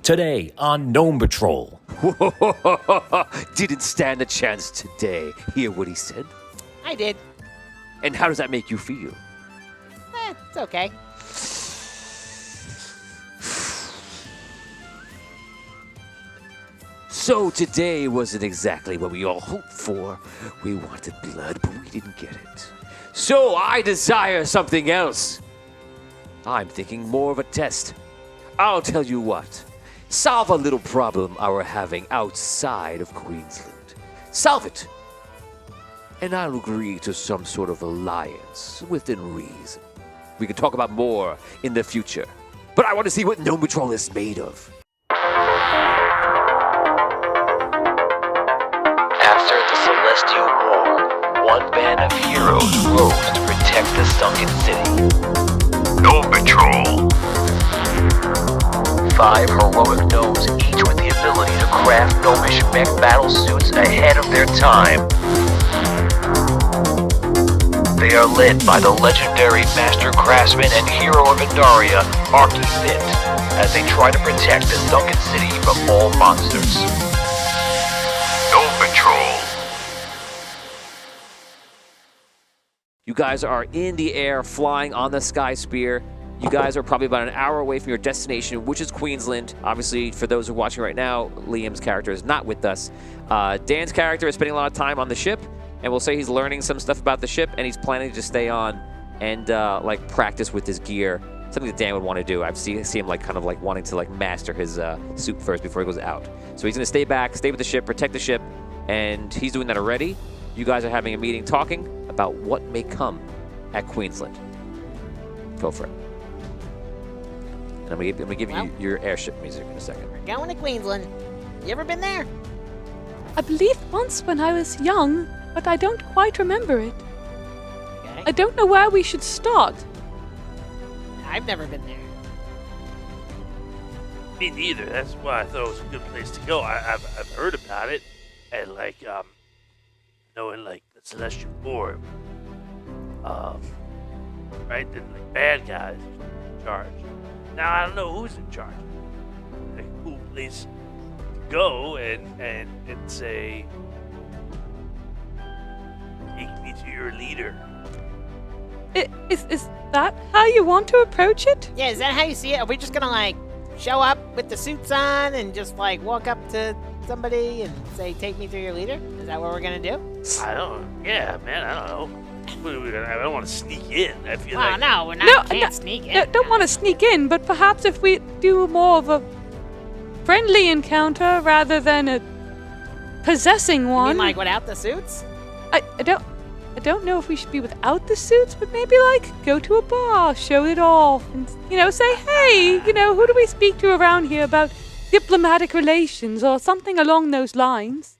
Today on Gnome Patrol. Didn't stand a chance today. Hear what he said? I did. And how does that make you feel? It's okay. So today wasn't exactly what we all hoped for. We wanted blood, but we didn't get it. So I desire something else. I'm thinking more of a test. I'll tell you what. Solve a little problem we're having outside of Queensland. Solve it. And I'll agree to some sort of alliance within reason. We can talk about more in the future. But I want to see what Gnome Patrol is made of. After the Celestial War, one band of heroes rose to protect the sunken city. Gnome Patrol. 5 heroic gnomes, each with the ability to craft gnomish mech battle suits ahead of their time. They are led by the legendary master craftsman and hero of Indaria, Arky Fit, as they try to protect the sunken city from all monsters. Gnome Patrol. You guys are in the air, flying on the Sky Spear. You guys are probably about an hour away from your destination, which is Queensland. Obviously, for those who are watching right now, Liam's character is not with us. Dan's character is spending a lot of time on the ship, and we'll say he's learning some stuff about the ship, and he's planning to stay on and practice with his gear. Something that Dan would want to do. I see him wanting to master his suit first before he goes out. So he's going to stay back, stay with the ship, protect the ship, and he's doing that already. You guys are having a meeting talking about what may come at Queensland. Go for it. And I'm gonna give you your airship music in a second. We're going to Queensland. You ever been there? I believe once when I was young, but I don't quite remember it. Okay. I don't know where we should start. I've never been there. Me neither. That's why I thought it was a good place to go. I've heard about it, and knowing the Celestial War, right? Then bad guys in charge. Now I don't know who's in charge. A cool place to go and say, take me to your leader. Is that how you want to approach it? Yeah, is that how you see it? Are we just gonna show up with the suits on and just walk up to somebody and say, take me to your leader? Is that what we're gonna do? I don't know. I don't want to sneak in. I feel Oh, like no, we're not. Can't sneak in. No, don't want to sneak in, but perhaps if we do more of a friendly encounter rather than a possessing You one. mean without the suits? I don't know if we should be without the suits, but maybe go to a bar, show it off, and say, hey, who do we speak to around here about diplomatic relations or something along those lines?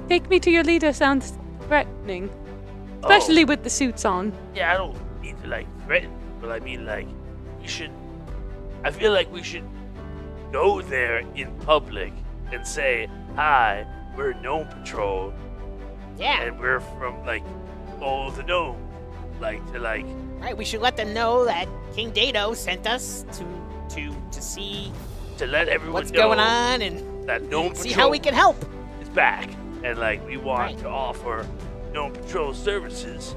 Take me to your leader sounds threatening, especially with the suits on. Yeah, I don't mean to threaten, but I mean we should. I feel like we should go there in public and say, "Hi, we're Gnome Patrol, Yeah. and we're from all the gnomes." Right, we should let them know that King Dado sent us to see to let everyone what's know going on and that Gnome see Patrol how we can help. is back, and we want Right. to offer Gnome Patrol services.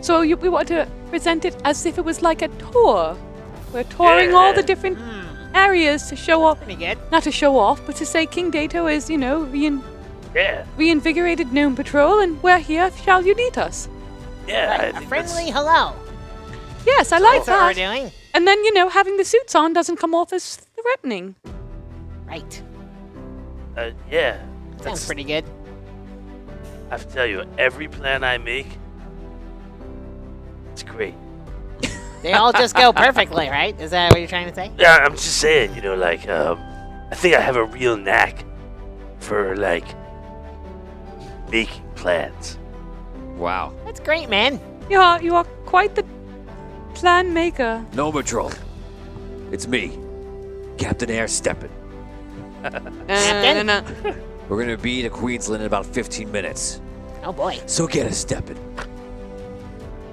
So we want to present it as if it was like a tour. We're touring all the different areas to show off, Pretty good. not to show off, but to say King Dato is, Yeah, reinvigorated Gnome Patrol, and we're here. Shall you need us? yeah. I Right, a think friendly hello. Yes, I like That's what we're that. doing. And then, having the suits on doesn't come off as threatening. Right. Yeah. Sounds pretty good. I have to tell you, every plan I make, it's great. They all just go perfectly, right? Is that what you're trying to say? Yeah, I'm just saying, I think I have a real knack for making plans. Wow. That's great, man. You are quite the plan maker. Gnome Patrol. It's me, Captain Air Steppin'. Captain? No. We're gonna be to Queensland in about 15 minutes. Oh boy. So get a steppin'.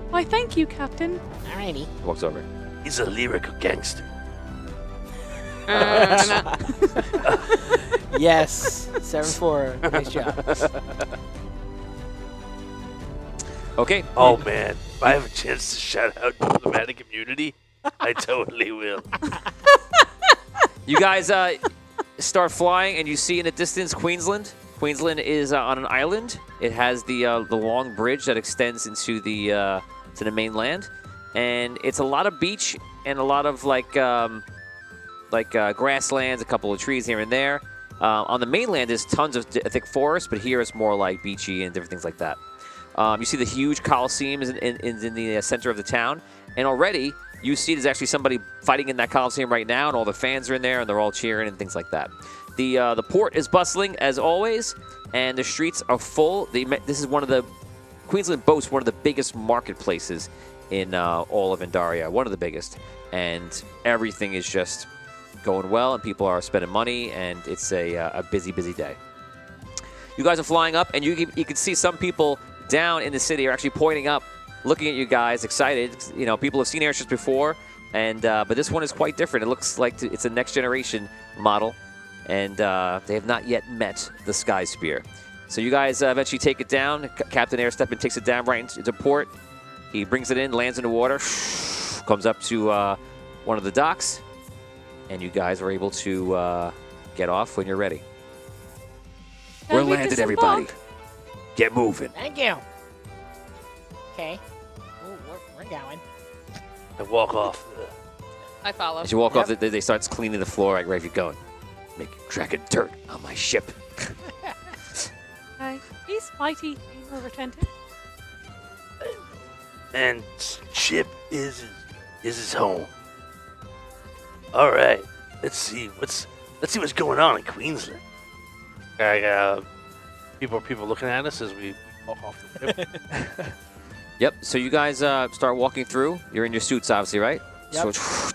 Why, thank you, Captain. Alrighty. Walks over. He's a lyrical gangster. Yes, 7-4. Nice job. Okay. Oh man, if I have a chance to shout out diplomatic immunity, I totally will. You guys start flying, and you see in the distance Queensland. Queensland is on an island. It has the long bridge that extends into the mainland, and it's a lot of beach and a lot of like grasslands, a couple of trees here and there. On the mainland, there's tons of thick forest, but here it's more like beachy and different things like that. You see the huge Coliseum is in the center of the town, and already you see there's actually somebody fighting in that Coliseum right now, and all the fans are in there, and they're all cheering and things like that. The port is bustling as always, and the streets are full. This is Queensland boasts one of the biggest marketplaces in all of Indaria, one of the biggest, and everything is just going well, and people are spending money, and it's a busy, busy day. You guys are flying up, and you can see some people down in the city are actually pointing up, looking at you guys, excited. You know, people have seen airships before, and but this one is quite different. It looks like it's a next generation model, and they have not yet met the Sky Spear. So you guys eventually take it down. Captain Airstepman takes it down right into port. He brings it in, lands in the water, comes up to one of the docks, and you guys are able to get off when you're ready. Can We're we landed, disembark? everybody. Get moving. Thank you. Okay. Ooh, we're going. I walk off the. I follow. As you walk off, they start cleaning the floor like where you're going. Make tracking dirt on my ship. He's mighty anal retentive. And ship is his home. All right, let's see what's going on in Queensland. People looking at us as we walk off the ship. Yep. So you guys start walking through. You're in your suits, obviously, right? Yep. So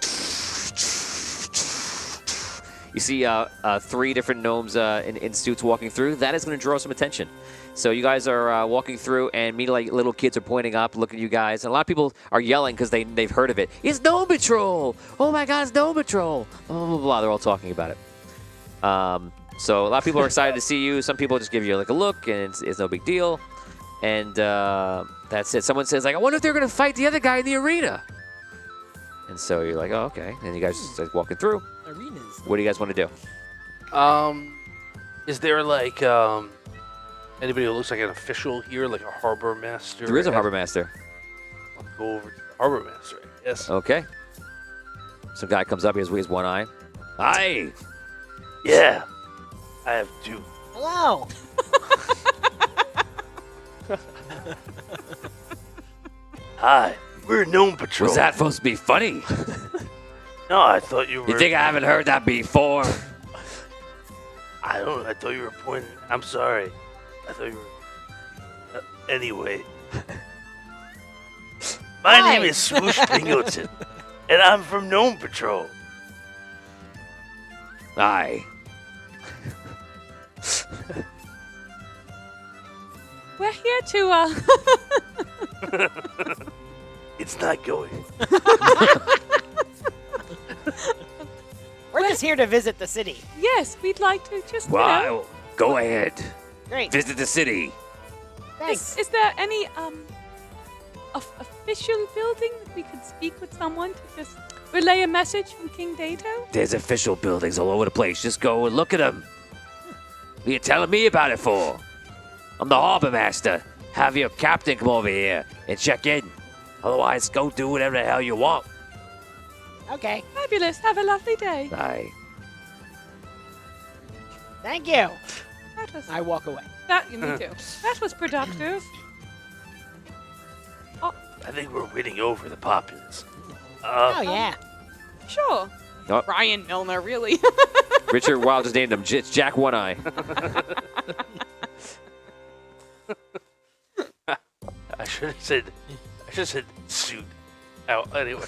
you see 3 different gnomes in suits walking through. That is going to draw some attention. So you guys are walking through, and like little kids are pointing up, looking at you guys. And a lot of people are yelling because they've heard of it. It's Gnome Patrol! Oh my God, it's Gnome Patrol! Blah, blah, blah. They're all talking about it. So a lot of people are excited to see you. Some people just give you like a look, and it's no big deal. And that's it. Someone says like, I wonder if they're going to fight the other guy in the arena. And so you're like, oh, okay. And you guys just start walking through. Arenas. What do you guys want to do? Is there like anybody who looks like an official here, like a harbor master? There is a harbor master. I'll go over to the harbor master, I guess. Okay. Some guy comes up. He has one eye. Hi. Yeah, I have 2. Hello. Hi, we're Gnome Patrol. Was that supposed to be funny? No, I thought you were. You think I haven't heard that before? I thought you were pointing. I'm sorry. I thought you were. Anyway. My Hi. name is Swoosh Pingleton, and I'm from Gnome Patrol. Aye. We're here to It's not going. We're just here to visit the city. yes, we'd like to just Well, go ahead. Great. Visit the city. Thanks. Is there any official building that we could speak with someone to just relay a message from King Dato? There's official buildings all over the place. Just go and look at them. What are you telling me about it for? I'm the harbor master. Have your captain come over here and check in. Otherwise, go do whatever the hell you want. Okay. Fabulous. Have a lovely day. Aye. Thank you. That was I walk away. that. Me too. That was productive. I think we're winning over the populace. Oh yeah. Sure. Oh. Brian Milner, really. Richard Wild just named him. It's Jack One Eye. I should have said suit. Oh, anyway.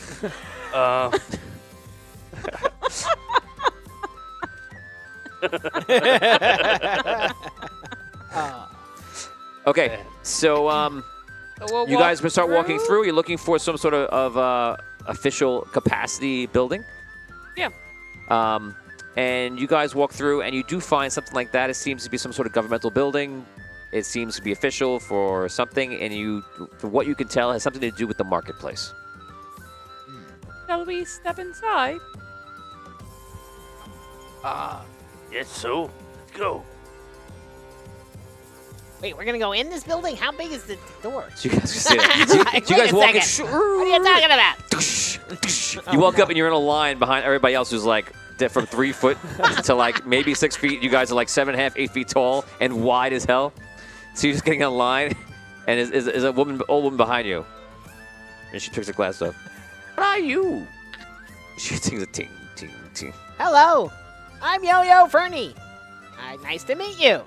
Okay, so We'll you walk guys start walking through. You're looking for some sort of official capacity building. Yeah. And you guys walk through, and you do find something like that. It seems to be some sort of governmental building. It seems to be official for something, and you, from what you can tell, has something to do with the marketplace. Shall we step inside? Yes, so let's go. Wait, we're gonna go in this building? How big is the door? So you guys can see it. Like, So you guys wait a walk in. second. What are you talking about? You walk up, and you're in a line behind everybody else who's like from 3 foot to like maybe 6 feet. You guys are like 7.5, 8 feet tall and wide as hell. So you're just getting in a line, and is a old woman behind you, and she picks her glass up. What are you? She sings a ting, ting, ting. Hello, I'm Yo-Yo Fernie. Nice to meet you.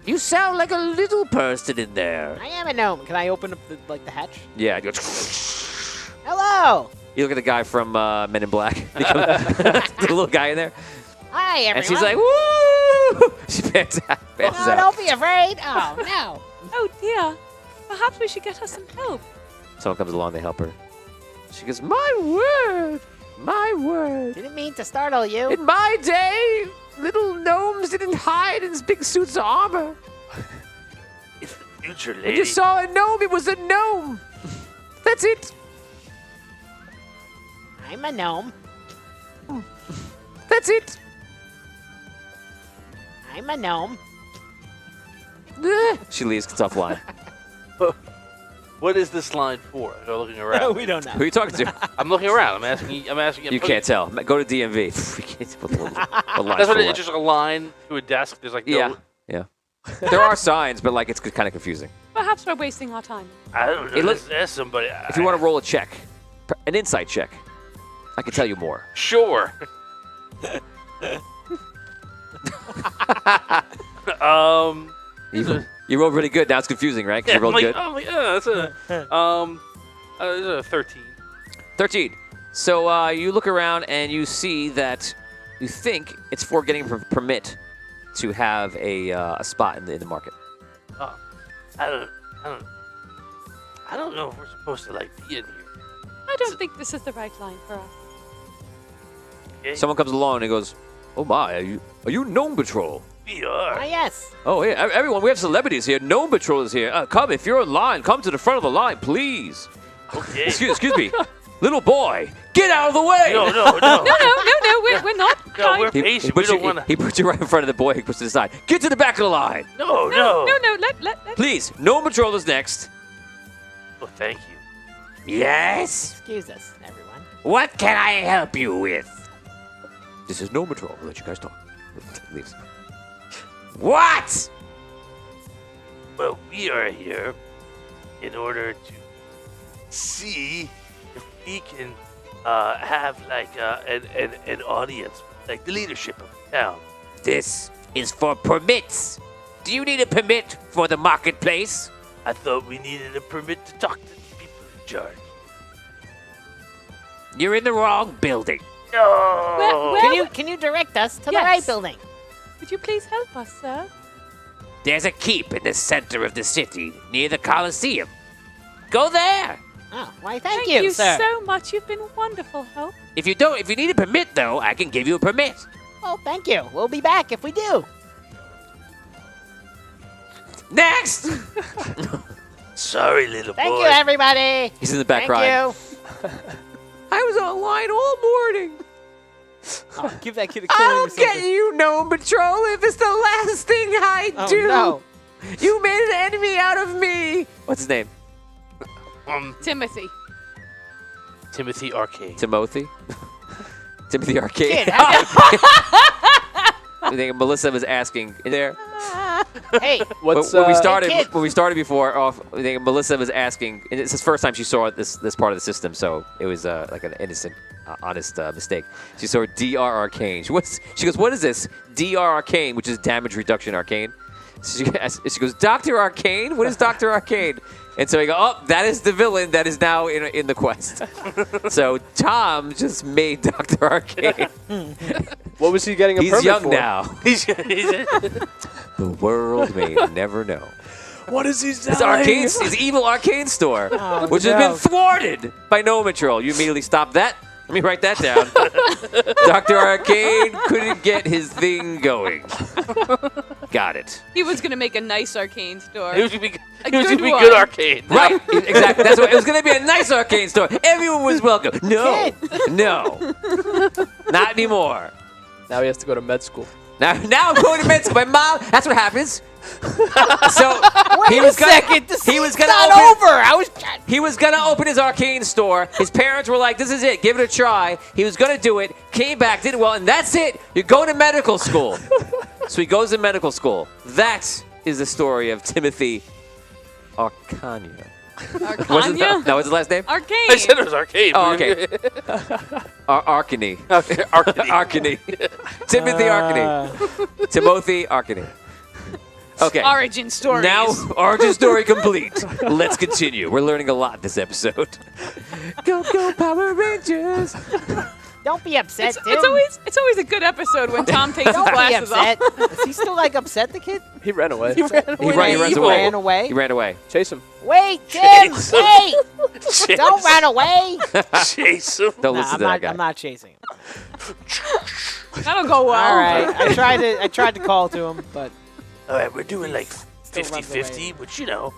You sound like a little person in there. I am a gnome. Can I open up the hatch? Yeah, it goes. Hello. You look at the guy from Men in Black. The little guy in there. Hi, everyone. And she's like, woo! She pants out. no, don't be afraid. Oh, no. Oh dear. Perhaps we should get her some help. Someone comes along, they help her. She goes, my word! My word! Didn't mean to startle you. In my day, little gnomes didn't hide in big suits of armor. It's the future, When lady. you saw a gnome, it was a gnome. That's it. I'm a gnome. That's it. I'm a gnome. She leaves, gets offline. What is this line for? I go looking around. we don't know. Who are you talking to? I'm looking around. I'm asking you. I'm asking You can't tell. Go to DMV. We can't put the line's That's for what it's what? just a line to a desk. There's like Yeah, no. yeah. There are signs, but like it's kind of confusing. Perhaps we're wasting our time. I don't know. Hey, look- Let's ask somebody. If you want to roll a check, an insight check, I can tell you more. Sure. You rolled really good. Now it's confusing, right? 'Cause you rolled good. That's a 13. 13. So you look around and you see that you think it's for getting a permit to have a spot in the market. I don't know if we're supposed to like be in here. I don't think this is the right line for us. Okay? Someone comes along and goes, "Oh my, are you Gnome Patrol?" We are. Ah, yes. Oh yeah, everyone, we have celebrities here. Gnome Patrol is here. Come, if you're in line, come to the front of the line, please. Okay. Excuse me, little boy, get out of the way. No. No, we're not. No, we're He patient. We puts you, don't want to. he puts you right in front of the boy. He puts you to the side. Get to the back of the line, No. No, let. please. Gnome Patrol is next. Oh, thank you. Yes? Excuse us, everyone. What can I help you with? This is Gnome Patrol. I'll let you guys talk. Leaves. What? Well, we are here in order to see if we can have like an audience, like the leadership of the town. This is for permits. Do you need a permit for the marketplace? I thought we needed a permit to talk to the people in charge. You're in the wrong building. No. Where- Can you direct us to the Yes. right building? Could you please help us, sir? There's a keep in the center of the city near the Colosseum. Go there. Oh, why, Thank you, sir. so much. You've been wonderful help. If you need a permit though, I can give you a permit. Oh, thank you. We'll be back if we do. Next. Sorry, little Thank boy. you, everybody. He's in the back Thank crying. you. I was on line all morning. Oh, give that kid a I'll get you, Gnome Patrol, if it's the last thing I Oh, do. no. You made an enemy out of me. What's his name? Timothy. Timothy Arcade. Timothy. Timothy Arcade. Kid, how- I think Melissa was asking in there. hey, When we started, Hey, kid. when we started before, I think Melissa was asking, and it's the first time she saw this part of the system, so it was like an innocent, honest mistake. She saw DR Arcane. She goes, what is this? DR Arcane, which is damage reduction arcane. So she goes, Dr. Arcane? What is Dr. Arcane? And so we go, oh, that is the villain that is now in the quest. So Tom just made Dr. Arcane. What was he getting a He's permit young for? now. He's The world may never know. What is he His selling? his evil arcane store, Oh, which has no. been thwarted by Gnome Patrol. You immediately stop that. Let me write that down. Dr. Arcane couldn't get his thing going. Got it. He was gonna make a nice arcane store. It was gonna be, A it was good gonna be one. good arcade. Right, exactly. That's what it was going to be, a nice arcane store. Everyone was welcome. No, Kid. no, not anymore. Now he has to go to med school. Now I'm going to med school. My mom. That's what happens. So Wait a second. The he was scene's gonna not open. over. I was. He was gonna open his arcane store. His parents were like, "This is it. Give it a try." He was gonna do it. Came back, did well, and that's it. You're going to medical school. So he goes to medical school. That is the story of Timothy Arcania. What's his, Arcania? no, what's his last name? Arcane. I said it was arcade. Oh, okay. Arcany. Arcade. Arcany. Timothy Arcany. Timothy Arcany. Okay. Origin stories. Now, origin story complete. Let's continue. We're learning a lot this episode. Go, go, Power Rangers. Don't be upset, Tim. It's always a good episode when Tom takes his Don't be glasses upset. off. Is he still like upset, the kid? He ran away. He runs away. Ran away. He ran away. Chase him. Wait, Tim. Chase. Wait. Chase. Don't run away. Chase him. Don't Nah, listen I'm to that not. guy. I'm not chasing him. That'll go well. All right. I tried to call to him, but All right, we're doing like Still runs 50-50, away. which, you know,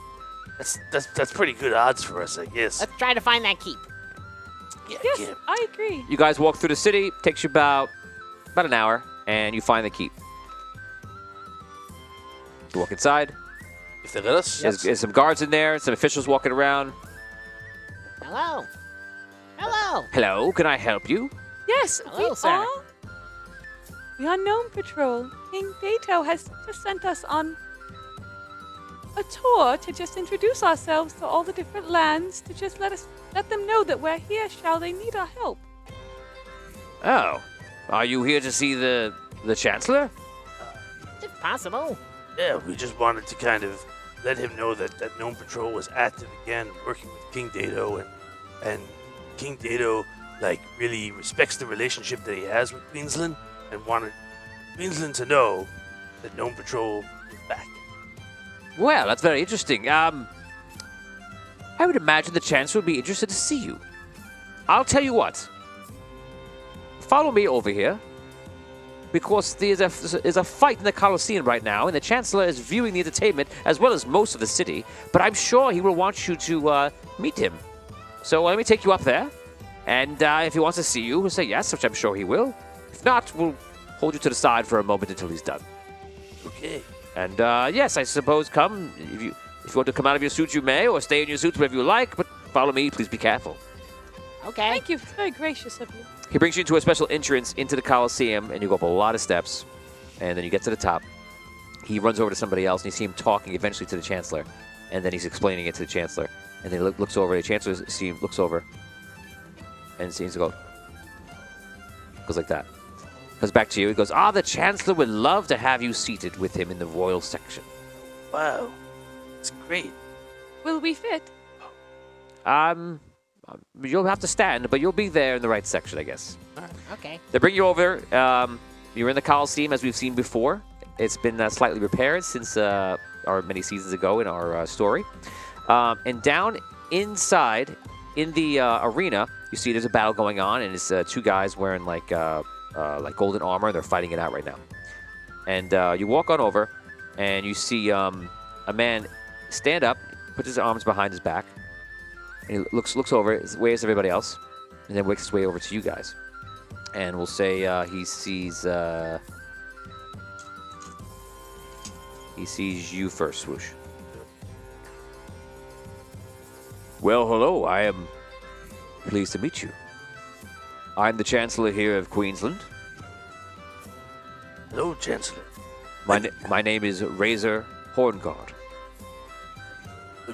that's pretty good odds for us, I guess. let's try to find that keep. Yeah, Yes, get him. I agree. You guys walk through the city. Takes you about an hour, and you find the keep. You walk inside. If they let us. There's some guards in there. Some officials walking around. Hello. Hello. Hello, can I help you? Yes, Hello, we sir. are. We are Gnome Patrol. King Beto has just sent us on a tour to just introduce ourselves to all the different lands, to just let them know that we're here shall they need our help. Oh, are you here to see the Chancellor? If possible. Yeah, we just wanted to kind of let him know that Gnome Patrol was active again, working with King Dato, and King Dato, like, really respects the relationship that he has with Queensland, and wanted Queensland to know that Gnome Patrol is back. Well, that's very interesting. I would imagine the Chancellor would be interested to see you. I'll tell you what. Follow me over here. Because there's a fight in the Colosseum right now, and the Chancellor is viewing the entertainment as well as most of the city. But I'm sure he will want you to meet him. So let me take you up there. And if he wants to see you, he'll say yes, which I'm sure he will. If not, we'll hold you to the side for a moment until he's done. Okay. And yes, I suppose come. If you want to come out of your suit, you may, or stay in your suits, whatever you like. But follow me. Please be careful. Okay. Thank you. It's very gracious of you. He brings you to a special entrance into the Colosseum, and you go up a lot of steps, and then you get to the top. He runs over to somebody else, and you see him talking eventually to the Chancellor, and then he's explaining it to the Chancellor, and then he looks over. The Chancellor looks over, and seems to go goes like that. Comes back to you. He goes, the Chancellor would love to have you seated with him in the royal section. Wow. That's great. Will we fit? You'll have to stand, but you'll be there in the right section, I guess. Okay. They bring you over. You're in the Colosseum, as we've seen before. It's been slightly repaired since our many seasons ago in our story. And down inside, in the arena, you see there's a battle going on, and it's two guys wearing like golden armor. They're fighting it out right now. And you walk on over, and you see a man stand up, puts his arms behind his back, and he looks over, waves to everybody else, and then works his way over to you guys. And we'll say he sees you first, Swoosh. Well, hello. I am pleased to meet you. I'm the Chancellor here of Queensland. Hello, Chancellor. My name is Razor Hornguard.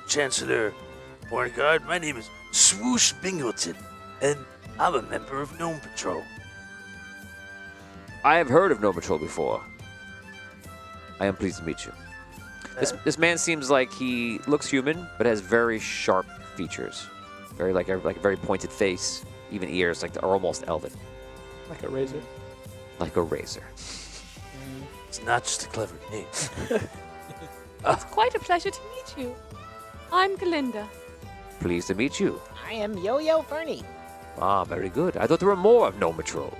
Chancellor Hornguard, my name is Swoosh Bingleton, and I'm a member of Gnome Patrol. I have heard of Gnome Patrol before. I am pleased to meet you. This man seems like he looks human, but has very sharp features. Very like a very pointed face, even ears are almost elven. Like a razor. Like a razor. It's not just a clever name. It's quite a pleasure to meet you. I'm Galinda. Pleased to meet you. I am Yo-Yo Fernie. Ah, very good. I thought there were more of Gnome Patrol.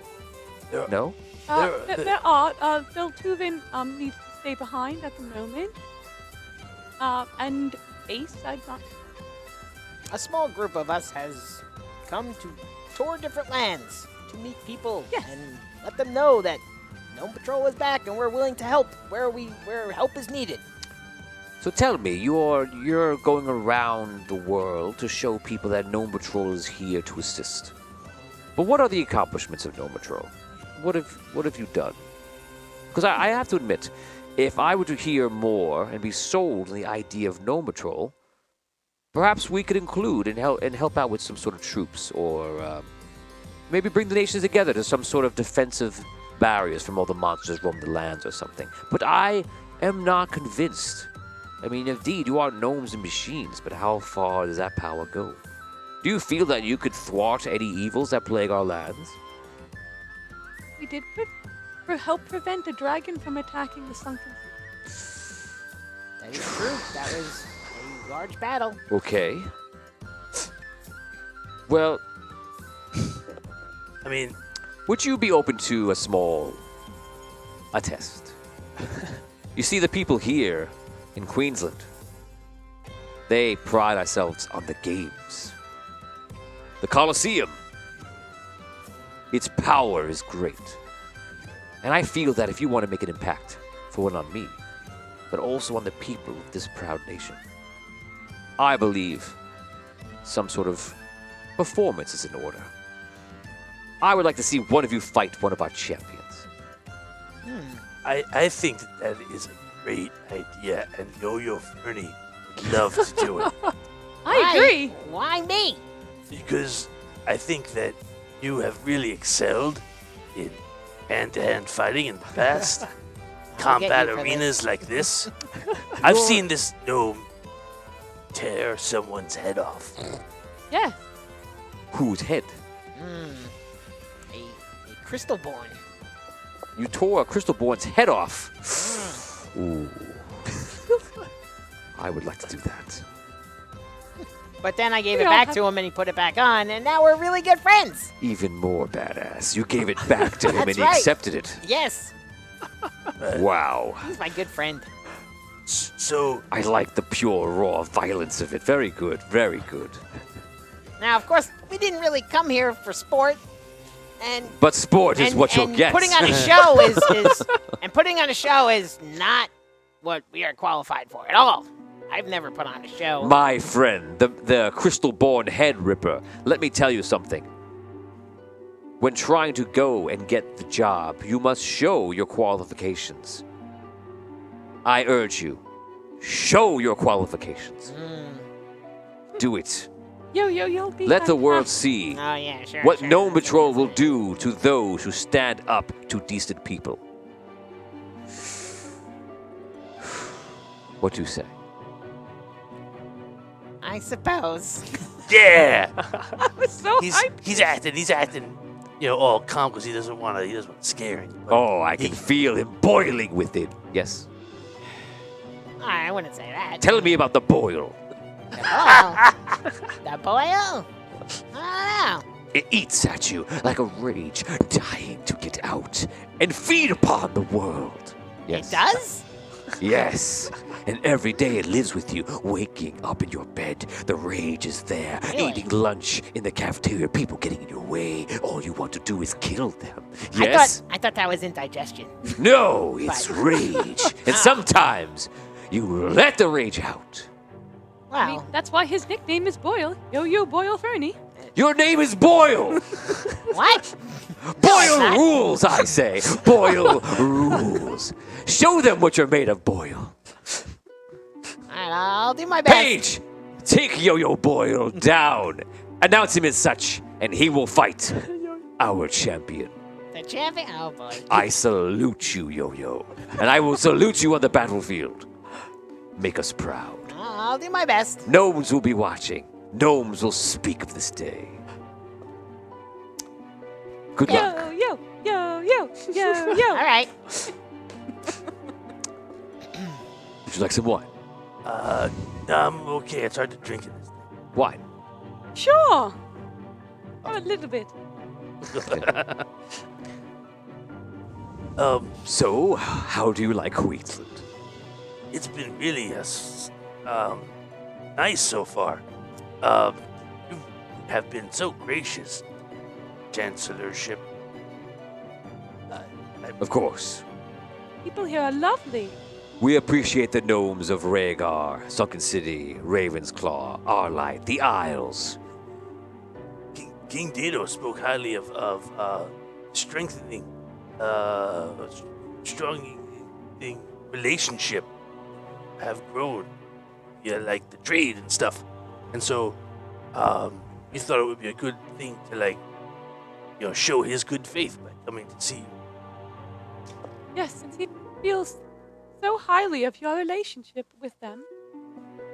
There- No? There are. Still two of them need to stay behind at the moment. And Ace, I'm not. A small group of us has come to tour different lands to meet people Yes. and let them know that Gnome Patrol is back and we're willing to help where help is needed. So tell me, you're going around the world to show people that Gnome Patrol is here to assist. But what are the accomplishments of Gnome Patrol? What have you done? Because I have to admit, if I were to hear more and be sold on the idea of Gnome Patrol, perhaps we could include and help out with some sort of troops, or maybe bring the nations together to some sort of defensive barriers from all the monsters roaming the lands or something. But I am not convinced. I mean, indeed, you are gnomes and machines, but how far does that power go? Do you feel that you could thwart any evils that plague our lands? We did help prevent a dragon from attacking the sunken. That is true. That was a large battle. Okay. Well, I mean, would you be open to a test? You see, the people here in Queensland, they pride ourselves on the games. The Colosseum, its power is great. And I feel that if you want to make an impact, for one on me, but also on the people of this proud nation, I believe some sort of performance is in order. I would like to see one of you fight one of our champions. I think that is a great idea, and Yo-Yo Fernie would love to do it. I agree. Why me? Because I think that you have really excelled in hand-to-hand fighting in the past. Combat you for arenas like this. I've seen this gnome tear someone's head off. Yeah. Whose head? A crystal-born. You tore a Crystalborn's head off. Ooh. I would like to do that. But then I gave We it all back have- to him and he put it back on, and now we're really good friends. Even more badass. You gave it back to him and That's he right. accepted it. Yes, Wow. he's my good friend. So, I like the pure, raw violence of it. Very good. Very good. Now, of course, we didn't really come here for sport, and But sport is what you'll and get. putting on a show is and putting on a show is not what we are qualified for at all. I've never put on a show. My friend, the Crystalborn head ripper. Let me tell you something. When trying to go and get the job, you must show your qualifications. I urge you, show your qualifications. Do it. You'll be. Let the world fantastic. see Oh yeah, sure. what sure. Gnome Patrol will do to those who stand up to decent people. What do you say? I suppose. yeah, I was so hyped. he's acting, all calm because he doesn't want to scare anybody. Oh, I can feel him boiling within. Yes. I wouldn't say that. Tell me about the boil. The boil. The boil? I don't know. It eats at you like a rage, dying to get out and feed upon the world. Yes. It does? Yes. And every day it lives with you, waking up in your bed. The rage is there, Really? eating lunch in the cafeteria, people getting in your way. All you want to do is kill them. Yes? I thought that was indigestion. No, it's But- rage. And sometimes you let the rage out. I mean, Well, that's why his nickname is Boyle. Yo Boyle Fernie. Your name is Boyle. what? Boyle not. rules, I say. Boyle rules. Show them what you're made of, Boyle. Alright, I'll do my best. Paige, take Yo-Yo Boyle down. Announce him as such, and he will fight our champion. The champion? Oh boy. I salute you, Yo-Yo, and I will salute you on the battlefield. Make us proud. I'll do my best. Gnomes will be watching. Gnomes will speak of this day. Good luck. Yo. Alright. Would you like some wine? I'm okay. It's hard to drink in this. Wine. Sure. Oh, a little bit. So, how do you like Queensland? It's been really nice so far. You have been so gracious, Chancellorship. Of course. People here are lovely. We appreciate the gnomes of Rhaegar, Sunken City, Ravensclaw, Arlight, the Isles. King Dado spoke highly of strengthening, strengthening relationship have grown, like the trade and stuff, and so we thought it would be a good thing to show his good faith by coming to see you. Yes, since he feels so highly of your relationship with them,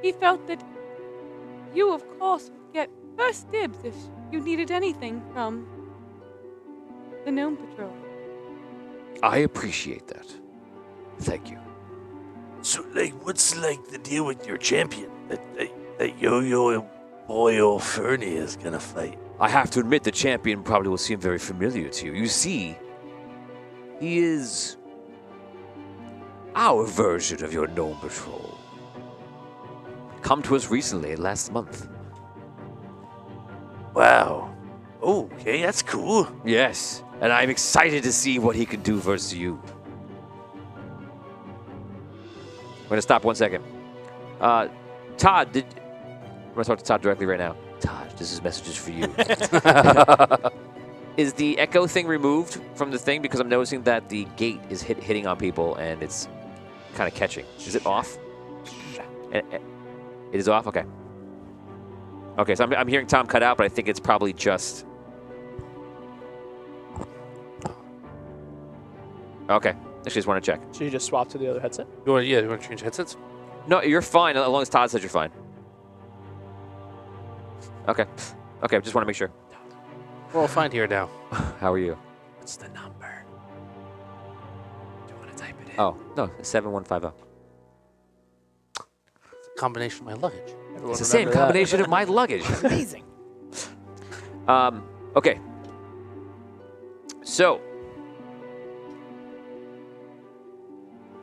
he felt that you, of course, would get first dibs if you needed anything from the Gnome Patrol. I appreciate that. Thank you. So, what's the deal with your champion that Yo-Yo and Boyo Fernie is gonna fight? I have to admit the champion probably will seem very familiar to you. You see, he is our version of your Gnome Patrol. Come to us recently, last month. Wow. Okay, that's cool. Yes, and I'm excited to see what he can do versus you. I'm going to stop 1 second. Todd, I'm going to talk to Todd directly right now. Todd, this is messages for you. Is the echo thing removed from the thing? Because I'm noticing that the gate is hitting on people and it's kind of catching. Is it off? It is off? Okay. Okay, so I'm hearing Tom cut out, but I think it's probably just... Okay. I just want to check. So you just swap to the other headset? You want to change headsets? No, you're fine, as long as Todd says you're fine. Okay. Okay, just want to make sure. We're all fine here now. How are you? What's the number? Do you want to type it in? Oh, no, 7150. It's a combination of my luggage. Everyone It's the same remember that? combination of my luggage. Amazing. Okay. So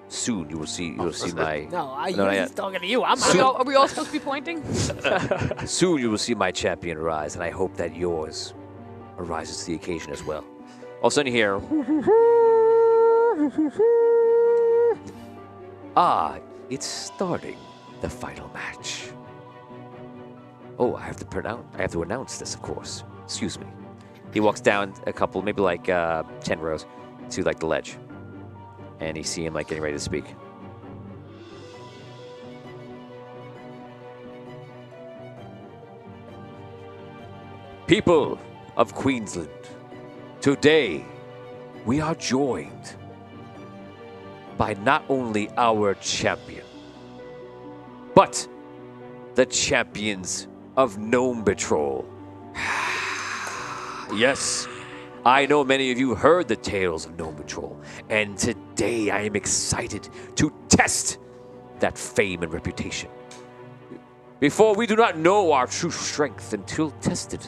soon you will see my No, No, not he's yet. talking to you. I'm Are we all supposed to be pointing? soon you will see my champion rise, and I hope that yours arises to the occasion as well. All of a sudden you hear it's starting, the final match. Oh, I have to announce this, of course. Excuse me. He walks down a couple, maybe 10 rows to the ledge. And you see him getting ready to speak. People of Queensland, today we are joined by not only our champion, but the champions of Gnome Patrol. Yes, I know many of you heard the tales of Gnome Patrol, and today I am excited to test that fame and reputation. Before, we do not know our true strength until tested.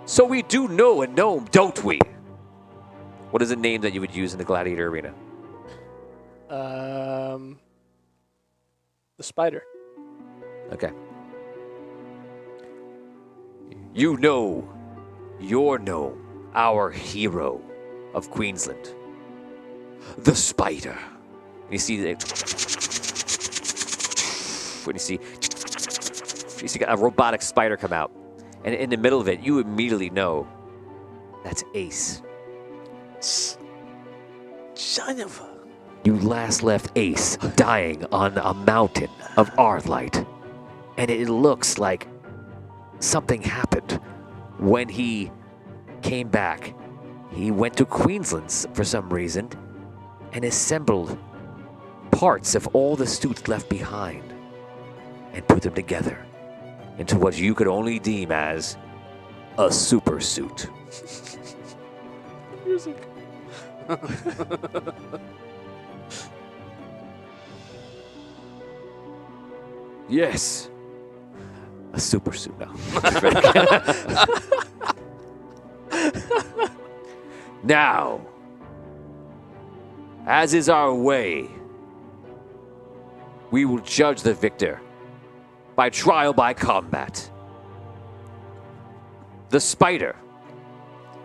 So we do know a gnome, don't we? What is a name that you would use in the gladiator arena? The spider. Okay. You know your gnome, our hero of Queensland. The spider. You see the... When you see a robotic spider come out. And in the middle of it, you immediately know that's Ace. Son of a... You last left Ace dying on a mountain of Arlight. And it looks like something happened when he came back. He went to Queensland for some reason and assembled parts of all the suits left behind and put them together into what you could only deem as a super suit. Music. Yes. A super suit now. Now, as is our way, we will judge the victor by trial by combat. The Spider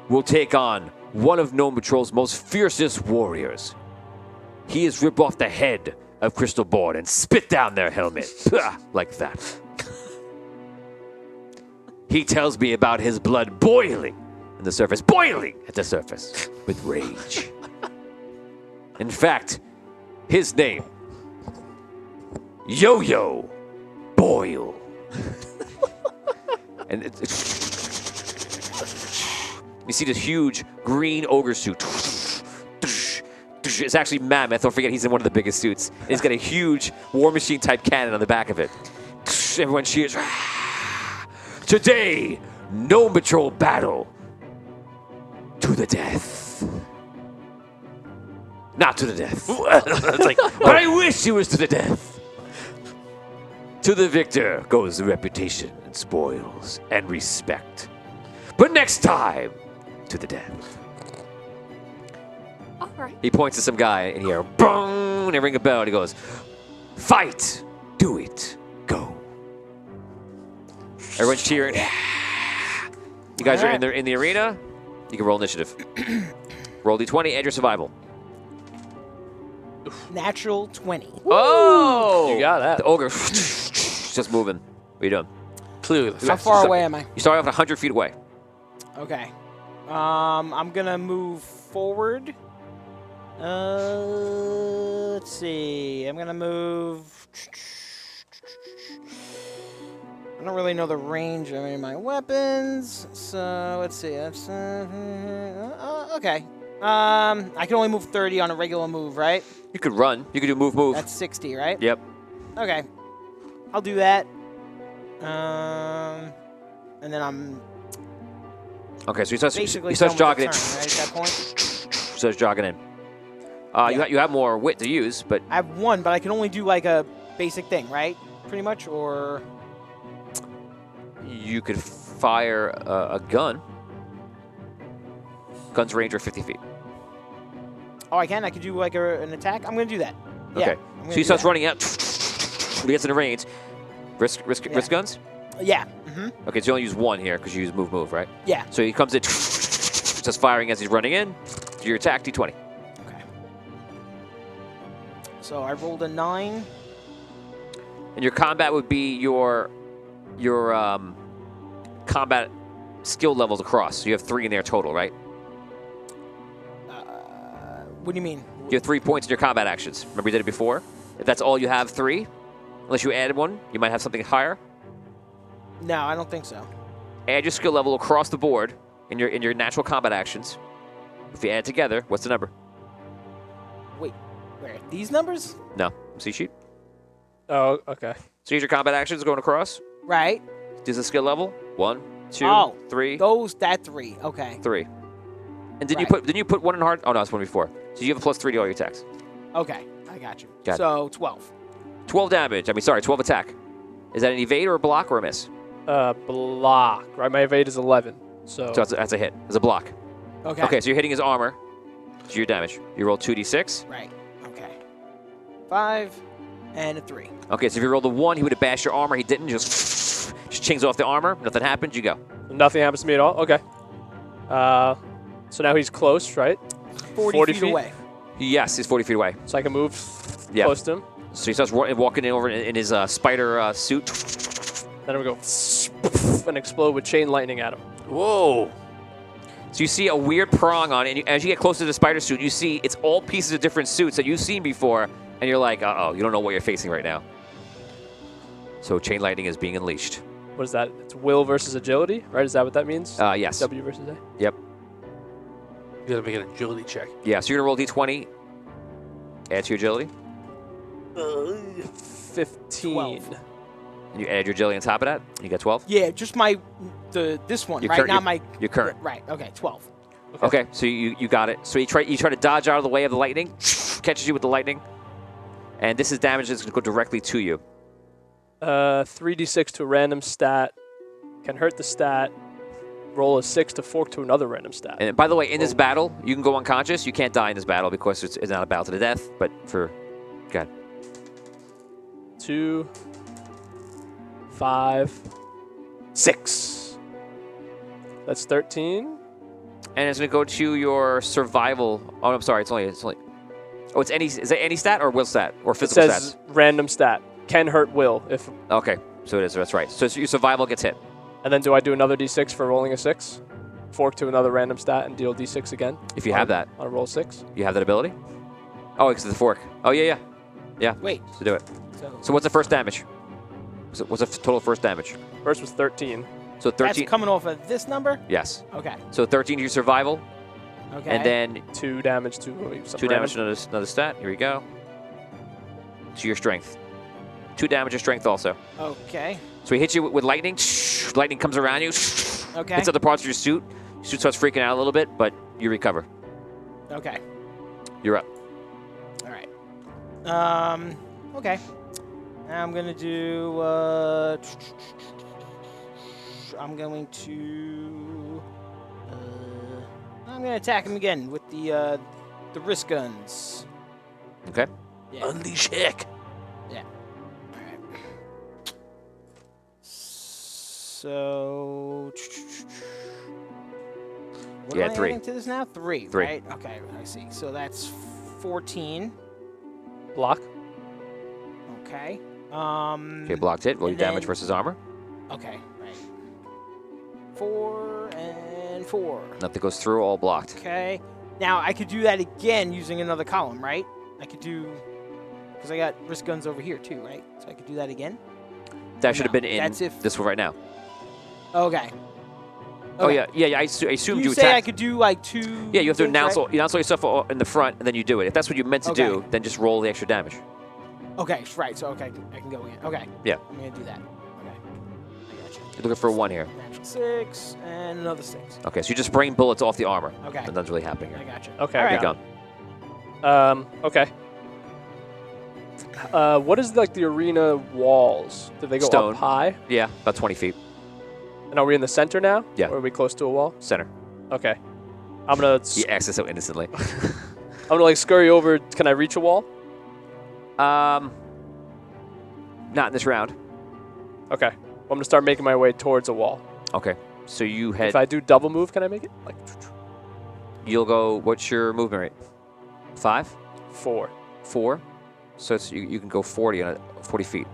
will take on one of Gnome Patrol's most fiercest warriors. He has ripped off the head of Crystal Board and spit down their helmet. Like that. He tells me about his blood boiling at the surface with rage. In fact, his name, Yo-Yo Boil. And you see this huge green ogre suit. It's actually mammoth. Don't forget he's in one of the biggest suits. And he's got a huge War Machine type cannon on the back of it. Everyone cheers. Today, Gnome Patrol battle to the death. Not to the death. It's like, But I wish it was to the death. To the victor goes the reputation and spoils and respect. But next time, to the death. All right. He points to some guy in here. Boom! They ring a bell and he goes, fight, do it, go. Everyone's cheering. You guys are in the arena. You can roll initiative. Roll d20, add your survival. Natural 20. Oh! You got that. The ogre just moving. What are you doing? clearly. How far away am I? You start off 100 feet away. Okay. I'm gonna move forward. Let's see. I'm gonna move. I don't really know the range of any of my weapons, so let's see. That's okay. I can only move 30 on a regular move, right? You could run. You could do move. That's 60, right? Yep. Okay. I'll do that. And then I'm Okay, so he starts basically he starts done with jogging the in. turn, right, at that point. Starts jogging in. Yeah. You have more wit to use, but I have one, but I can only do like a basic thing, right? Pretty much, or you could fire a gun. Gun's range are 50 feet. oh, I can. I could do like an attack. I'm gonna do that. Yeah, Okay. I'm gonna So he do starts that. running out. He gets in the range. Risk guns? Yeah. Okay, so you only use one here because you use move, right? Yeah. So he comes in, just firing as he's running in. Do your attack, d20. Okay. So I rolled a 9. And your combat would be your combat skill levels across. So you have 3 in there total, right? What do you mean? You have 3 points in your combat actions. Remember you did it before? If that's all you have, 3. Unless you added one, you might have something higher. No, I don't think so. Add your skill level across the board in your natural combat actions. If you add together, what's the number? Wait, where? These numbers? No. See sheet? Oh, okay. So here's your combat actions going across. Right. Does the skill level? 1, 2, Oh, 3, That 3. Okay. 3. And didn't Right. you put 1 in hard? Oh no, it's 1 before. So you have a +3 to all your attacks. Okay. I got you. Got it. So 12. 12 damage. 12 attack. Is that an evade or a block or a miss? Block. Right, my evade is 11. So, So that's a hit. It's a block. Okay. Okay, so you're hitting his armor. So your damage. You roll 2d6. Right. Okay. 5 and a 3. Okay, so if you rolled a 1, he would have bashed your armor. He didn't. Just chings off the armor. Nothing happens. You go. nothing happens to me at all? Okay. So now he's close, right? 40 feet away. Yes, he's 40 feet away. So I can move Yeah. close to him. So he starts walking in over in his spider suit. Then I'm going to go and explode with chain lightning at him. Whoa. So you see a weird prong on it, and as you get closer to the spider suit, you see it's all pieces of different suits that you've seen before, and you're like, uh-oh, you don't know what you're facing right now. So chain lightning is being unleashed. What is that? It's will versus agility, right? Is that what that means? Yes. W versus A? Yep. You gotta make an agility check. Yeah, so you're going to roll d20. Add to your agility. 15. 12. And you add your agility on top of that. You get 12. Yeah, just this one, Your right? current- Not your- my your current. Right. Okay, 12. Okay, so you got it. So you try to dodge out of the way of the lightning. Catches you with the lightning. And this is damage that's going to go directly to you. 3d6 to a random stat. Can hurt the stat. Roll a 6 to fork to another random stat. And by the way, in this battle, you can go unconscious. You can't die in this battle because it's not a battle to the death. But for, go ahead. 2, 5, 6. That's 13. And it's gonna go to your survival. Oh, I'm sorry. It's only. Oh, it's any. Is it any stat or will stat or It physical says stats? random stat. Can hurt will. If Okay, so it is. That's right. So your survival gets hit. And then do I do another d6 for rolling a 6? Fork to another random stat and deal d6 again? If you have that, On a roll 6? you have that ability. Oh, it's the fork. Oh yeah. Wait. So do it. So So what's the first damage? What's the total first damage? First was 13. So 13. that's coming off of this number? Yes. Okay. So 13 to your survival, Okay. and then 2 damage to 2 damage to another stat. Here we go. To your strength. 2 damage to strength also. Okay. So he hits you with lightning. Lightning comes around you. Okay. Hits other parts of your suit. Your suit starts freaking out a little bit, but you recover. Okay. You're up. All right. Okay. I'm gonna do. I'm going to. I'm gonna attack him again with the wrist guns. Okay. Yeah. Unleash heck. Yeah. All right. So. What Yeah, am I 3. adding to this now? 3. 3. Right? Okay, I see. So that's 14. Block. Okay. Okay, blocked hit. Roll your and damage then- versus armor. Okay, right. 4 and 4. Nothing goes through, all blocked. Okay. Now I could do that again using another column, right? I could do because I got wrist guns over here too, right? So I could do that again. That should have No, been in that's if- this one right now. Okay. Oh Okay. yeah. I assumed You you say attacked. I could do like 2. Yeah, you have to things, announce right? you announce all your stuff in the front, and then you do it. If that's what you meant to Okay. do, then just roll the extra damage. Okay, right. So okay, I can go again. Okay. Yeah. I'm gonna do that. Okay. I got you. You're looking for a 1 here. Natural 6 and another 6. Okay, so you're just spraying bullets off the armor. Okay. Nothing's really happening I here. got you. Okay, All I right. Gun. Okay. What is like the arena walls? Do they go Stone. up high? Yeah, about 20 feet. And are we in the center now? Yeah. Or are we close to a wall? Center. Okay. I'm gonna He acts so innocently. I'm gonna like scurry over. Can I reach a wall? Not in this round. Okay. Well, I'm gonna start making my way towards a wall. Okay, so you head. If I do double move, can I make it? Like You'll go. What's your movement rate? 5, 4. 4. So it's, you can go 40 on 40 feet.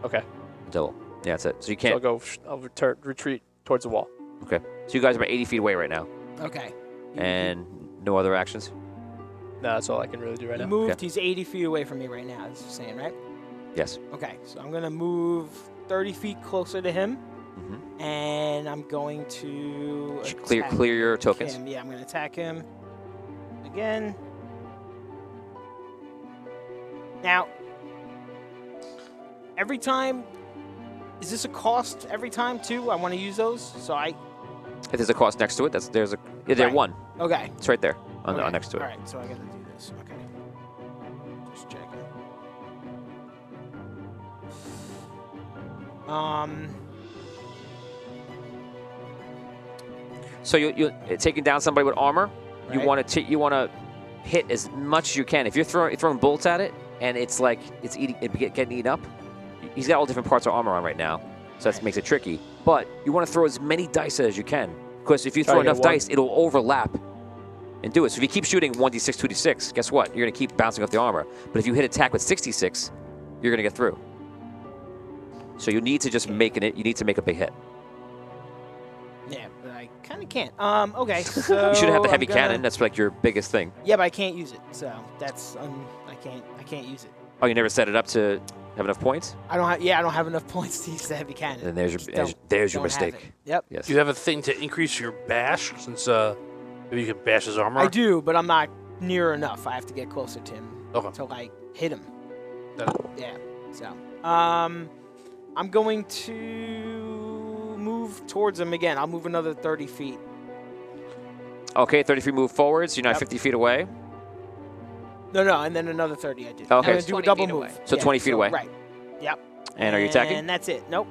Okay. Double. Yeah, that's it. So you So I'll can't. go. I'll retreat towards the wall. Okay. So you guys are about 80 feet away right now, Okay. and no other actions. No, that's all I can really do right He now. moved. Okay. He's 80 feet away from me right now. That's what you're saying, right? Yes. Okay. So I'm gonna move 30 feet closer to him, Mm-hmm. and I'm going to Clear attack your tokens. him. Yeah, I'm gonna attack him again. Now, every time, is this a cost every time too? I want to use those, so I. If there's a cost next to it, there's a. Yeah, there Right. 1. Okay. It's right there Okay. next to it. All right, so I gotta do this. Okay. Just checking. So you taking down somebody with armor. You Right. want to hit as much as you can. If you're throwing bullets at it and it's like it's getting eaten up, he's got all different parts of armor on right now, so that Right. makes it tricky. But you want to throw as many dice as you can, because if you Try throw to get enough one. dice, it'll overlap and do it. So if you keep shooting 1d6, 2d6, guess what? You're gonna keep bouncing off the armor. But if you hit attack with 66, you're gonna get through. So you need to just make it. You need to make a big hit. Yeah, but I kind of can't. Okay. So You should have the heavy I'm gonna- cannon. That's like your biggest thing. Yeah, but I can't use it. So that's I can't use it. Oh, you never set it up to have enough points? I don't have. Yeah, I don't have enough points to use the heavy cannon. Then there's your Just don't- there's your don't have mistake. it. Yep. Yes. Do you have a thing to increase your bash? Since maybe you can bash his armor. I do, but I'm not near enough. I have to get closer to him Okay. to like hit him. That- Yeah. So, I'm going to move towards him again. I'll move another 30 feet. Okay, 30 feet move forward, so you're not Yep. 50 feet away. No, and then another 30 I did. Okay. I'm gonna do a 20 double feet move. away. So 20 feet away. Right. Yep. And are you attacking? And that's it. Nope.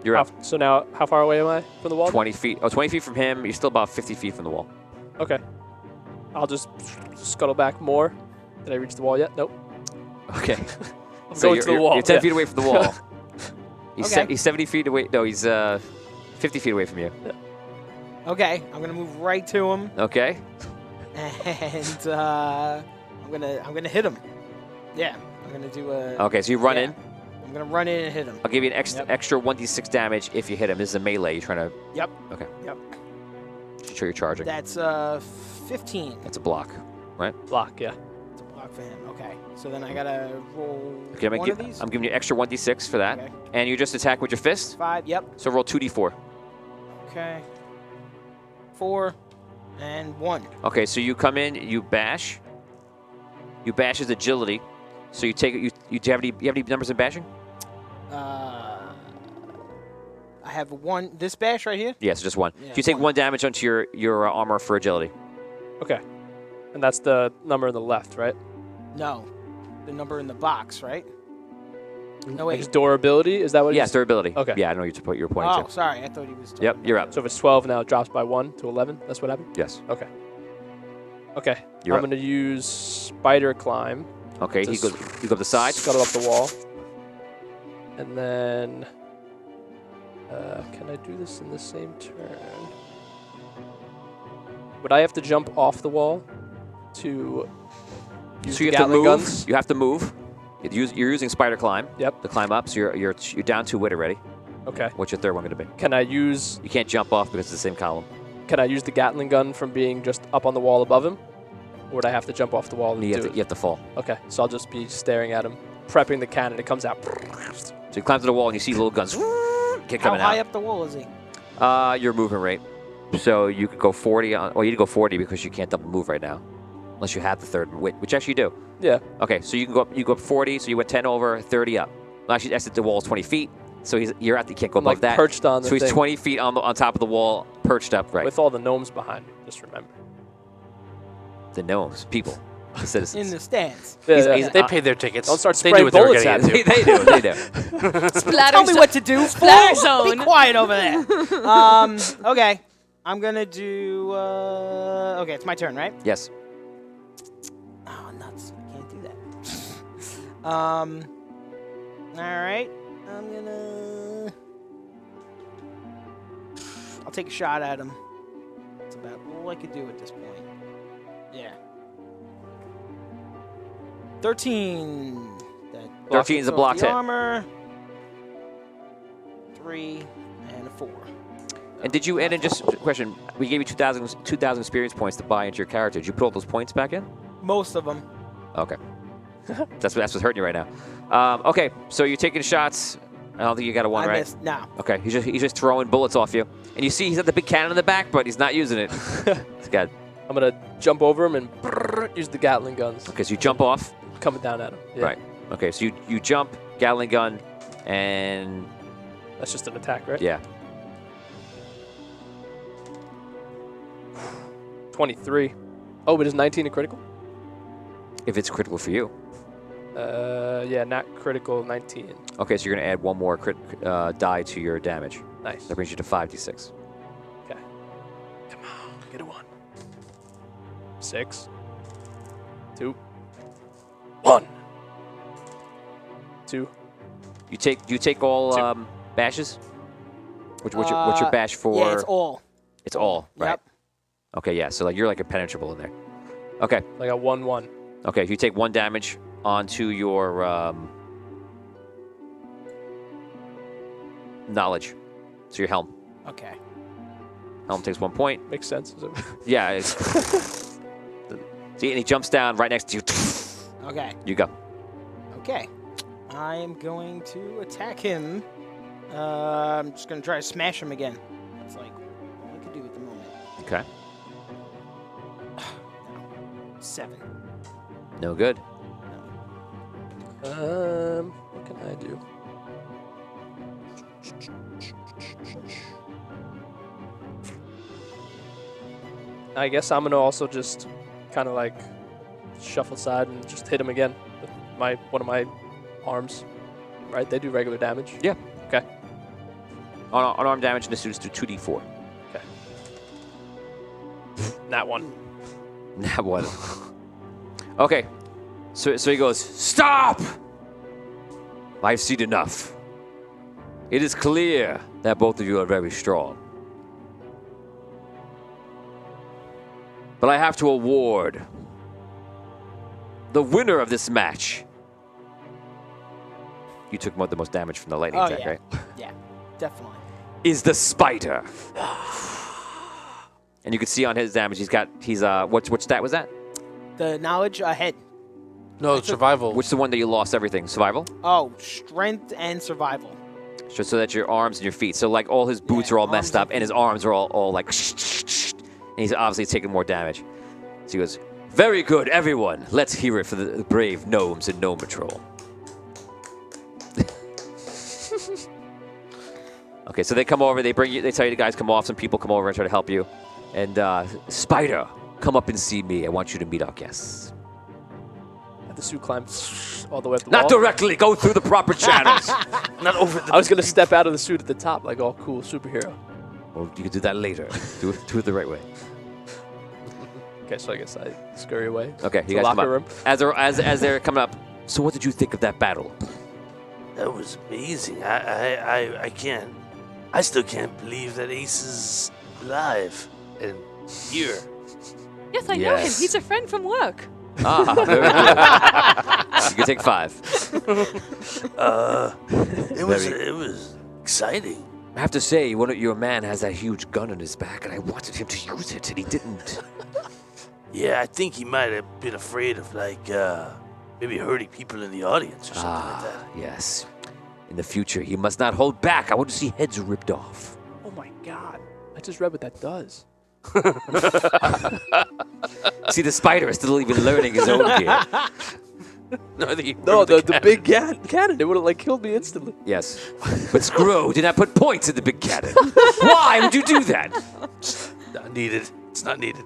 You're up. So now, how far away am I from the wall? 20 feet. Oh, 20 feet from him. You're still about 50 feet from the wall. Okay. I'll just scuttle back more. Did I reach the wall yet? Nope. Okay. I'm So going to the wall. You're 10 yeah. feet away from the wall. Okay. He's 70 feet away. No, he's 50 feet away from you. Okay, I'm gonna move right to him, Okay. and I'm gonna hit him. Yeah, I'm gonna do a. Okay, so you run in. I'm gonna run in and hit him. I'll give you an Yep. extra 1d6 damage if you hit him. This is a melee. You're trying to. Yep. Okay. Yep. Sure you're charging. That's 15. That's a block, right? Block, yeah. It's a block for him. Okay, so then I gotta roll Okay, one of these. I'm giving you extra 1d6 for that. Okay. And you just attack with your fist. 5. Yep. So roll 2d4. Okay. 4 and 1. Okay, so you come in, you bash. You bash his agility. So you take it. You have any numbers in bashing? I have 1. This bash right here. Yes, just one. Yeah, So you take 1. 1 damage onto your armor for agility. Okay. And that's the number on the left, right? No, the number in the box, right? No His wait. durability, is that what it Yes, is? durability. Okay. Yeah, I know you're pointing Oh, to. sorry. I thought he was. Yep, you're up. So if it's 12 now, it drops by 1 to 11. That's what happened? Yes. Okay. Okay. You're I'm up. going to use spider climb. Okay, to you go up the side. Scuttle up the wall. And then... can I do this in the same turn? Would I have to jump off the wall to use So you the have to Gatling move. guns? You have to move. You're using spider climb. Yep. To climb up. So you're down 2 wit already. Okay. What's your third one going to be? Can I use You can't jump off because it's the same column. the Gatling gun from being just up on the wall above him? Or would I have to jump off the wall and You do have, it? you have to fall. Okay, so I'll just be staring at him, prepping the cannon. It comes out. So you climb to the wall and you see little guns How coming high out. up the wall is he? Your movement rate. So you could go 40 on. Well, you need to go 40 because you can't double move right now, unless you have the third wit, which actually you do. Yeah. Okay, so you can go up. You go up 40. So you went 10 over, 30 up. Well, actually, that's the wall is 20 feet. So you're at. You can't go I'm above like that. perched on the So he's thing 20 feet on top of the wall, perched up. Right. with all the gnomes behind me. Just remember. The gnomes, people, the citizens. In the stands. Yeah, he's- They paid their tickets. Don't start They spraying knew what they were bullets getting at me. into. they do. They do. Splatter Tell me zone. what to do. Splatter Fool. zone. Be quiet over there. Okay. I'm gonna do. Okay, it's my turn, right? Yes. Oh, nuts! I can't do that. All right. I'm gonna. I'll take a shot at him. That's about all I could do at this point. Yeah. 13. That 13 is a knocks block off the hit. Armor. 3 and a 4. And did you? And then just a question. We gave you 2,000 experience points to buy into your character. Did you put all those points back in? Most of them. Okay. that's what's hurting you right now. Okay, so you're taking shots. I don't think you got a one, I right? missed. No. Okay, he's just throwing bullets off you, and you see he's got the big cannon in the back, but he's not using it. It's got. I'm gonna jump over him and use the Gatling guns Okay, so you jump off. coming down at him. Yeah. Right. Okay, so you jump, Gatling gun, and That's just an attack, right? yeah. 23. Oh, but is 19 a critical? If it's critical for you. Yeah, not critical. 19. Okay, so you're gonna add one more die to your damage. Nice. That brings you to 5d6. Okay. Come on, get a 1. 6. 2. 1. 2. You take all Two. bashes. What's your bash for? Yeah, it's all. It's all, right? Yep. Okay, yeah. So like you're like impenetrable in there. Okay. Like a 1-1. Okay. If you take 1 damage onto your knowledge, so your helm. Okay. Helm takes 1 point. Makes sense. Yeah. It's see, and he jumps down right next to you. Okay. You go. Okay. I am going to attack him. I'm just going to try to smash him again. That's like all I could do at the moment. Okay. 7. No good. What can I do? I guess I'm gonna also just kind of like shuffle aside and just hit him again with one of my arms. right? They do regular damage. Yeah. Okay. Unarmed damage in the suits do 2d4. That one. That one. Okay. So he goes, stop! I've seen enough. It is clear that both of you are very strong. But I have to award the winner of this match. You took the most damage from the lightning attack, yeah. right? Yeah, definitely. Is the spider. And you can see on his damage, he's which stat was that? The knowledge ahead. No, survival. Which is the one that you lost everything? Survival? Oh, strength and survival. So that's your arms and your feet. So like all his boots Yeah, are all arms messed and up, and his arms are all like, and he's obviously taking more damage. So he goes, very good, everyone. Let's hear it for the brave gnomes and Gnome Patrol. Okay, so they come over, they tell you the guys come off, some people come over and try to help you. And Spider, come up and see me. I want you to meet our guests. Have the suit climb all the way up the Not wall. directly, go through the proper channels. Not over the. I was gonna step out of the suit at the top, like all cool superhero. Well, you can do that later. Do it the right way. Okay, so I guess I scurry away. Okay, to you the guys come locker up. room. As they're coming up, so what did you think of that battle? That was amazing. I can't. I still can't believe that Ace is alive and here. Yes, I know him. Yes. He's a friend from work. Ah, very good. You can take 5. It was exciting. I have to say, your man has that huge gun on his back, and I wanted him to use it, and he didn't. Yeah, I think he might have been afraid of maybe hurting people in the audience or something like that. Yes. In the future, he must not hold back. I want to see heads ripped off. Oh my god! I just read what that does. See, the spider is still even learning his own gear. No, the big cannon. It would have like killed me instantly. Yes. But Scro did not put points in the big cannon. Why would you do that? Not needed. It's not needed.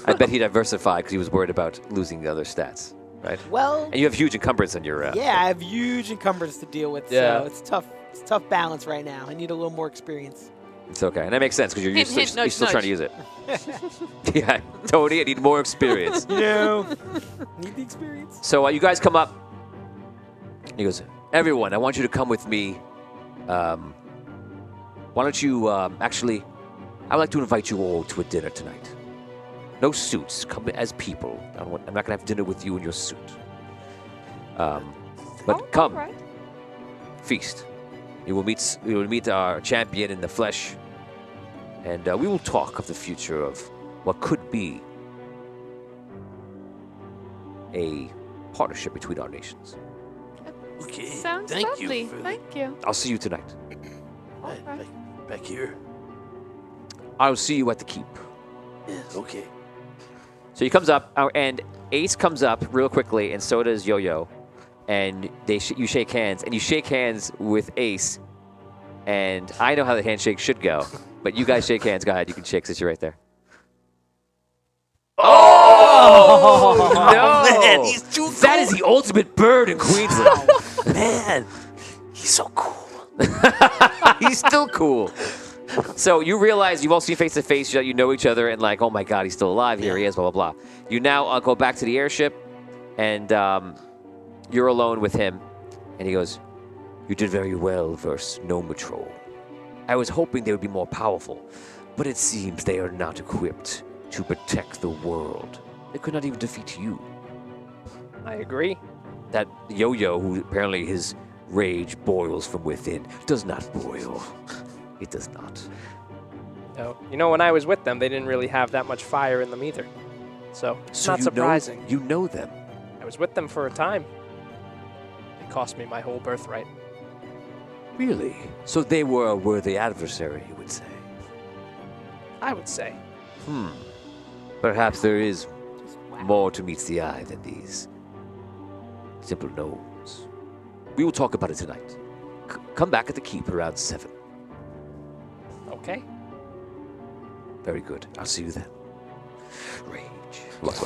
I bet he diversified because he was worried about losing the other stats, right? Well, And you have huge encumbrance on your... yeah, I have huge encumbrance to deal with, Yeah. so it's tough. It's a tough balance right now. I need a little more experience. It's okay. And that makes sense because you're Hint, hint, still nudge, trying nudge. to use it. Yeah, Tony, I need more experience. You know, need the experience. So you guys come up. He goes, everyone, I want you to come with me. Why don't you, actually, I would like to invite you all to a dinner tonight. No suits. Come as people. I'm not going to have dinner with you in your suit. But Oh, come, all right. feast. You will meet our champion in the flesh, and we will talk of the future of what could be a partnership between our nations. Okay. Sounds Thank lovely. you. Thank you. I'll see you tonight. All Right, right. back here. I'll see you at the keep. Yes. Okay. So he comes up, and Ace comes up real quickly, and so does Yo-Yo. And you shake hands, and you shake hands with Ace. And I know how the handshake should go, but you guys shake hands. Go ahead, you can shake since you're right there. Oh no! Man, he's too That is the ultimate bird in Queensland. Man, he's so cool. He's still cool. So you realize you've all seen face to face, you know each other, and like, oh my God, he's still alive. Here he is. Blah blah blah. You now go back to the airship, and you're alone with him, and he goes, "You did very well versus Gnome Patrol. I was hoping they would be more powerful, but it seems they are not equipped to protect the world. They could not even defeat you." I agree. That Yo-Yo, who apparently his rage boils from within, does not boil. It does not. No, you know, when I was with them, they didn't really have that much fire in them either. So it's not surprising. You know them. I was with them for a time. It cost me my whole birthright. Really? So they were a worthy adversary, you would say? I would say. Perhaps there is more to meets the eye than these simple gnomes. We will talk about it tonight. Come back at the keep around 7. Okay. Very good. I'll see you then. Rage. Look.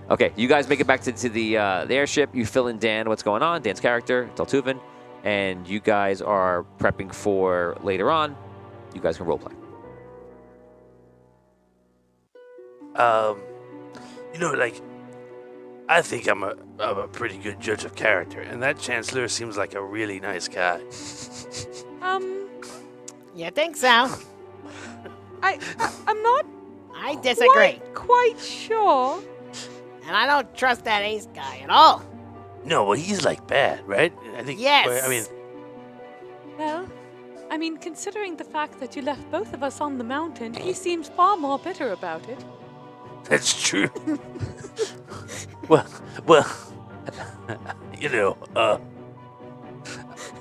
Okay, you guys make it back to the airship. You fill in Dan what's going on, Dan's character, Teltuven, and you guys are prepping for later on. You guys can roleplay. Like, I think I'm a pretty good judge of character, and that Chancellor seems like a really nice guy. You think so? I'm not I disagree. quite sure. And I don't trust that ace guy at all. No, well, he's like bad, right? I think. Yes. I mean, Well, I mean, considering the fact that you left both of us on the mountain, he seems far more bitter about it. that's true. well,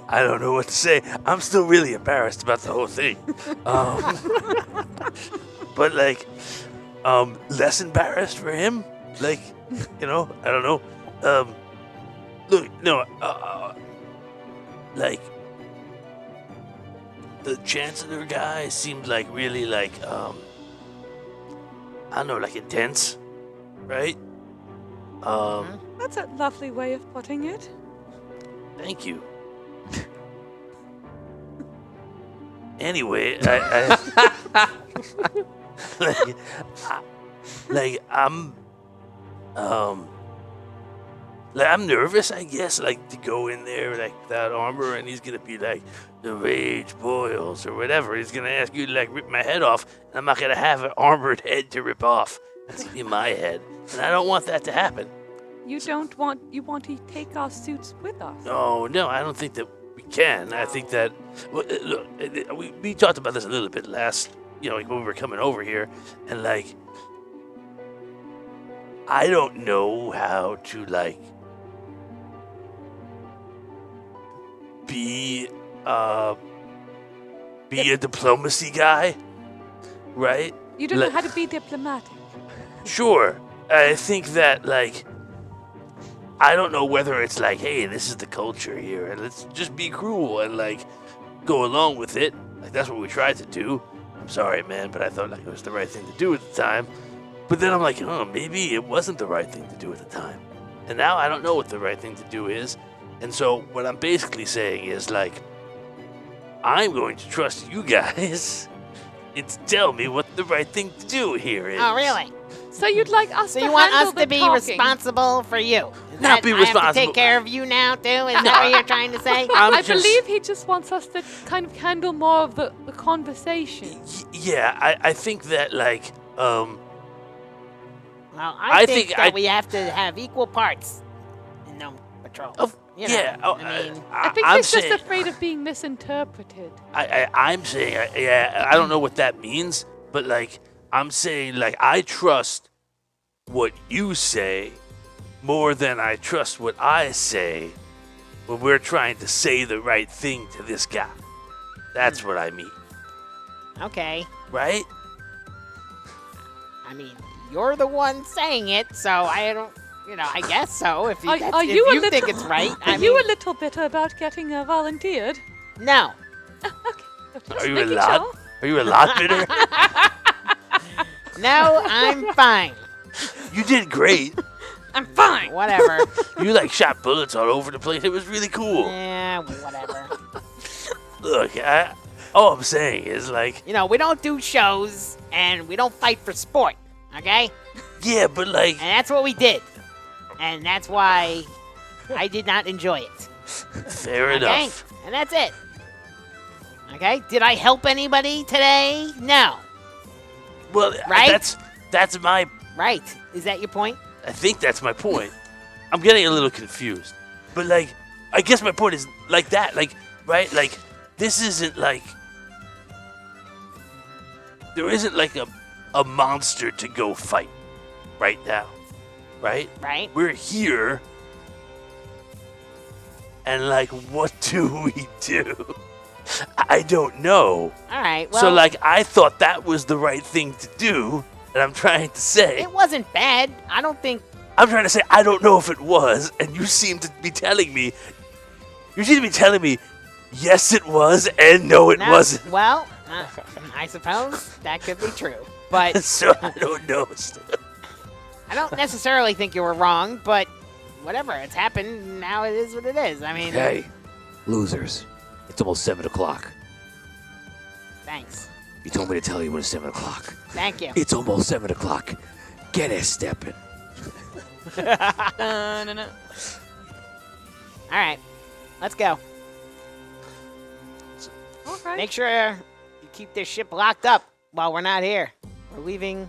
I don't know what to say. I'm still really embarrassed about the whole thing. But like, less embarrassed for him. Like, I don't know. Look, no, like, the Chancellor guy seemed like really like, I don't know, like intense, right? That's a lovely way of putting it. Thank you. Anyway, I'm nervous, I guess, like to go in there like without armor, and he's gonna be like, the rage boils or whatever. He's gonna ask you to like rip my head off, and I'm not gonna have an armored head to rip off. That's gonna be my head, and I don't want that to happen. You want to take our suits with us? No, I don't think that we can. I think that, well, look, we talked about this a little bit last, like when we were coming over here, and like, I don't know how to like be a diplomacy guy, right? You don't know how to be diplomatic. Sure. I think that, like, I don't know whether it's like, hey, this is the culture here, and let's just be cruel and, like, go along with it. Like, that's what we tried to do. I'm sorry, man, but I thought, like, it was the right thing to do at the time. But then I'm like, maybe it wasn't the right thing to do at the time. And now I don't know what the right thing to do is. And so what I'm basically saying is, like, I'm going to trust you guys and to tell me what the right thing to do here is. Oh, really? So you'd like us So to you want handle us the to be talking? responsible for you? Not be I have to responsible. take care of you now, too? Is that what you're trying to say? I believe he just wants us to kind of handle more of the conversation. Yeah, I think that, like, Well, I think that I- we have to have equal parts in Gnome Patrol. You know, yeah. I mean, I think I'm he's saying, just afraid of being misinterpreted. I'm saying, I don't know what that means, but, like, I'm saying, like, I trust what you say more than I trust what I say when we're trying to say the right thing to this guy. That's what I mean, okay. right? I mean, you're the one saying it, so I don't, I guess so. If you, Are if you a you little- think it's right. Are I you mean, a little bitter about getting volunteered? no. Are you a lot? Are you a lot bitter? No, I'm fine. You did great. I'm fine. Whatever. You like shot bullets all over the place. It was really cool. Yeah, whatever. Look, all I'm saying is, like, We don't do shows, and we don't fight for sport, okay? yeah, but like, And that's what we did. And that's why I did not enjoy it. fair Okay? enough. And that's it. Okay? Did I help anybody today? No. Well, Right? that's my. Right. Is that your point? I think that's my point. I'm getting a little confused, but like, I guess my point is like that, like, right? Like, this isn't like there isn't like a monster to go fight right now, right? Right? We're here, and like, what do we do? I don't know. All right. Well, So like, I thought that was the right thing to do, and I'm trying to say. it wasn't bad. I don't think. I'm trying to say I don't know if it was, and you seem to be telling me. You seem to be telling me, yes, it was, and no, it No, wasn't. Well, I suppose that could be true. But So I don't know. I don't necessarily think you were wrong, but whatever. It's happened. Now it is what it is. I mean, Hey, losers. It's almost 7 o'clock. thanks. You told me to tell you when it's 7 o'clock. Thank you. It's almost 7 o'clock. Get it stepping. All right. Let's go. All right. Make sure you keep this ship locked up while we're not here. We're leaving.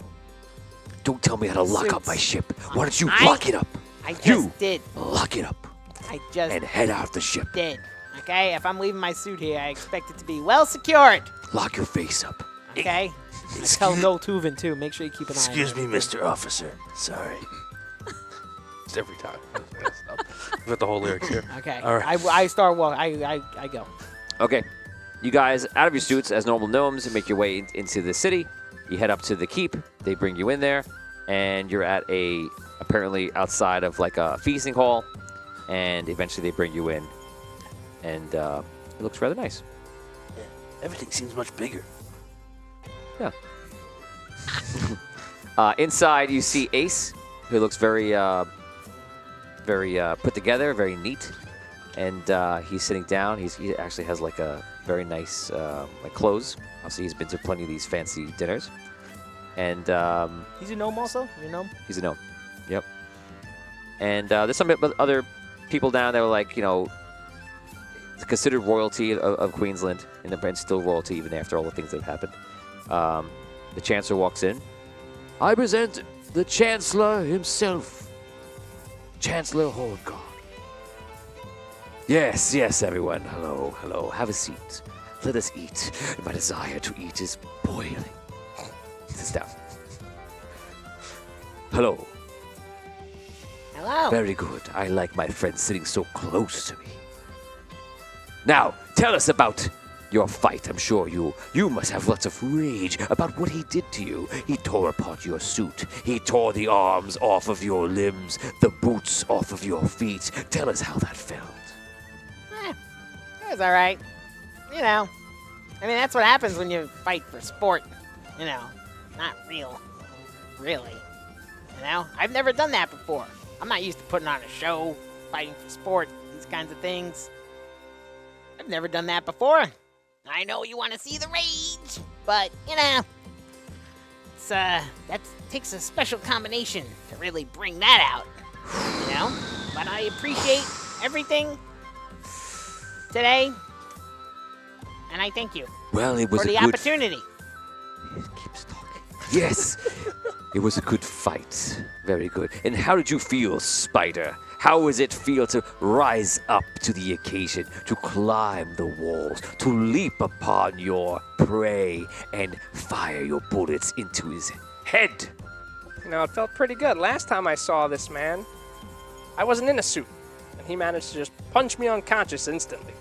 Don't tell me how to lock up my Suits. ship. Why don't you I- lock it up? I just You did. lock it up I just and head out the ship. did. Okay? If I'm leaving my suit here, I expect it to be well secured. Lock your face up. Okay? I tell Noel Tuvin, too. Make sure you keep an eye on Excuse it. me, Mr. Officer. Sorry. It's every time. We've got the whole lyrics here. Okay. All right. I start walking. I go. Okay. You guys, out of your suits as normal gnomes, make your way into the city. You head up to the keep. They bring you in there, and you're at apparently outside of like a feasting hall, and eventually they bring you in, and it looks rather nice. Everything seems much bigger. Yeah. Inside, you see Ace, who looks very put together, very neat, and he's sitting down. He actually has like a very nice like clothes. Obviously, he's been to plenty of these fancy dinners, and He's a gnome also? You a gnome? he's a gnome. Yep. And there's some other people down there, like, you know, considered royalty of Queensland, and still royalty even after all the things that have happened. The Chancellor walks in. I present the Chancellor himself, Chancellor Horngard. Yes, yes, everyone. Hello, hello. Have a seat. Let us eat. My desire to eat is boiling. Sit down. Hello. Hello. Very good. I like my friend sitting so close to me. Now, tell us about your fight. I'm sure you must have lots of rage about what he did to you. He tore apart your suit. He tore the arms off of your limbs, the boots off of your feet. Tell us how that felt. It was all right. You know, I mean, that's what happens when you fight for sport. You know, not really. You know, I've never done that before. I'm not used to putting on a show, fighting for sport, these kinds of things. I've never done that before. I know you want to see the rage, but, you know, it's, that takes a special combination to really bring that out. You know? But I appreciate everything today, and I thank you Well, it was for a the good opportunity. He keeps talking. Yes. It was a good fight. Very good. And how did you feel, Spider? How does it feel to rise up to the occasion, to climb the walls, to leap upon your prey and fire your bullets into his head? You know, it felt pretty good. Last time I saw this man, I wasn't in a suit, and he managed to just punch me unconscious instantly.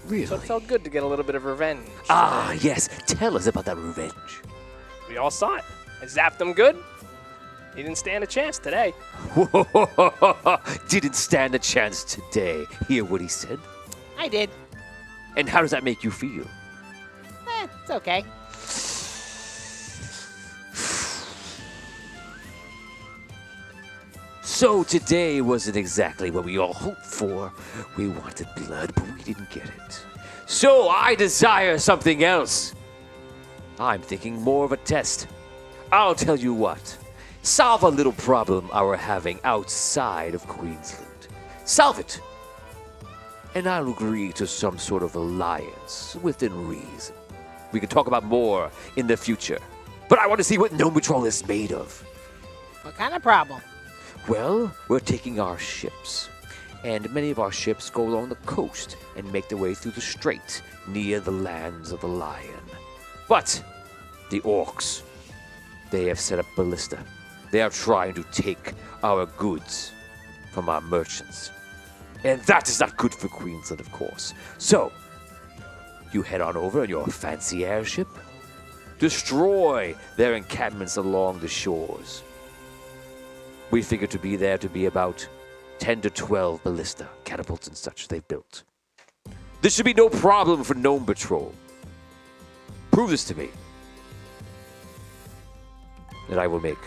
Really? So it felt good to get a little bit of revenge. Ah, yes. Tell us about that revenge. We all saw it. I zapped him good. He didn't stand a chance today. Didn't stand a chance today. Hear what he said? I did. And how does that make you feel? It's okay. So today wasn't exactly what we all hoped for. We wanted blood, but we didn't get it. So I desire something else. I'm thinking more of a test. I'll tell you what. Solve a little problem we're having outside of Queensland. Solve it. And I'll agree to some sort of alliance within reason. We can talk about more in the future. But I want to see what Gnome Patrol is made of. What kind of problem? Well, we're taking our ships, and many of our ships go along the coast and make their way through the strait near the lands of the lion. But the orcs, they have set up ballista. They are trying to take our goods from our merchants. And that is not good for Queensland, of course. So, you head on over in your fancy airship, destroy their encampments along the shores. We figure to be there to be about 10 to 12 ballista, catapults and such they've built. This should be no problem for Gnome Patrol. Prove this to me. And I will make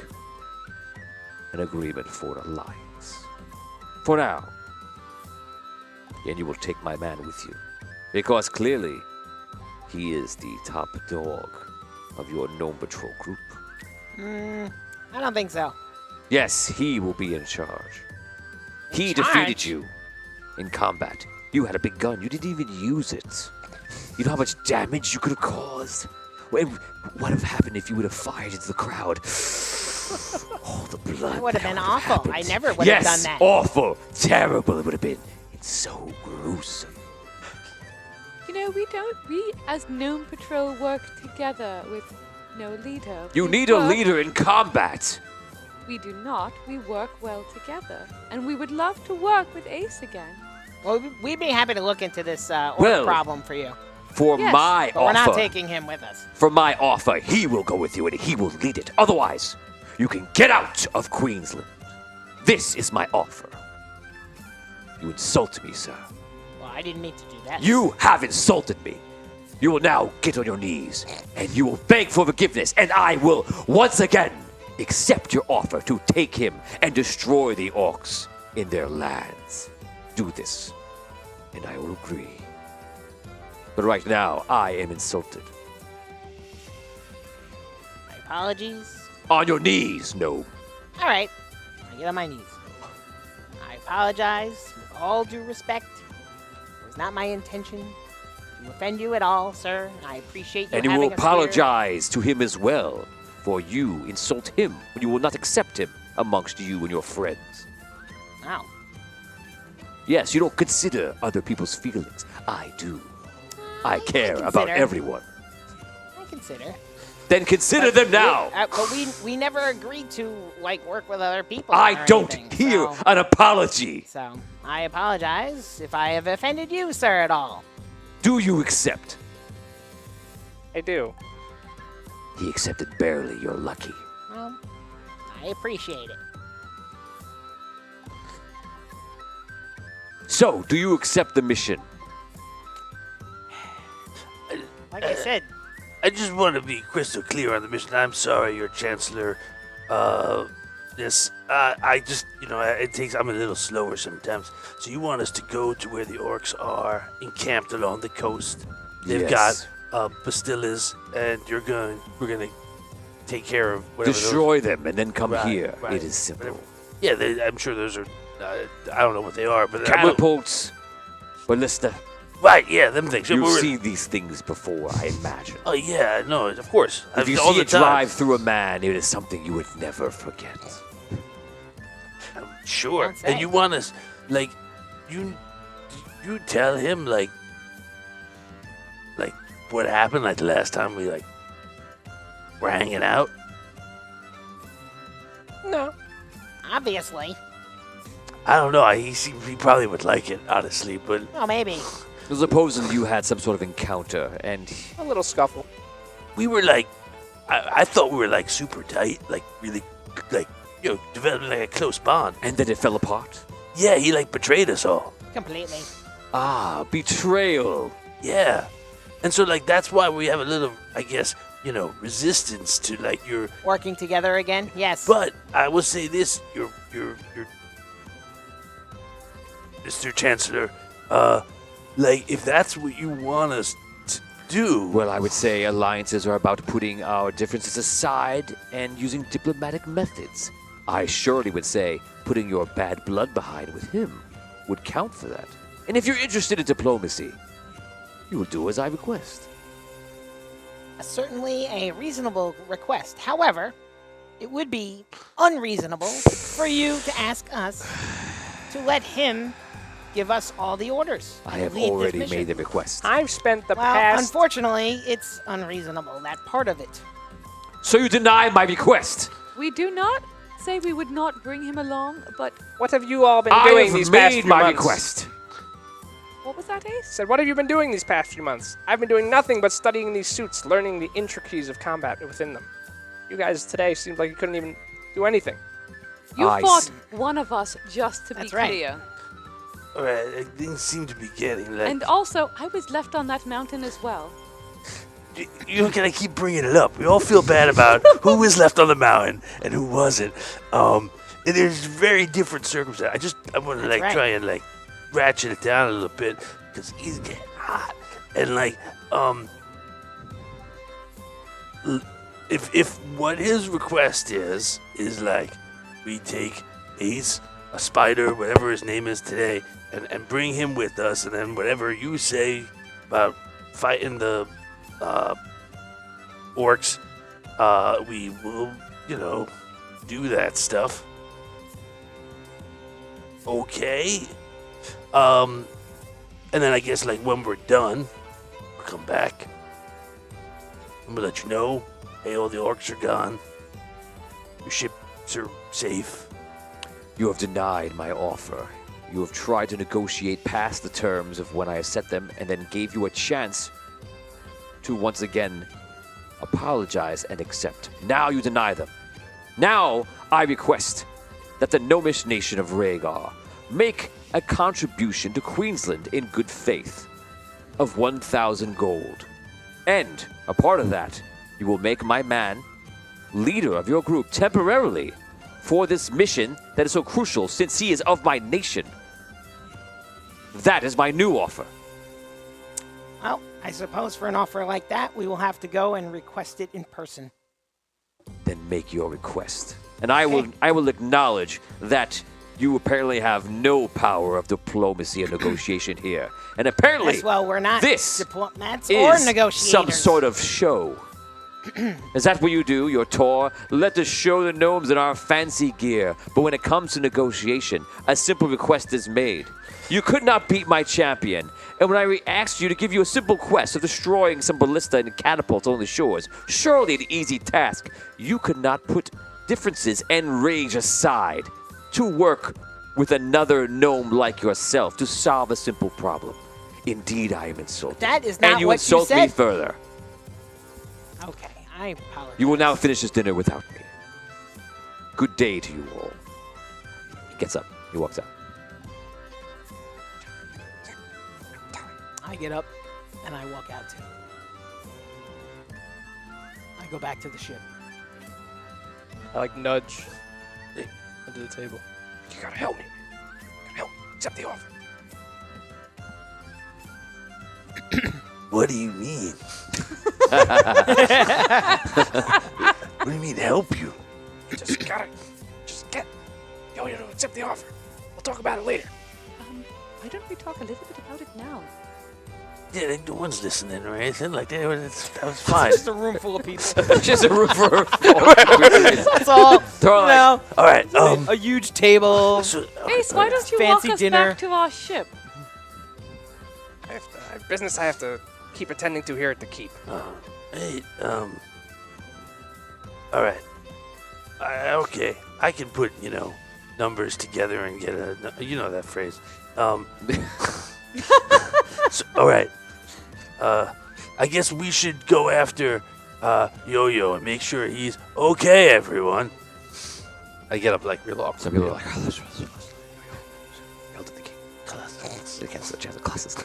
an agreement for an alliance. For now. And you will take my man with you. Because clearly, he is the top dog of your Gnome Patrol group. I don't think so. Yes, he will be in charge. He charge? defeated you in combat. You had a big gun. You didn't even use it. You know how much damage you could have caused? What would have happened if you would have fired into the crowd? Oh, the blood. That would have been awful. happened. I never would have done Yes, that. awful. Terrible it would have been. It's so gruesome. You know, we as Gnome Patrol work together with no leader. You We need a work- leader in combat. We do not. We work well together. And we would love to work with Ace again. Well, we'd be happy to look into this order Well- problem for you. For Yes, my But we're not offer. taking him with us. For my offer, he will go with you and he will lead it. Otherwise, you can get out of Queensland. This is my offer. You insult me, sir. Well, I didn't mean to do that. You have insulted me. You will now get on your knees and you will beg for forgiveness, and I will once again accept your offer to take him and destroy the orcs in their lands. Do this, and I will agree. But right now, I am insulted. My apologies. On your knees, no. All right. I get on my knees. I apologize with all due respect. It was not my intention to offend you at all, sir. I appreciate you And you having will a spirit. apologize to him as well, for you insult him when you will not accept him amongst you and your friends. Wow. Yes, you don't consider other people's feelings. I do. I care about consider. everyone. I consider. Then consider them now. But we never agreed to like work with other people. I or don't anything, hear so- an apology. So I apologize if I have offended you, sir, at all. Do you accept? I do. He accepted barely. You're lucky. Well, I appreciate it. So, do you accept the mission? Like I said, I just want to be crystal clear on the mission. I'm sorry, Your Chancellor. Yes, I just, I'm a little slower sometimes. So you want us to go to where the orcs are, encamped along the coast. They've Yes. got pastillas, and we're gonna take care of whatever. Destroy them and then come Right, here. right. It is simple. I'm sure those are. I don't know what they are, but Catapults, ballista. right, yeah, them things. You've We're- seen these things before, I imagine. Oh yeah, no, of course. If you all see the it time. drive through a man, it is something you would never forget. Sure. Don't say. And you want us, like, you tell him, like what happened, like the last time we were hanging out. No. obviously. I don't know. He probably would like it, honestly, but Well, maybe. Supposing you had some sort of encounter, and A little scuffle. we were I thought we were super tight, really, developing a close bond. and then it fell apart. Yeah, he betrayed us all. Completely. Ah, betrayal. Yeah, and so that's why we have a little, I guess, resistance to your. Working together again? Yes. But I will say this: your Mr. Chancellor, if that's what you want us to do, Well, I would say alliances are about putting our differences aside and using diplomatic methods. I surely would say putting your bad blood behind with him would count for that. And if you're interested in diplomacy, you will do as I request. Certainly a reasonable request. However, it would be unreasonable for you to ask us to let him give us all the orders. I and have lead this already mission. made the request. I've spent the Well, past. unfortunately, it's unreasonable, that part of it. So you deny my request? We do not say we would not bring him along, but What have you all been I doing have these past made few my months? request. what was that, Ace? Said, what have you been doing these past few months? I've been doing nothing but studying these suits, learning the intricacies of combat within them. You guys today seemed like you couldn't even do anything. You I fought see. one of us, just to That's be right. clear. all right, things seem to be getting And also, I was left on that mountain as well. you can I keep bringing it up? We all feel bad about who was left on the mountain and who wasn't. And there's very different circumstances. I want to That's right. try and ratchet it down a little bit because he's getting hot. And if what his request is we take Ace, a spider, whatever his name is today, and bring him with us, and then whatever you say about fighting the orcs, we will, do that stuff. Okay. And then I guess when we're done, we'll come back. I'm gonna let you know, hey, all the orcs are gone. Your ships are safe. You have denied my offer. You have tried to negotiate past the terms of when I set them and then gave you a chance to once again apologize and accept. Now you deny them. Now I request that the Gnomish nation of Rhaegar make a contribution to Queensland in good faith of 1,000 gold. And a part of that, you will make my man leader of your group temporarily for this mission that is so crucial since he is of my nation. That is my new offer. Well, I suppose for an offer like that, we will have to go and request it in person. Then make your request. And I will acknowledge that you apparently have no power of diplomacy and negotiation here. And apparently Yes, well, we're not this diplomats or is negotiators. some sort of show. Is that what you do, your tour? Let us show the gnomes in our fancy gear. But when it comes to negotiation, a simple request is made. You could not beat my champion. And when I asked you to give you a simple quest of destroying some ballista and catapults on the shores, surely an easy task, you could not put differences and rage aside to work with another gnome like yourself to solve a simple problem. Indeed, I am insulted. That is not and you what you insult me said. further. Okay, I apologize. You will now finish this dinner without me. Good day to you all. He gets up. He walks out. I get up and I walk out too. I go back to the ship. I nudge under the table. You gotta help me. You gotta help me. Accept the offer. What do you mean? What do you mean help you? Just get Yo-Yo to accept the offer. We'll talk about it later. Why don't we talk a little bit about it now? Yeah, no one's listening or anything like that. That was fine. Just a room full of people. Just a room for That's all. Throw like, All right. A huge table. Ace, why don't you Fancy walk us dinner. back to our ship? I have business I have to keep attending to here at the keep. Hey, all right. Okay, I can put numbers together and get that phrase. So, all right. I guess we should go after Yo-Yo and make sure he's okay, everyone. I get up real awkward. some people are like, oh, that's held to the king. They cancel the chance of classes.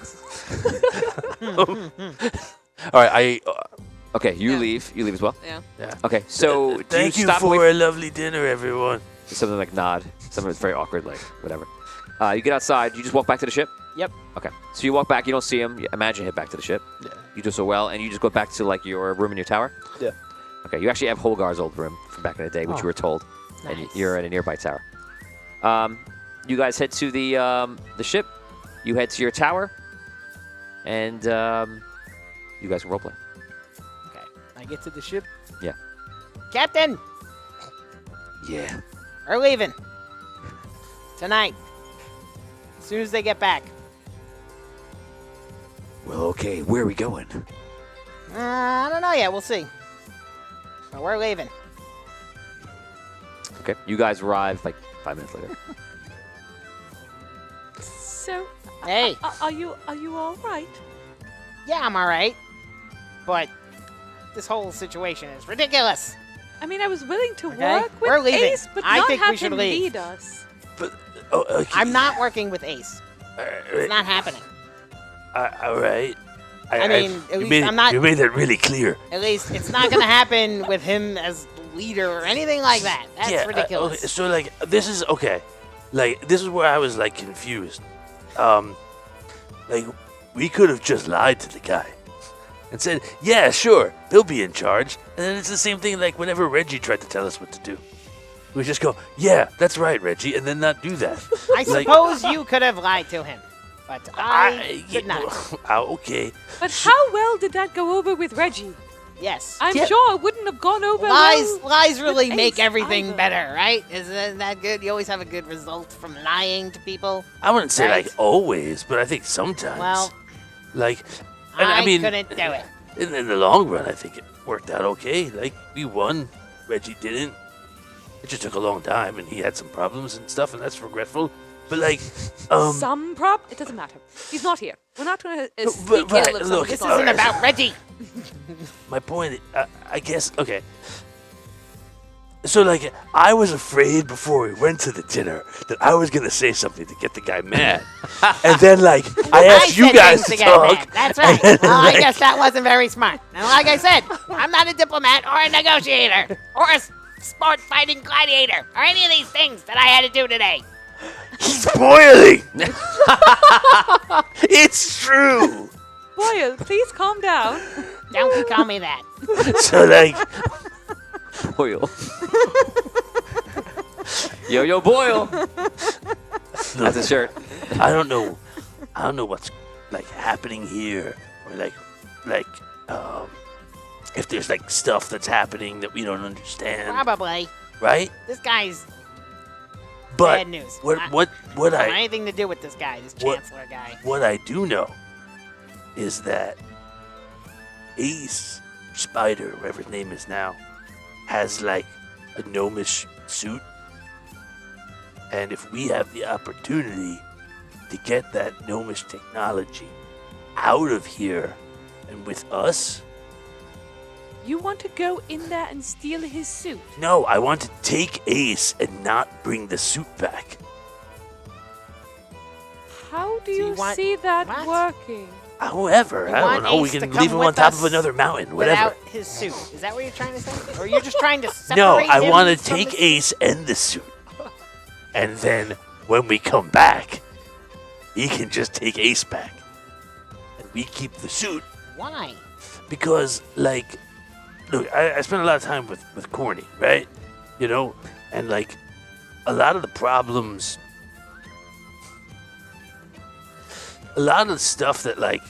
All right, Okay, you leave. You leave as well? Yeah. Yeah. Okay, so do Thank you you stop for away a lovely dinner, everyone. something like nod. Something that's very awkward, like whatever. You get outside. You just walk back to the ship? Yep. Okay. So you walk back. You don't see him. You imagine head back to the ship. Yeah. You do so well, and you just go back to your room in your tower? Yeah. Okay, you actually have Holgar's old room from back in the day, which Oh. you were told. And Nice. you're in a nearby tower. You guys head to the ship. You head to your tower. And you guys can roleplay. Okay. I get to the ship. Yeah. Captain, Yeah. we're leaving. Tonight. As soon as they get back. Well, okay. Where are we going? I don't know yet. We'll see. But we're leaving. Okay. You guys arrive 5 minutes later. So, Hey. are you all right? Yeah, I'm all right. But this whole situation is ridiculous. I mean, I was willing to Okay, work we're with leaving. Ace, but I not think we have should him leave. lead us. But I'm not working with Ace. It's not happening. All right. I mean, at you least made, I'm not. You made that really clear. At least it's not going to happen with him as leader or anything like that. That's ridiculous. Okay, so like this is okay. Like this is where I was like confused. Like we could have just lied to the guy and said, "Yeah, sure, he'll be in charge." And then it's the same thing like whenever Reggie tried to tell us what to do. We just go, "Yeah, that's right, Reggie," and then not do that. I suppose you could have lied to him, but I did not. Okay. But how well did that go over with Reggie? Yes. I'm sure it wouldn't have gone over Lies well really with make Ace everything either. better, right? Isn't that good? You always have a good result from lying to people. I wouldn't say Right. like always, but I think sometimes. Well, like, I mean, couldn't do it. in the long run, I think it worked out okay. Like we won, Reggie didn't. It just took a long time, and he had some problems and stuff, and that's regretful. But like, It doesn't matter. He's not here. We're not going to speak but right, ill of look, somebody. This isn't about Reggie. my point, I guess, okay. So like, I was afraid before we went to the dinner that I was gonna say something to get the guy mad, and then like I asked you said guys things to get talk. mad. That's right. and then, Well, I like, guess that wasn't very smart. And like I said, I'm not a diplomat or a negotiator or a sport fighting gladiator or any of these things that I had to do today. He's boiling. It's true. Boyle, please calm down. Don't you call me that. So like, Boyle. Yo, Boyle. That's a shirt. I don't know what's like happening here, or like if there's like stuff that's happening that we don't understand, Probably. right? This guy's But bad news. what I what don't have I anything to do with this guy, this What- chancellor guy. what I do know is that Ace Spider, whatever his name is now, has like a gnomish suit, and if we have the opportunity to get that gnomish technology out of here and with us. You want to go in there and steal his suit? No, I want to take Ace and not bring the suit back. How do you you want- see that what? working? However, You I want don't know. We Ace to can come leave him on with top of us another mountain, whatever. Without his suit. Is that what you're trying to say? Or are you just trying to separate No, I him want to from take the- Ace and the suit. And then when we come back, he can just take Ace back. And we keep the suit Why? because, like, look, I spent a lot of time with Corny, right? You know? And, like, a lot of the problems, a lot of the stuff that, like,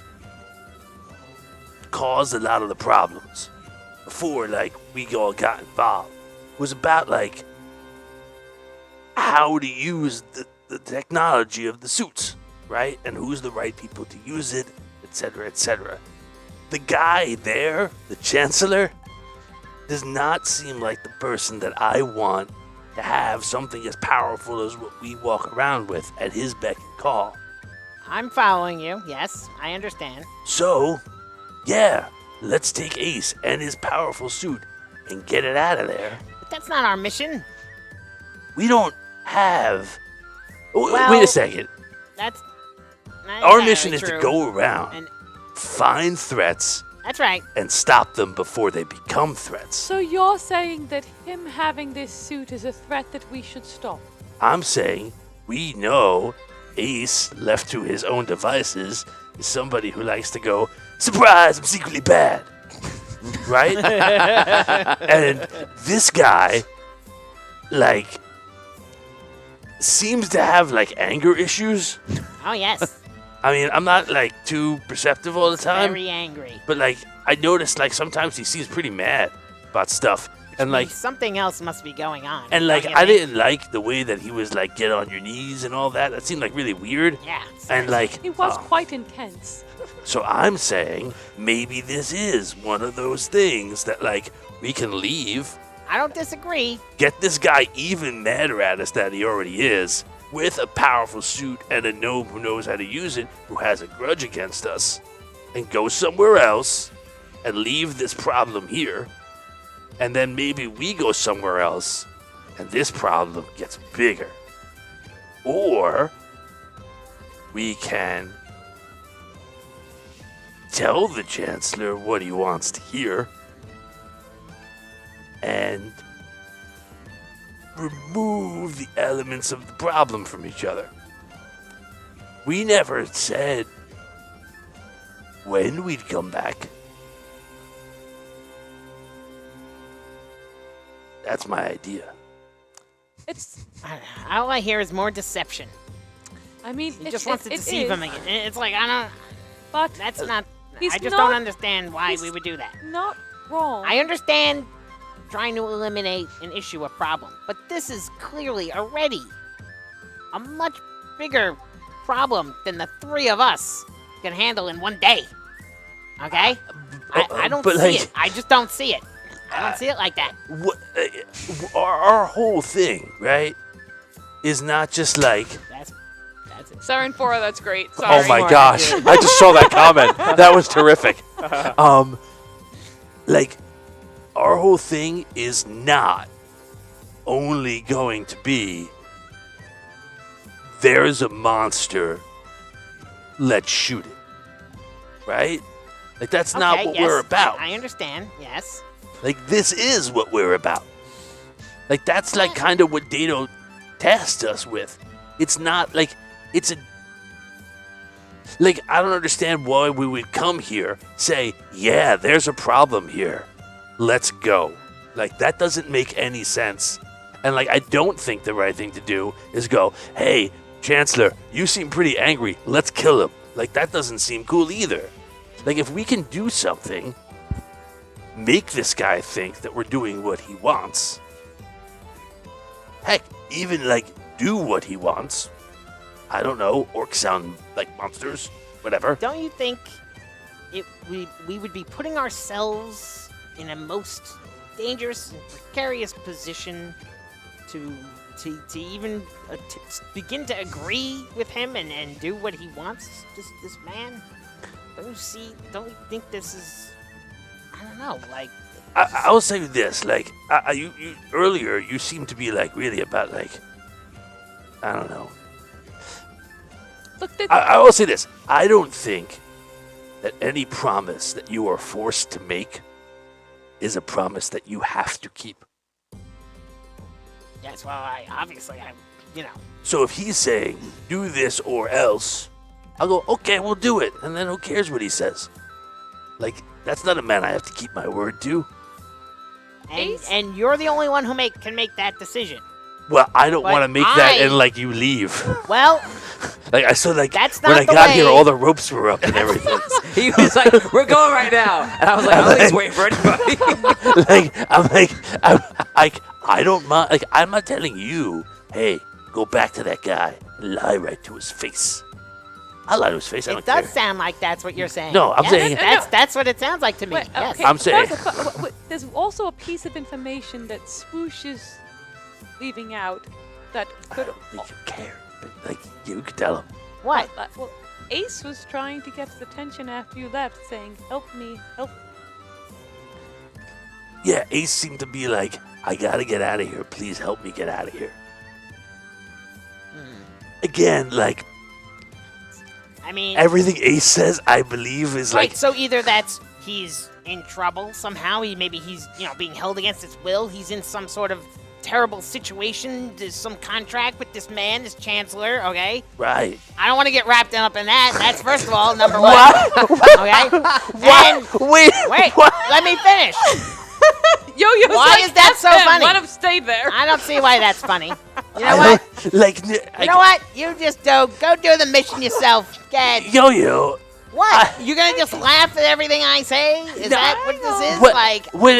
caused a lot of the problems before, like, we all got involved was about, like, how to use the technology of the suits, right? And who's the right people to use it, etc., etc. The guy there, the Chancellor, does not seem like the person that I want to have something as powerful as what we walk around with at his beck and call. I'm following you. Yes, I understand. So, yeah, let's take Ace and his powerful suit and get it out of there. But that's not our mission. We don't have... Well, wait a second. That's not Our entirely mission is to true. go around, And find threats, that's right. and stop them before they become threats. So you're saying that him having this suit is a threat that we should stop? I'm saying we know Ace, left to his own devices, is somebody who likes to go, surprise, I'm secretly bad. Right? And this guy, like, seems to have, like, anger issues. Oh yes, I mean, I'm not, like, too perceptive all the time. very angry. But, like, I noticed, like, sometimes he seems pretty mad about stuff. And, like, Something else must be going on. and, like, don't you I think? didn't like the way that he was, like, get on your knees and all that. That seemed, like, really weird. Yeah. And, like, He was quite intense. so I'm saying maybe this is one of those things that, like, we can leave, I don't disagree. get this guy even madder at us than he already is, with a powerful suit and a gnome who knows how to use it, who has a grudge against us, and go somewhere else and leave this problem here. And then maybe we go somewhere else and this problem gets bigger. Or we can tell the Chancellor what he wants to hear and remove the elements of the problem from each other. We never said when we'd come back. That's my idea. It's. All I hear is more deception. I mean, He just wants to deceive him again. It's like, I don't... But That's not... he's I just not- don't understand why he's we would do that. not wrong. I understand trying to eliminate an issue, a problem, but this is clearly already a much bigger problem than the three of us can handle in one day. Okay? I don't but, see like- it. I just don't see it. I don't see it like that. Our whole thing, right, is not just like, That's it. Siren 4, that's great. Sorry. Oh my gosh! I just saw that comment. That was terrific. like, our whole thing is not only going to be, there's a monster, let's shoot it. Right? Like, that's not Okay, what yes, we're about. I understand. Yes. Like, this is what we're about. Like, that's like kind of what Dado tasked us with. It's not like, it's a... Like, I don't understand why we would come here, say, yeah, there's a problem here. Let's go. Like, that doesn't make any sense. And, like, I don't think the right thing to do is go, hey, Chancellor, you seem pretty angry. Let's kill him. Like, that doesn't seem cool either. Like, if we can do something, make this guy think that we're doing what he wants. Heck, even, like, do what he wants. I don't know, orcs sound like monsters, whatever. Don't you think we would be putting ourselves in a most dangerous and precarious position to even begin to agree with him and do what he wants, this man? Don't you think this is, I don't know, like... I will say this, like, you earlier, you seemed to be, like, really about, like, I don't know. Look, that I will say this. I don't think that any promise that you are forced to make is a promise that you have to keep. Yes, well, you know... So if he's saying, do this or else, I'll go, okay, we'll do it. And then who cares what he says? Like, that's not a man I have to keep my word to. And you're the only one who can make that decision. Well, I don't But want to make that I- and, like, you leave. Well, Like, I saw, like, That's when not I the got here, way- all the ropes were up and everything. He was like, we're going right now. And I was like, I don't think he's waiting for anybody. I don't mind. Like, I'm not telling you, hey, go back to that guy and lie right to his face. I'll lie to his face. I it don't does care. sound like that's what you're saying. No, I'm Yes, saying- that's what it sounds like to me. Wait, Yes. okay, I'm saying- there's also a piece of information that Swoosh is leaving out that I could. don't think you care. But, like, you could tell him. What? Well, Ace was trying to get his attention after you left, saying, "Help me, help." Yeah, Ace seemed to be like, I gotta get out of here. Please help me get out of here. Again, like, I mean, everything Ace says, I believe, is right. like, So either that's he's in trouble somehow. Maybe he's being held against his will. He's in some sort of terrible situation. There's some contract with this man, this chancellor. Okay. right. I don't want to get wrapped up in that. That's first of all number one. Okay. And Wait, wait, what? let me finish. Yo-Yo's Why like, is that "F so him, funny?" Let him stay there. I don't see why that's funny. You know I what? don't- like, You know what? You just go do the mission yourself. Go. Yo-Yo. What? You're gonna just laugh at everything I say? Is that what this is? What? Like, Wait.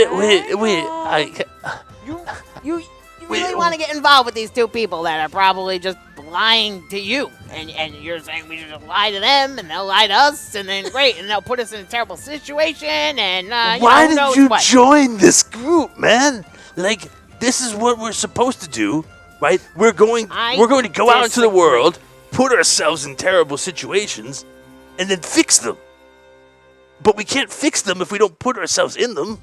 you Wait, really want to get involved with these two people that are probably just lying to you, and you're saying we should just lie to them, and they'll lie to us, and then great, and they'll put us in a terrible situation, and Why who knows did you what. join this group, man? Like, this is what we're supposed to do, right? We're going to go out into the disagree. world, put ourselves in terrible situations, and then fix them. But we can't fix them if we don't put ourselves in them.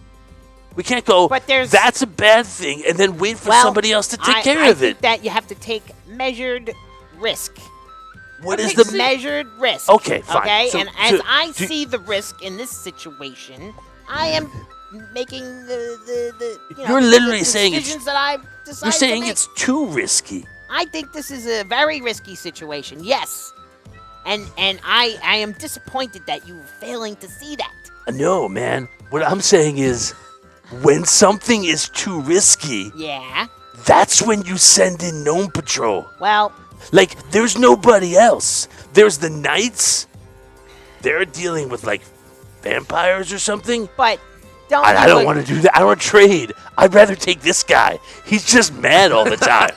We can't go, But there's- that's a bad thing, and then wait for Well, somebody else to take care I of think it. that you have to take measured risk. What is It's the measured risk? Okay, fine. Okay, So- and as so- I do- see the risk in this situation, I am making the You're literally the saying it's- decisions that I decided You're saying to make. it's too risky. I think this is a very risky situation. Yes, and I am disappointed that you were failing to see that. No, man. What I'm saying is, when something is too risky, Yeah. that's when you send in Gnome Patrol. Well, Like, there's nobody else. There's the knights. They're dealing with, like, vampires or something. but don't. I don't want to do that. I don't want to trade. I'd rather take this guy. He's just mad all the time.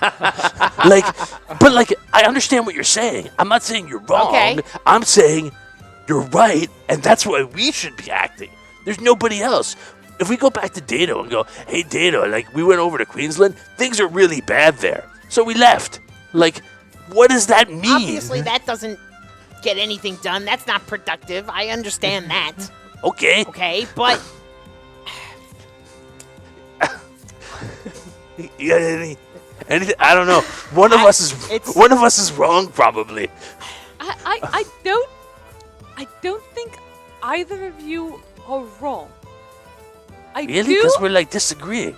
But I understand what you're saying. I'm not saying you're wrong. Okay. I'm saying you're right, and that's why we should be acting. There's nobody else. If we go back to Dado and go, hey, Dado, we went over to Queensland, things are really bad there. So we left. What does that mean? Obviously, that doesn't get anything done. That's not productive. I understand that. Okay. Okay, but Yeah, anything? I don't know. One of us is wrong, probably. I don't think either of you are wrong. Really? do. Because we're disagreeing.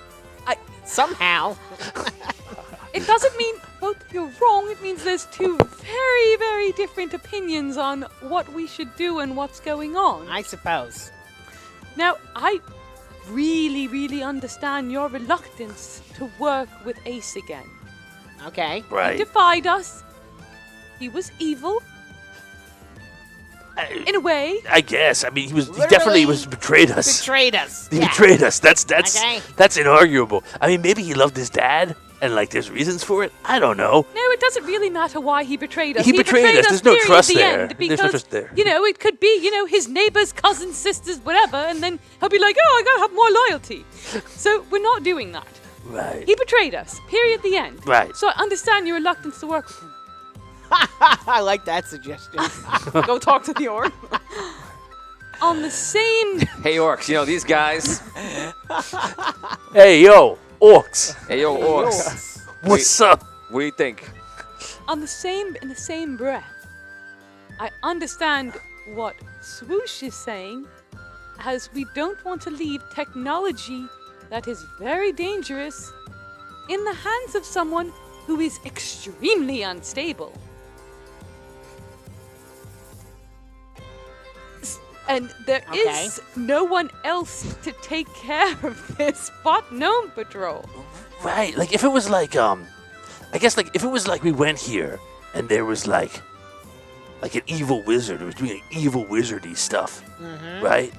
somehow, It doesn't mean both of you are wrong. It means there's two very, very different opinions on what we should do and what's going on. I suppose. Now, I really, really understand your reluctance to work with Ace again. Okay. He Right. defied us. He was evil, in a way. I guess. I mean, he Literally definitely betrayed us. Betrayed us. He Yeah. betrayed us. That's Okay. that's inarguable. I mean, maybe he loved his dad, and there's reasons for it. I don't know. No, it doesn't really matter why he betrayed us. He betrayed us. There's no period, trust the there. end, There's no because, trust there. it could be, his neighbors, cousins, sisters, whatever, and then he'll be like, oh, I gotta have more loyalty. So we're not doing that. Right. He betrayed us. Period. The end. Right. So I understand your reluctance to work with him. I like that suggestion. Go talk to the orc. On the same. Hey, orcs, these guys. Hey, yo, orcs. Hey, yo, orcs. What's up? What do you think? In the same breath, I understand what Swoosh is saying, as we don't want to leave technology that is very dangerous in the hands of someone who is extremely unstable. And there is no one else to take care of this but Gnome Patrol. Right. If it was I guess if it was we went here and there was an evil wizard who was doing evil wizardy stuff, right?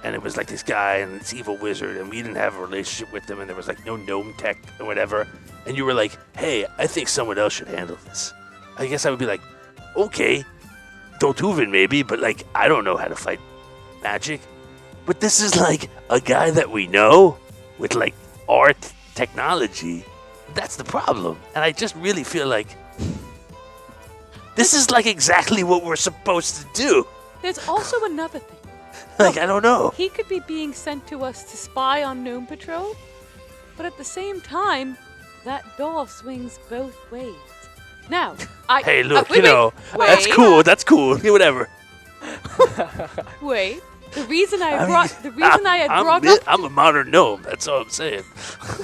And it was this guy and this evil wizard, and we didn't have a relationship with them, and there was no gnome tech or whatever, and you were like, hey, I think someone else should handle this. I guess I would be like, okay, Dotuvin maybe, but I don't know how to fight magic. But this is a guy that we know with art technology. That's the problem. And I just really feel this is exactly what we're supposed to do. There's also another thing. I don't know. He could be being sent to us to spy on Gnome Patrol, but at the same time, that door swings both ways. Now, Hey, look, wait, that's cool. That's cool. Whatever. Wait. The reason I I'm a modern gnome. That's all I'm saying.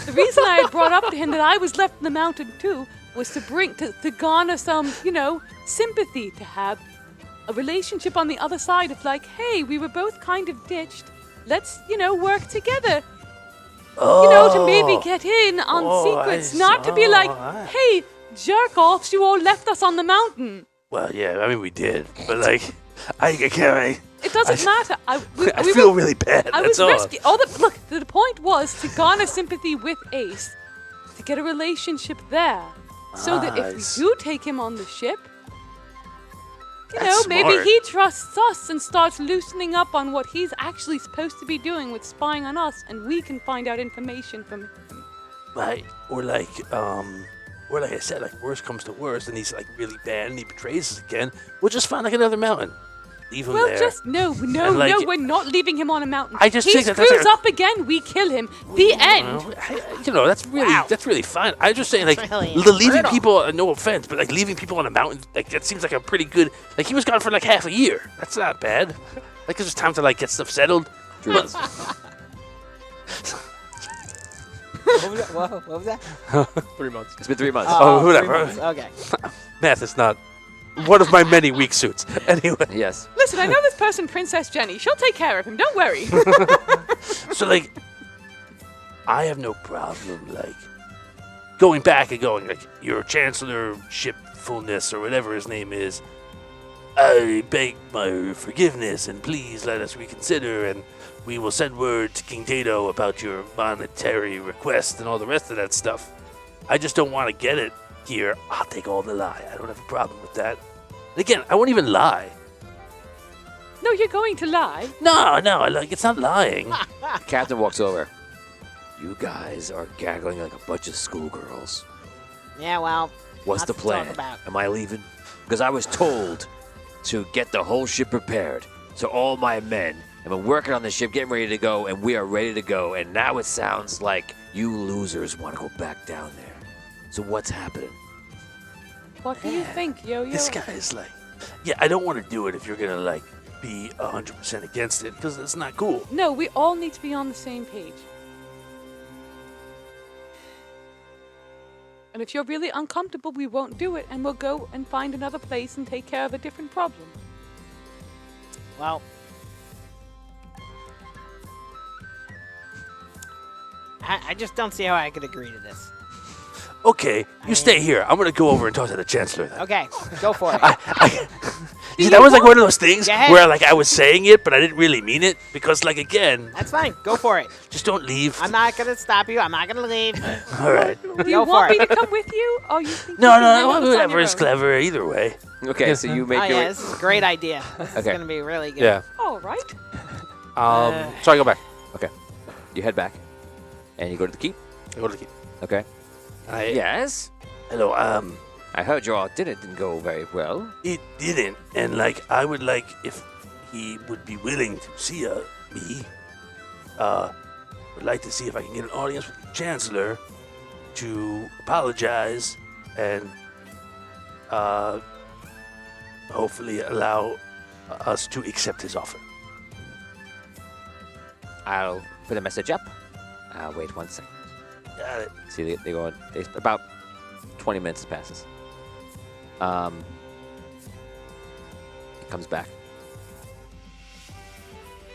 The reason I had brought up to him that I was left in the mountain too was to garner some, sympathy, to have a relationship on the other side of hey, we were both kind of ditched. Let's, work together. To maybe get in on secrets, not to be hey, jerk-offs, you all left us on the mountain. Well, yeah, I mean, we did. But, I can't. It doesn't matter. I feel really bad. I That's was all. rescued. The point was to garner sympathy with Ace, to get a relationship there, so that if we Nice. do take him on the ship, That's maybe smart. he trusts us and starts loosening up on what he's actually supposed to be doing with spying on us, and we can find out information from him. Right. Or like I said, worst comes to worst, and he's really bad, and he betrays us again. We'll just find another mountain. leave him Well, there. just no, And, like, we're not leaving him on a mountain. I just he think that that's screws a- up again, we kill him. The end. That's really fine. I'm just saying, like, That's really leaving brutal. people. No offense, but like leaving people on a mountain, like that seems like a pretty good. Like he was gone for like half a year. That's not bad. Like it's just time to like get stuff settled. 3 months. What was that? 3 months. It's been 3 months. Oh, 3 whatever. months, Okay. Math is not one of my many weak suits. Anyway, Yes. Listen, I know this person, Princess Jenny. She'll take care of him. Don't worry. so like, I have no problem like going back and going like your chancellorshipfulness or whatever his name is. I beg my forgiveness and please let us reconsider and we will send word to King Tato about your monetary request and all the rest of that stuff. I just don't want to get it here. I'll take all the lie. I don't have a problem with that. And again, I won't even lie. No, you're going to lie. No, like it's not lying. The captain walks over. You guys are gaggling like a bunch of schoolgirls. Yeah, well. What's lots the to talk plan? about. Am I leaving? Because I was told to get the whole ship prepared. So all my men have been working on the ship, getting ready to go, and we are ready to go. And now it sounds like you losers want to go back down there. So what's happening? What do you think, Yo-Yo? This guy is like, yeah, I don't want to do it if you're gonna like be 100% against it because it's not cool. No, we all need to be on the same page. And if you're really uncomfortable, we won't do it, and we'll go and find another place and take care of a different problem. Well. I just don't see how I could agree to this. Okay, you stay here. I'm gonna go over and talk to the chancellor. Then. Okay, go for it. See, that was like one of those things Go ahead. where like I was saying it, but I didn't really mean it because like again, That's fine. Go for it. just don't leave. I'm not gonna stop you. I'm not gonna leave. All right. Do Go you for want me it. to come with you? Or you think No, you can handle this on whatever your is own? clever either way. Okay, so you make Oh your yeah, way. this is a great idea. This is Okay. gonna be really good. Yeah. All right. So I go back. Okay. You head back, and you go to the keep. I go to the keep. Okay. Yes. Hello. I heard your dinner didn't go very well. It didn't, and like I would like if he would be willing to see me. Would like to see if I can get an audience with the chancellor to apologize and hopefully allow us to accept his offer. I'll put a message up. Wait 1 second. Got it. See, they go. About 20 minutes passes. He comes back.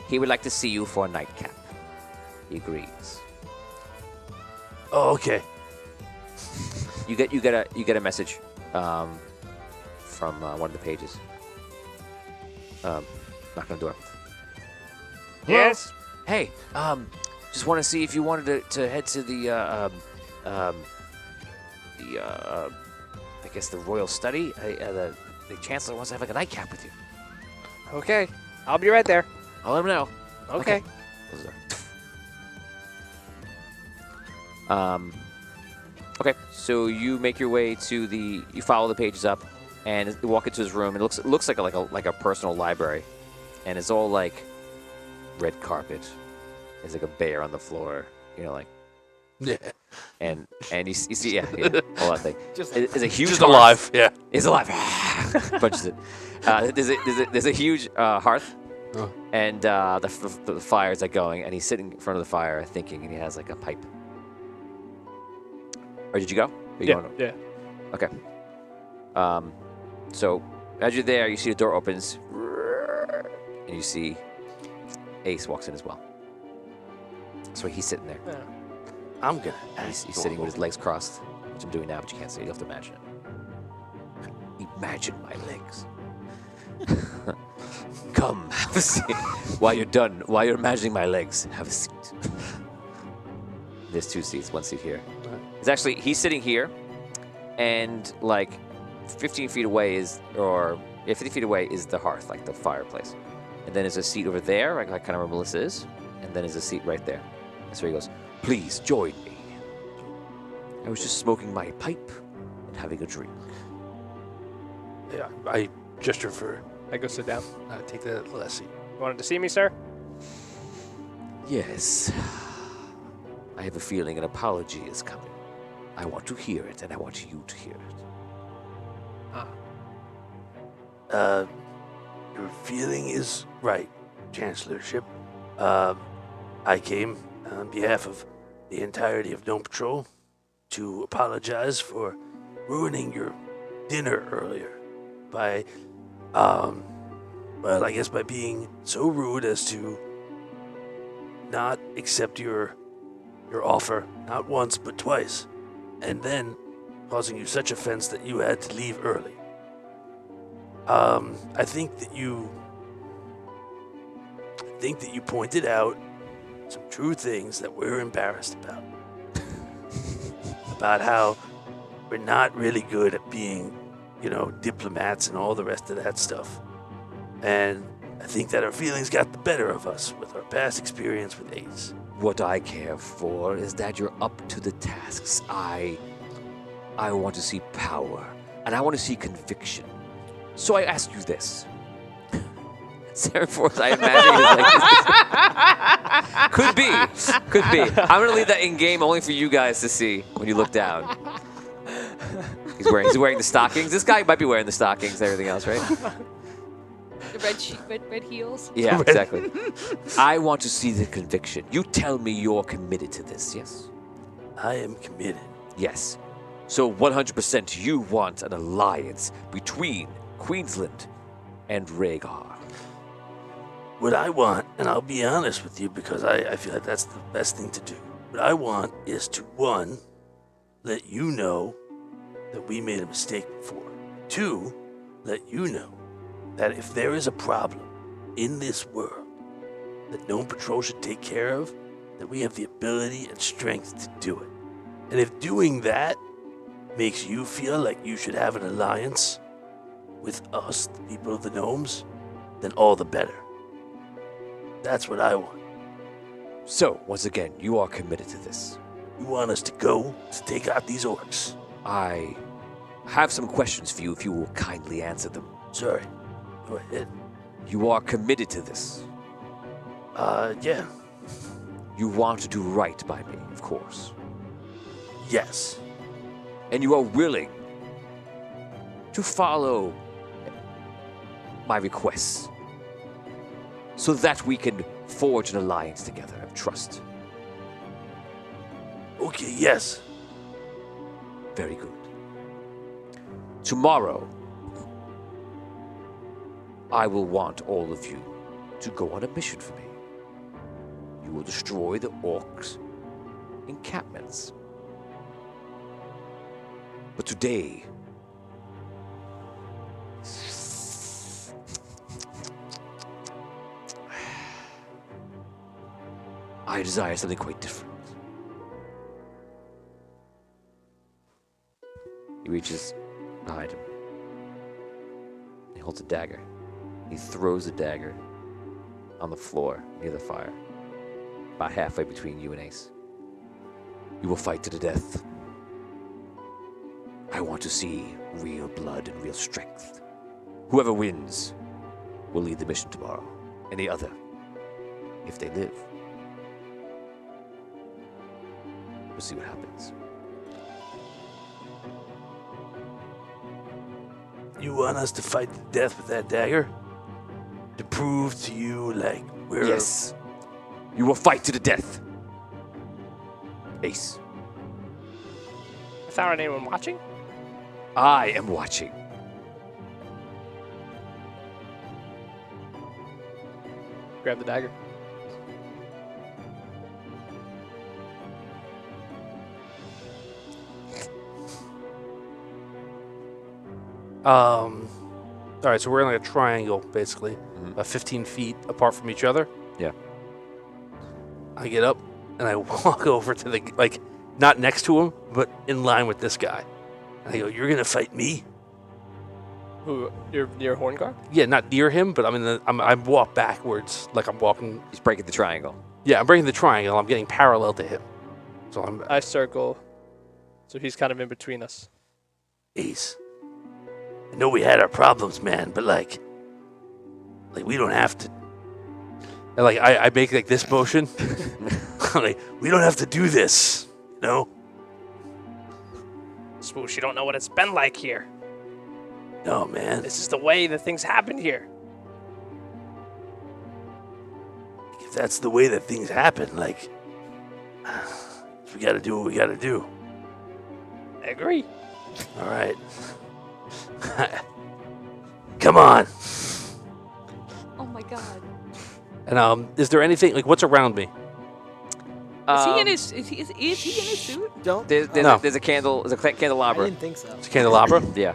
He would like to see you for a nightcap. He agrees. Oh, okay. You get a message from one of the pages. Knock on the door. Yes. Hey, just want to see if you wanted to head to the I guess the royal study. The chancellor wants to have like a nightcap with you. Okay. I'll be right there. I'll let him know. Okay. Close the door. Okay, so you make your way to you follow the pages up, and you walk into his room. And it looks like a personal library, and it's all like red carpet. There's like a bear on the floor, like. Yeah. And you see all that thing. It's a huge Just hearth. alive. Yeah. It's alive. Punches it. There's a huge hearth, Oh. and the fire is like going, and he's sitting in front of the fire thinking, and he has like a pipe. Or did you go? Are you going? Yeah. Okay. So as you're there, you see the door opens, and you see Ace walks in as well. So he's sitting there. Yeah. I'm gonna. He's sitting with his legs crossed, which I'm doing now, but you can't see it. You have to imagine it. Imagine my legs. Come, have a seat. While you're imagining my legs, have a seat. There's 2 seats, 1 seat here. It's actually, he's sitting here, and like 15 feet away 50 feet away is the hearth, like the fireplace. And then there's a seat over there, like kind of where Melissa is, and then there's a seat right there. And so he goes, please join me. I was just smoking my pipe and having a drink. Yeah. I gesture for I go sit down. Take the last seat. You wanted to see me, sir? Yes. I have a feeling an apology is coming. I want to hear it, and I want you to hear it. Your feeling is right, Chancellorship. I came on behalf of the entirety of Gnome Patrol to apologize for ruining your dinner earlier by, well, I guess by being so rude as to not accept your offer, not once but twice, and then causing you such offense that you had to leave early. I think that you pointed out some true things that we're embarrassed about. About how we're not really good at being, diplomats and all the rest of that stuff. And I think that our feelings got the better of us with our past experience with Ace. What I care for is that you're up to the tasks. I want to see power, and I want to see conviction. So I ask you this. Sarah Force, I imagine, is like Could be. I'm going to leave that in game only for you guys to see when you look down. He's wearing the stockings. This guy might be wearing the stockings and everything else, right? The red heels. Yeah, exactly. I want to see the conviction. You tell me you're committed to this, yes? I am committed. Yes. So 100% you want an alliance between Queensland and Rhaegar. What I want, and I'll be honest with you because I feel like that's the best thing to do. What I want is to, 1, let you know that we made a mistake before. 2, let you know that if there is a problem in this world that Gnome Patrol should take care of, that we have the ability and strength to do it. And if doing that makes you feel like you should have an alliance with us, the people of the Gnomes, then all the better. That's what I want. So, once again, you are committed to this. You want us to go to take out these orcs? I have some questions for you if you will kindly answer them. Sorry. Go ahead. You are committed to this. Yeah. You want to do right by me, of course. Yes. And you are willing to follow my requests so that we can forge an alliance together of trust. Okay, yes. Very good. Tomorrow, I will want all of you to go on a mission for me. You will destroy the orcs' encampments. But today, I desire something quite different. He reaches behind him. He holds a dagger. He throws the dagger on the floor near the fire, about halfway between you and Ace. You will fight to the death. I want to see real blood and real strength. Whoever wins will lead the mission tomorrow, and the other, if they live, we'll see what happens. You want us to fight to death with that dagger? To prove to you, like, we're... Yes. You will fight to the death. Ace. Without anyone watching? I am watching. Grab the dagger. All right, so we're in like a triangle, basically, 15 feet apart from each other. Yeah. I get up and I walk over to the, like, not next to him, but in line with this guy. And I go, "You're gonna fight me?" Who? You're near Hornguard? Yeah, not near him, but I walk backwards, like I'm walking. He's breaking the triangle. Yeah, I'm breaking the triangle. I'm getting parallel to him. So I circle. So he's kind of in between us. Ace. I know we had our problems, man, but like, Like, we don't have to. And, like, I make, like, this motion. I'm like, we don't have to do this, you know? Swoosh, you don't know what it's been like here. No, man. This is the way that things happen here. If that's the way that things happen, like, we gotta do what we gotta do. I agree. All right. Come on. Oh my god. And is there anything like what's around me? Is he in his is he in his suit? Don't. There's No. a candle. There's a I candelabra. didn't think so. It's a candelabra. Yeah.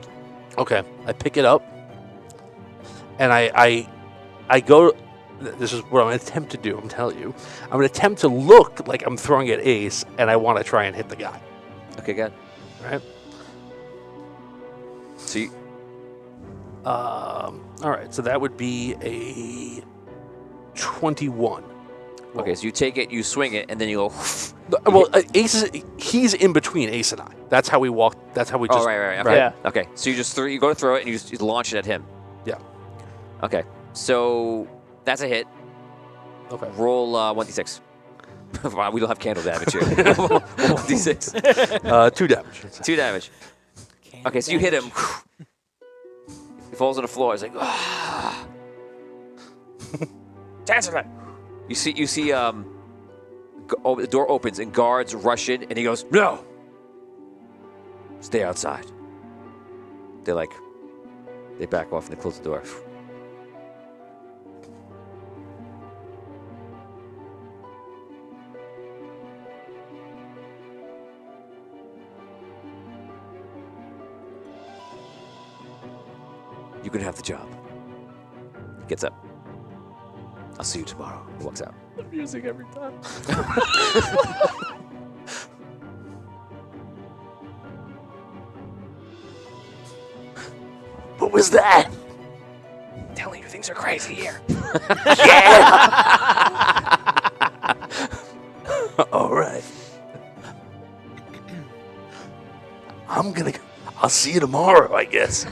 Okay. I pick it up, and I go. This is what I'm gonna attempt to do. I'm telling you, I'm gonna attempt to look like I'm throwing at Ace, and I want to try and hit the guy. Okay, good. Right. So you, All right. So that would be a 21. okay, so you take it, you swing it, and then you go. Well, Ace he's in between Ace and I. That's how we walk. That's how we just. Oh, right. Okay. Right. Yeah. Okay. So you go to throw it, and you launch it at him. Yeah. Okay. So that's a hit. Okay. Roll 1d6. Wow, we don't have candle damage here. 1d6. 2 damage. 2 damage. Okay, so you hit him. He falls on the floor. He's like, ah. Chancellor! You see, the door opens and guards rush in, and he goes, no! Stay outside. They back off and they close the door. You can have the job. He gets up. I'll see you tomorrow. He walks out. The music every time. What was that? I'm telling you, things are crazy here. All right. I'll see you tomorrow, I guess.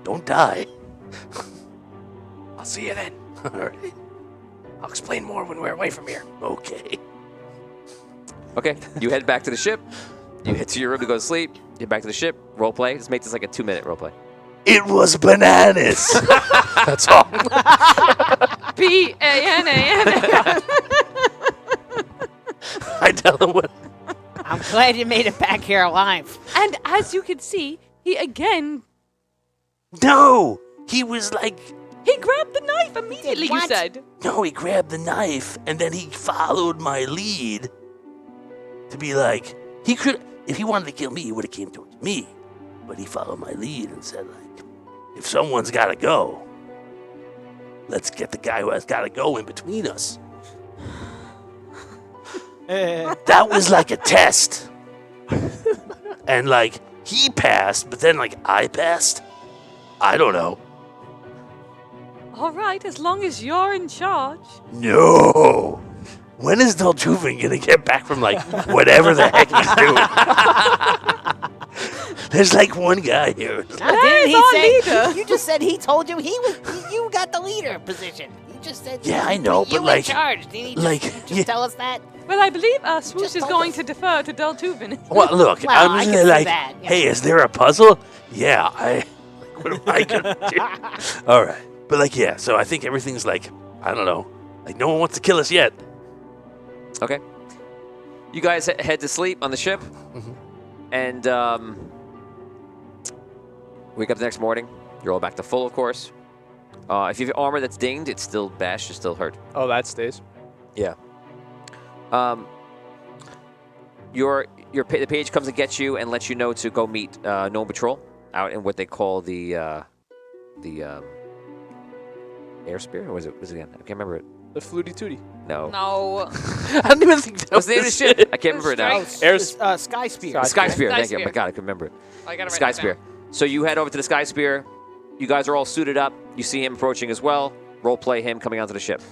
Don't die. I'll see you then. All right. I'll explain more when we're away from here. Okay. Okay, you head back to the ship. You head to your room to go to sleep. You head back to the ship. Role play. Let's make this like a 2-minute role play. It was bananas. That's all. BANAN. I tell him what. I'm glad you made it back here alive. And as you can see, he again No, he was like. he grabbed the knife immediately. You what? said. No, he grabbed the knife and then he followed my lead to be like, he could, if he wanted to kill me, he would have came towards me. But he followed my lead and said, like, if someone's got to go, let's get the guy who has got to go in between us. That was like a test. And like, he passed, but then like I passed. I don't know. All right, as long as you're in charge. No. When is Deltuvin gonna get back from like whatever the heck he's doing? There's like one guy here. Now, didn't he our say? leader. You just said he told you you got the leader position. You just said. Yeah, I know, you but like, in charge. Didn't he just, like, you just yeah. tell us that? Well, I believe Swoosh Just is told going us. to defer to Deltuvin. Well, look, Well, I I'm can just see like, that, yeah. hey, is there a puzzle? Yeah, what am I gonna do? All right, but like, yeah. So I think everything's like, I don't know, like no one wants to kill us yet. Okay. You guys head to sleep on the ship, and wake up the next morning. You're all back to full, of course. If you have armor that's dinged, it's still bashed, it's still hurt. Oh, that stays. Yeah. The page comes and gets you and lets you know to go meet Gnome Patrol out in what they call the air spear. Or was it again? I can't remember it. The Flutie Tootie. No. No. I don't even think that What's the name of the ship? I can't remember it now. Sky Spear. Sky Sky Spear. Thank Sky you. Oh my Spear. God, I can remember it. I gotta Sky Spear. So you head over to the Sky Spear. You guys are all suited up. You see him approaching as well. Role play him coming onto the ship.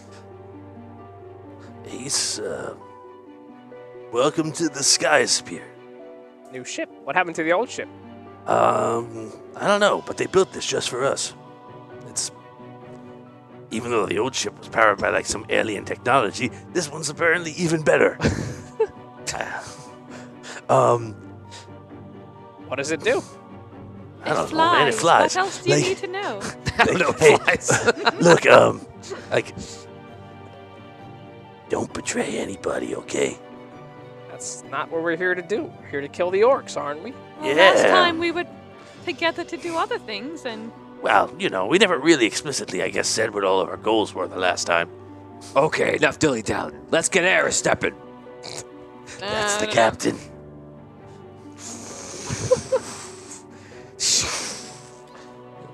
Ace, welcome to the Sky Spear. New ship. What happened to the old ship? I don't know, but they built this just for us. even though the old ship was powered by like some alien technology, this one's apparently even better. What does it do? I don't know, man. It flies. What else do you Like- need to know? Hey, look, like, don't betray anybody, okay? That's not what we're here to do. We're here to kill the orcs, aren't we? Well, last Yeah. time we were together to do other things, and Well, you know, we never really explicitly, I guess, said what all of our goals were the last time. Okay, enough dilly-dallying. Let's get air stepping. That's the captain.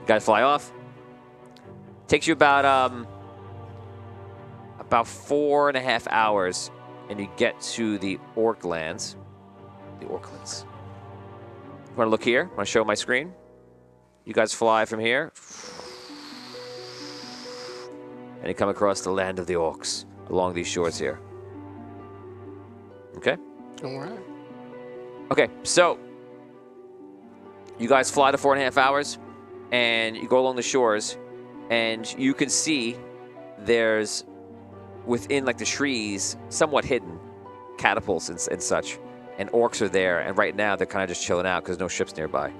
Guys fly off. Takes you about 4.5 hours, and you get to the orc lands. The orclands. Want to look here? Want to show my screen? You guys fly from here, and you come across the land of the orcs along these shores here. Okay. All right. Okay, so you guys fly to 4.5 hours, and you go along the shores, and you can see there's within like the trees, somewhat hidden, catapults and such, and orcs are there. And right now they're kind of just chilling out because no ships nearby.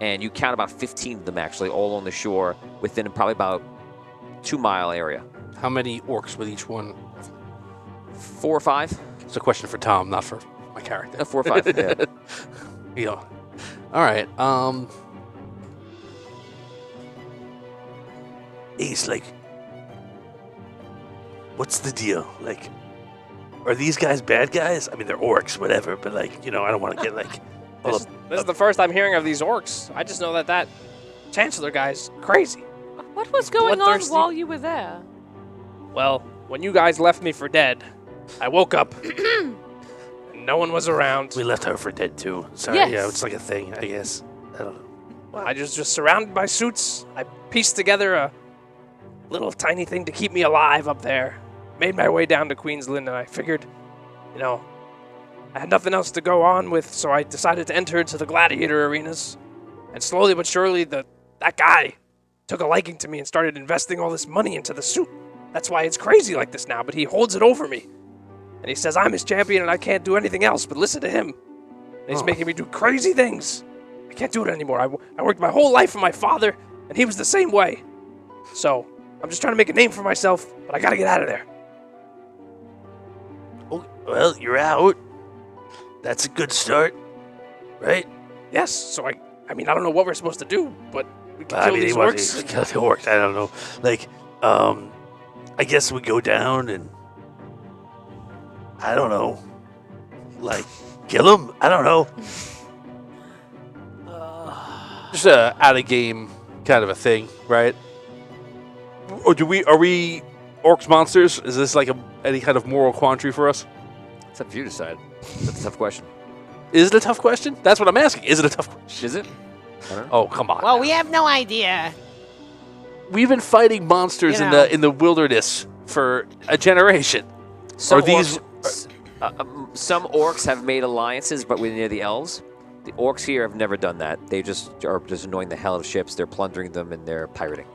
And you count about 15 of them actually all on the shore within probably about 2-mile area. How many orcs with each one? 4 or 5? It's a question for Tom, not for my character. 4 or 5. Yeah. Yeah. All right. Ace, like, what's the deal? Like, are these guys bad guys? I mean, they're orcs, whatever, but like, you know, I don't want to get like all This is the first I'm hearing of these orcs. I just know that Chancellor guy's crazy. what was going on bloodthirsty. while you were there? Well, when you guys left me for dead, I woke up and no one was around. We left her for dead too. Sorry, Yes. yeah, it's like a thing, I guess. I don't know. Well, I just surrounded by suits. I pieced together a little tiny thing to keep me alive up there. Made my way down to Queensland, and I figured, you know, I had nothing else to go on with, so I decided to enter into the gladiator arenas. And slowly but surely, that guy took a liking to me and started investing all this money into the suit. That's why it's crazy like this now, but he holds it over me. And he says I'm his champion and I can't do anything else but listen to him. And he's making me do crazy things. I can't do it anymore. I worked my whole life for my father, and he was the same way. So, I'm just trying to make a name for myself, but I gotta get out of there. Oh, well, you're out. That's a good start, right? Yes, so I mean, I don't know what we're supposed to do, but we can I kill mean, these he orcs. wasn't kill the orcs. I don't know. Like, I guess we go down and I don't know, like kill them. I don't know. Just a out of game kind of a thing, right? Or are we orcs monsters? Is this like any kind of moral quandary for us? It's up to you to decide. That's a tough question. Is it a tough question? That's what I'm asking. Is it a tough question? Is it? Oh, come on. Well, we have no idea. We've been fighting monsters You know. in the wilderness for a generation. Some Are these- some orcs have made alliances, but we're near the elves. The orcs here have never done that. They just are just annoying the hell out of ships. They're plundering them and they're pirating.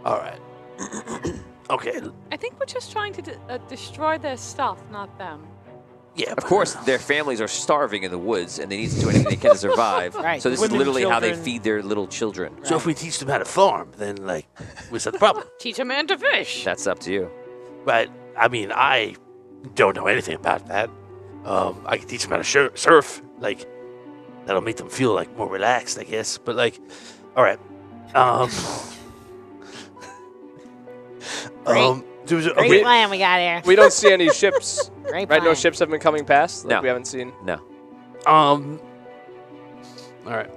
All right. Okay. I think we're just trying to destroy their stuff, not them. Yeah. Of course, their families are starving in the woods, and they need to do anything they can to survive. Right. So this Women, is literally how they children. feed their little children. So if we teach them how to farm, then like, what's the problem? Teach a man to fish. That's up to you. But I mean, I don't know anything about that. I can teach them how to surf. Like, that'll make them feel like more relaxed, I guess. But like, all right. Great plan we got here. We don't see any ships, Great right? plan. No ships have been coming past. Like No. we haven't seen. No. All right.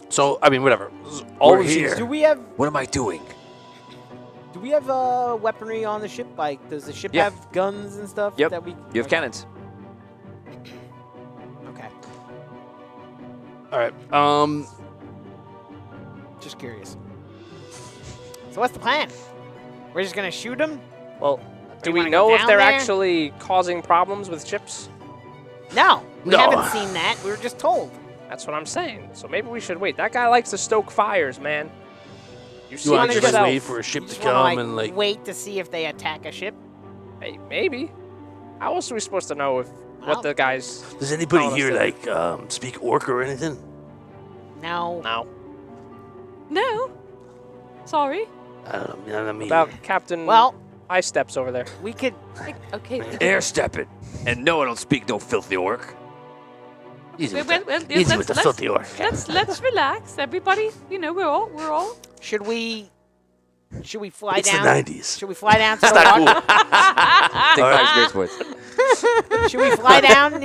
So, I mean, whatever. All We're of these- here. Do we have What am I doing? weaponry on the ship? Like, does the ship Yeah. have guns and stuff? Yep. That we You have cannons. Okay. All right. Just curious. So what's the plan? We're just gonna shoot them? Well, do you we wanna go know if down they're there? actually causing problems with ships? No, we No. haven't seen that. We were just told. That's what I'm saying. So maybe we should wait. That guy likes to stoke fires, man. You see You it want to just yourself. wait for a ship You to just wanna, come like, and like. wait to see if they attack a ship. Hey, maybe. How else are we supposed to know if Well. what the guys? Does anybody Oh, here that's like speak orc or anything? No. No. No. Sorry. I don't know. I mean, About Captain Well, Ice Steps over there. we could. Okay. Air stepping. And no, I don't speak no filthy orc. easy with, Well, the, well, easy with the filthy orc. let's relax, everybody. You know, we're all. Should we fly It's down? the 90s. Should we fly down to It's the not water? cool. Take 5 experience points. Should we fly down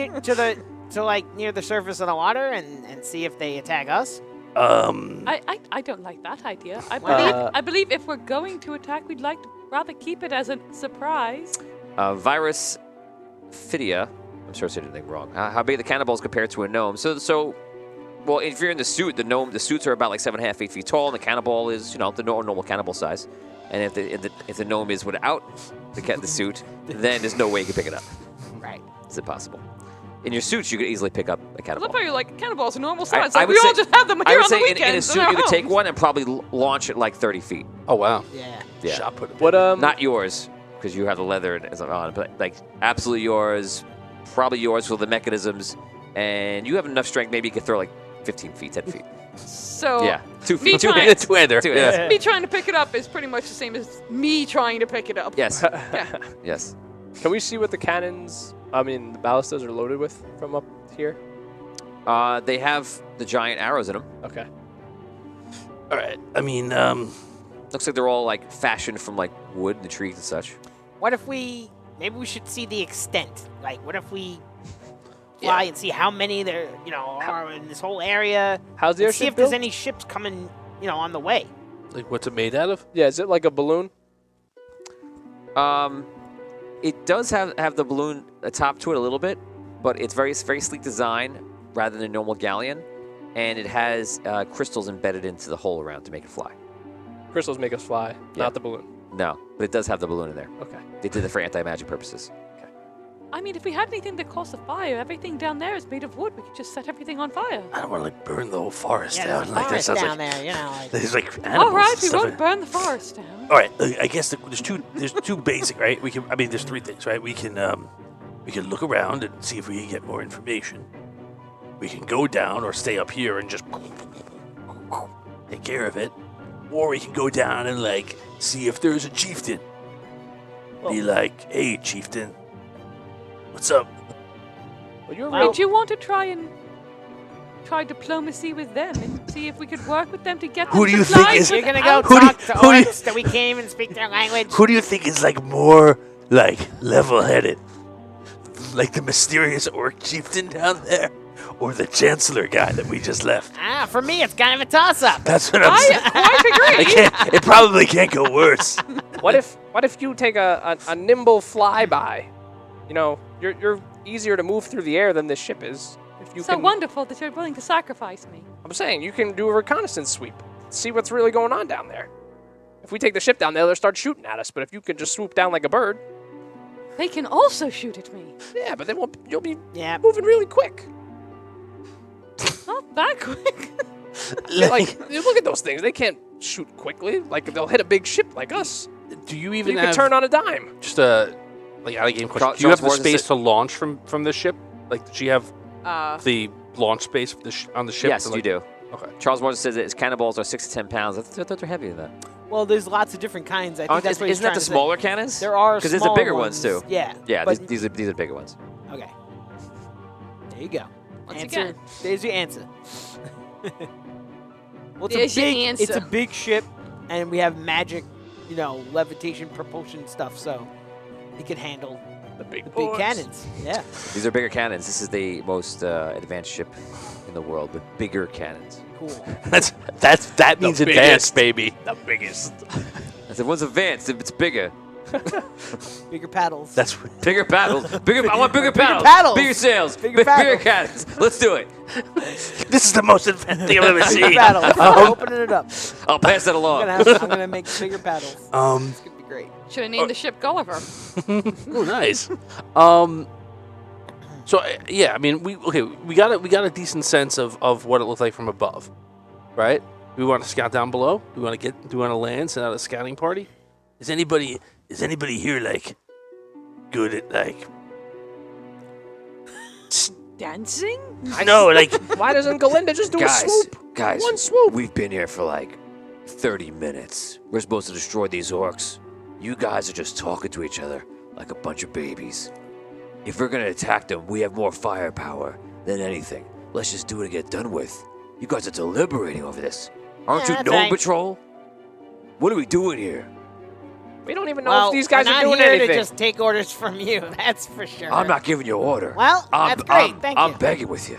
near the surface of the water and see if they attack us? I don't like that idea. I believe if we're going to attack, we'd like to rather keep it as a surprise. Virus Phidia. I'm sure I said anything wrong. How big are the cannonballs compared to a gnome? Well, if you're in the suit, the suits are about like 7.5, 8 feet tall, and the cannonball is, the normal cannonball size. And if the gnome is without the suit, then there's no way you can pick it up. Right. It's impossible. In your suits, you could easily pick up a I love cannonball. how you're like, cannonballs are normal size. I Like, would we all say- just have them I here would on the say in a weekends. suit, you could take one and probably launch it like 30 feet. Oh wow. Yeah. Yeah. Shot put. What Not yours, because you have the leather and it's on, but like absolutely yours, probably yours with the mechanisms, and you have enough strength. Maybe you could throw like 15 feet, 10 feet. So Yeah, 2 me feet. trying- Two-hander. Two Yeah. hands. me trying to pick it up is pretty much the same as me trying to pick it up. Yes, Yeah. yes. Can we see what the cannons? The ballistas are loaded with from up here. They have the giant arrows in them. Okay. All right. I mean, Looks like they're all like fashioned from like wood and the trees and such. What if maybe we should see the extent? Like, what if we fly and see how many there, are in this whole area? How's the And see airship if there's built? any ships coming, on the way. Like what's it made out of? Yeah, is it like a balloon? It does have the balloon atop to it a little bit, but it's very sleek design rather than a normal galleon, and it has crystals embedded into the hole around to make it fly. Crystals make us fly, Yeah. not the balloon. No, but it does have the balloon in there. Okay. They did it for anti-magic purposes. I mean, if we had anything that caused a fire, everything down there is made of wood. We could just set everything on fire. I don't want to like burn the whole forest Yeah, down. there's a Like that forest sounds down like there, like. there's like animals. All right, and we stuff. won't burn the forest down. All right. I guess there's two basic, right? There's three things, right? We can look around and see if we can get more information. We can go down or stay up here and just take care of it, or we can go down and like see if there's a chieftain. Be like, hey, chieftain, what's up? Well, you're Well- Would you want to try diplomacy with them and see if we could work with them to get Who them do you to think fly is- You're gonna go without- Who do you- talk to who do you- orcs that we can't even speak their language. Who do you think is like more like level-headed? Like the mysterious orc chieftain down there, or the chancellor guy that we just left? For me, it's kind of a toss-up. That's what I'm saying. I agree. It probably can't go worse. What if you take a nimble flyby? You're easier to move through the air than this ship is. If you So can, wonderful that you're willing to sacrifice me. I'm saying you can do a reconnaissance sweep, see what's really going on down there. If we take the ship down there, they'll start shooting at us. But if you can just swoop down like a bird, They can also shoot at me. yeah, but then you'll be Yeah. moving really quick. Not that quick. Like, you look at those things; they can't shoot quickly. Like they'll hit a big ship like us. Do you You even can have turn on a dime. just a like out of game question? Charles Do you have the Morrison space said- to launch from the ship? Like, does she have Uh, the launch space on the ship? Yes, to, you like- do. Okay. Charles Morrison says that his cannonballs are 6 to 10 pounds. I thought they're heavier than that. Well, there's lots of different kinds. I think that's what he's Isn't that trying the to say. smaller cannons? There are because there's the smaller bigger ones too. Yeah. Yeah, but- these are the bigger ones. Okay. There you go. Once answer. again. There's your answer. Well, There's your answer. It's a big ship, and we have magic, levitation, propulsion stuff, so it could handle The big, the big boys. cannons. Yeah. These are bigger cannons. This is the most advanced ship in the world with bigger cannons. Cool. That means advanced, baby. The biggest. I said, "What's advanced? If it's bigger, Bigger paddles. That's bigger paddles. I want bigger paddles. paddles. Bigger sails. Bigger Bigger paddles. cannons. Let's do it. this is the most advanced thing I've ever bigger seen. paddles. I'm opening it up. I'll pass that along." I'm gonna make bigger paddles. It's gonna be great. should have named the ship Gulliver. Oh, nice. So yeah, I mean, we got a decent sense of what it looked like from above, right? Do we want to scout down below? Do we want to land, send out a scouting party? Is anybody here like good at like? Dancing? I know, like Why doesn't Galinda just do a swoop? Guys, One swoop. we've been here for like 30 minutes. We're supposed to destroy these orcs. You guys are just talking to each other like a bunch of babies. If we're gonna attack them, we have more firepower than anything. Let's just do it and get it done with. You guys are deliberating over this. Aren't Yeah, you that's Gnome right. Patrol? What are we doing here? We don't even know Well, if these guys we're are not doing here anything. to just take orders from you. That's for sure. I'm not giving you an order. Well, that's great. Thank you. I'm begging with you.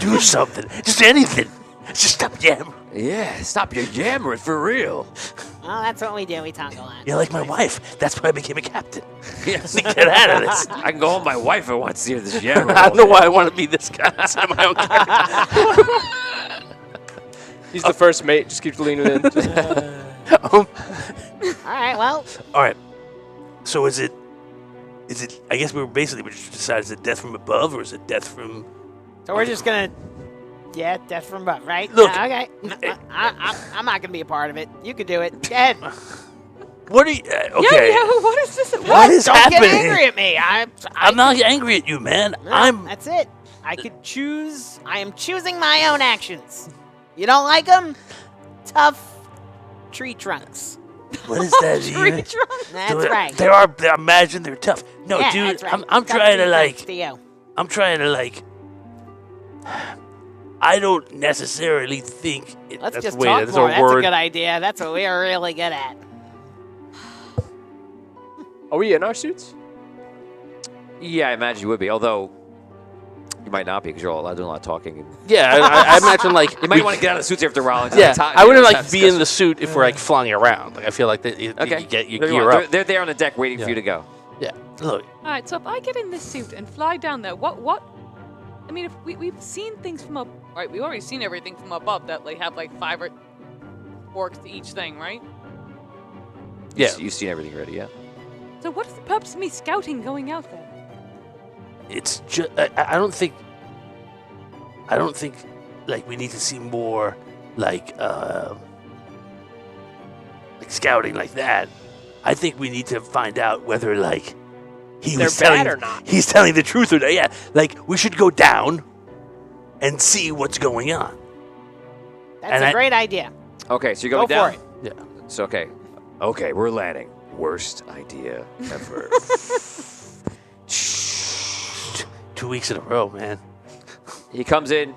do something, just anything. Just stop yammering. Yeah, stop your yammering for real. Well, that's what we do. We talk a lot. You're like my wife. That's why I became a captain. Yes. To get out of this. I can go home. My wife wants to hear this yammering. I don't know why I want to be this guy. It's not my own character. He's the first mate. Just keeps leaning in. All right. Well, All right. So is it? I guess we just decided, is it death from above or is it death from? so we're just gonna. Yeah, death from above, right? Look, Okay. I'm not gonna be a part of it. You could do it. Go ahead. What are you? Okay. Yeah, what is this about? What is Don't happening? get angry at me. I'm not angry at you, man. No, That's it. I could choose. I am choosing my own actions. You don't like them? Tough tree trunks. What is that? Tree even? trunk? That's Dude, right. They are. I imagine they're tough. No, Yeah, dude. that's right. I'm Tough trying to tree like. trunks to you. I'm trying to like. I don't necessarily think. Let's That's just weird. talk That's a more. That's a word. good idea. That's what we are really good at. Are we in our suits? Yeah, I imagine you would be. Although you might not be because you're all doing a lot of talking. And Yeah, I imagine like you might want to get out of the suits after a while. And Yeah, time, I you wouldn't know, like have be in the discussion. suit if we're like flying around. Like I feel like that you Okay. get you There you gear are. up. They're there on the deck waiting Yeah. for you to go. Yeah. Look, All right, so if I get in this suit and fly down there, what? I mean, if we've seen things from up, right? We've already seen everything from above that like have like 5 orcs to each thing, right? Yeah. You've seen everything already, yeah. So what's the purpose of me scouting going out there? it's just. I don't think. Like we need to see more, like scouting like that. I think we need to find out whether like he They're was telling bad or not. he's telling the truth or not. Yeah, like we should go down and see what's going on. That's And a I- great idea. Okay, so you're Go going down. for it. Yeah. So okay, Okay, we're landing. Worst idea ever. 2 weeks in a row, man. he comes in,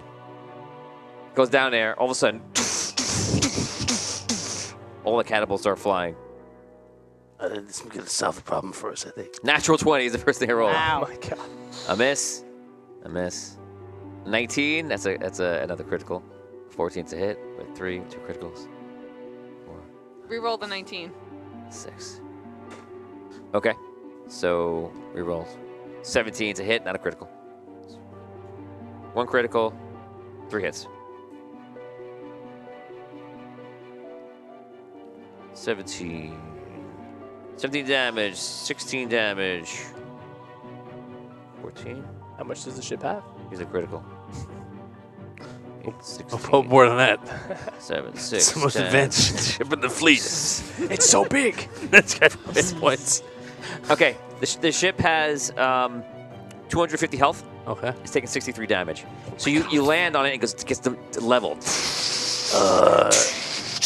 goes down there. All of a sudden, all the catapults start flying. This is gonna solve the problem for us, I think. Natural 20 is the first thing I roll. Oh Wow. my god. A miss. A miss. 19. That's another critical. 14's a hit with 3, 2 criticals. 4, Reroll the 19. 6. Okay. So reroll. 17's a hit, not a critical. 1 critical, 3 hits. 17 damage, 16 damage. 14. How much does the ship have? He's a critical. 8, 16, Oh, more than that. 7, 6. It's the most 10. advanced ship in the fleet. It's so big. That's got hit points. Okay, the ship has 250 health. Okay. It's taking 63 damage. So you land on it and it gets leveled.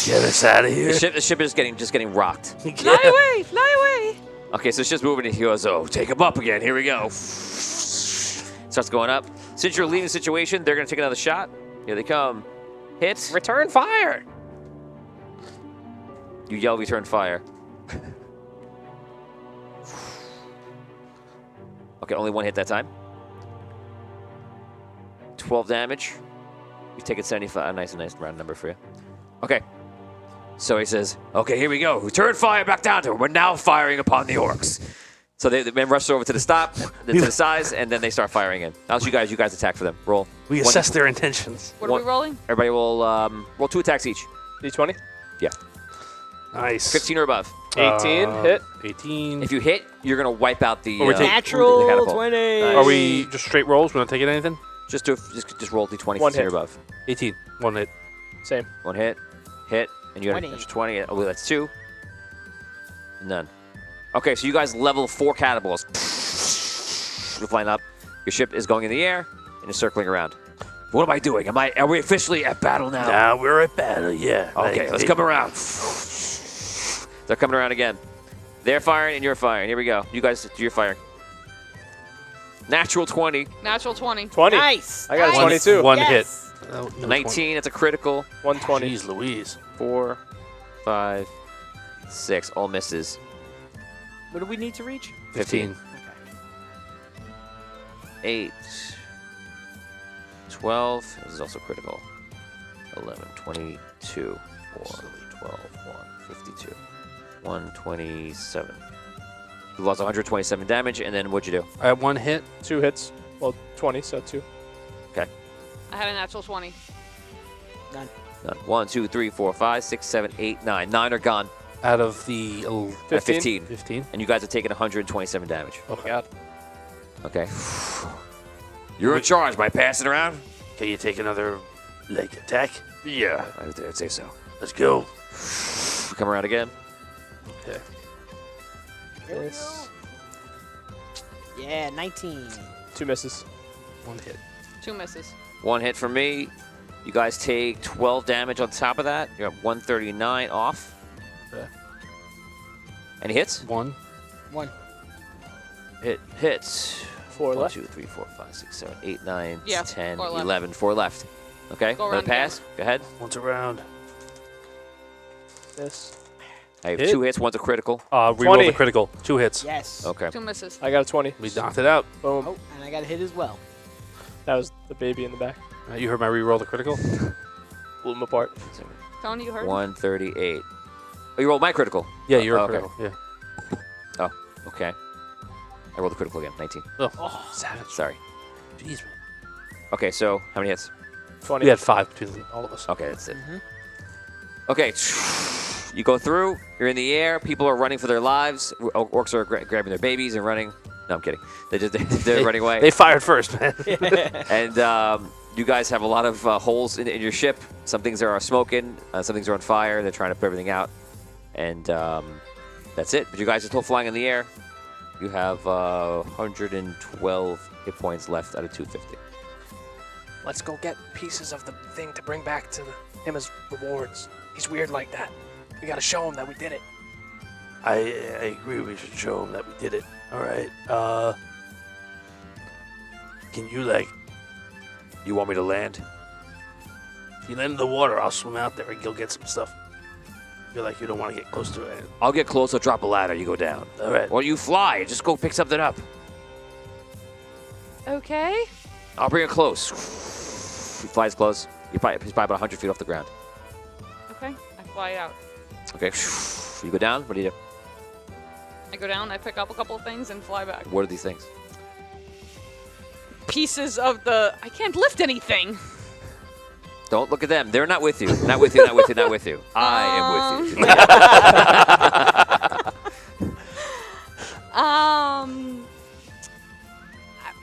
Get us out of here. The ship is just getting rocked. Fly away! Fly away! Okay, so it's just moving and he goes, oh, take him up again. Here we go. Starts going up. Since you're leaving the situation, they're going to take another shot. Here they come. Hit. Return fire. You yell return fire. Okay, only 1 hit that time. 12 damage. You've taken 75. A nice round number for you. Okay. So he says, okay, here we go. Return fire back down to him. We're now firing upon the orcs. So the men rush over to the stop, to the sides, and then they start firing in. Now you guys attack for them. Roll. We One- assess their intentions. What are we rolling? Everybody will roll 2 attacks each. D20. Yeah. Nice. 15 or above. 18 hit. 18. If you hit, you're going to wipe out the, Oh, we take- the Natural catapult. 20. Are we just straight rolls? We don't take it anything? Just roll D20 One 15 or hit. above. 18. 1 hit. Same. 1 hit, and you got an 20. extra 20. Oh, that's 2. None. Okay, so you guys level 4 cannonballs. You're flying up. Your ship is going in the air and is circling around. What am I doing? Are we officially at battle now? Now we're at battle, yeah. Okay, let's come around. They're coming around again. They're firing and you're firing. Here we go. You guys do your firing. Natural 20. Natural 20. 20. Nice. I got a nice. 22. One Yes. hit. Oh, no, 19, it's a critical. 120. Jeez Louise. 4, 5, 6, all misses. What do we need to reach? 15. 8, 12, this is also critical. 11, 22, 4, 12, 1, 52, 127. You lost 127 damage, and then what'd you do? I have 1 hit. 2 hits. Well, 20, so 2. I had a natural 20. None. 1, 2, 3, 4, 5, 6, 7, 8, 9. 9 are gone. Out of the 15. 15. And you guys have taken 127 damage. Oh, my God. Okay. You're in charge by passing around? Can you take another leg attack? Yeah, I'd say so. Let's go. Come around again. Okay. Yes. Yeah, 19. 2 misses. 1 hit. 2 misses. 1 hit from me. You guys take 12 damage on top of that. You're at 139 off. Okay. Any hits? 1. 1. Hits. 4 1, left. 2, 3, 4, 5, 6, 7, 8, 9, Yeah, 10, 4 left. 11. 4 left. Okay, Go another around pass. Go ahead. Once around. Miss. I have Hit. 2 hits. One's a critical. Reroll 20. the critical. 2 hits. Yes. Okay. 2 misses. I got a 20. We knocked it out. Boom. Oh, and I got a hit as well. That was the baby in the back. You heard my reroll the critical? Blew him apart. Tony, you heard? 138. Oh, you rolled my critical. Yeah, you're Oh, a okay. critical. Yeah. Okay. I rolled the critical again. 19. Oh, savage. Sorry. Jeez, man. Okay, so how many hits? 20. We had 5 between all of us. Okay, that's it. Mhm. Okay, you go through. You're in the air. People are running for their lives. Orcs are grabbing their babies and running. No, I'm kidding. They're running away. They fired first, man. And you guys have a lot of holes in your ship. Some things are smoking. Some things are on fire. They're trying to put everything out. And that's it. But you guys are still flying in the air. You have 112 hit points left out of 250. Let's go get pieces of the thing to bring back to him as rewards. He's weird like that. We gotta show him that we did it. I agree. We should show him that we did it. All right. Can you You want me to land? if you land in the water, I'll swim out there and go get some stuff. Feel like you don't want to get close to it. I'll get close. I'll drop a ladder. You go down. All right. Or you fly. Just go pick something up. Okay. I'll bring it close. He flies close. He's probably about 100 feet off the ground. Okay. I fly out. Okay. You go down. What do you do? I go down, I pick up a couple of things, and fly back. What are these things? Pieces of the... I can't lift anything. Don't look at them. They're not with you. Not with you. Not with you. Not with you. I am with you.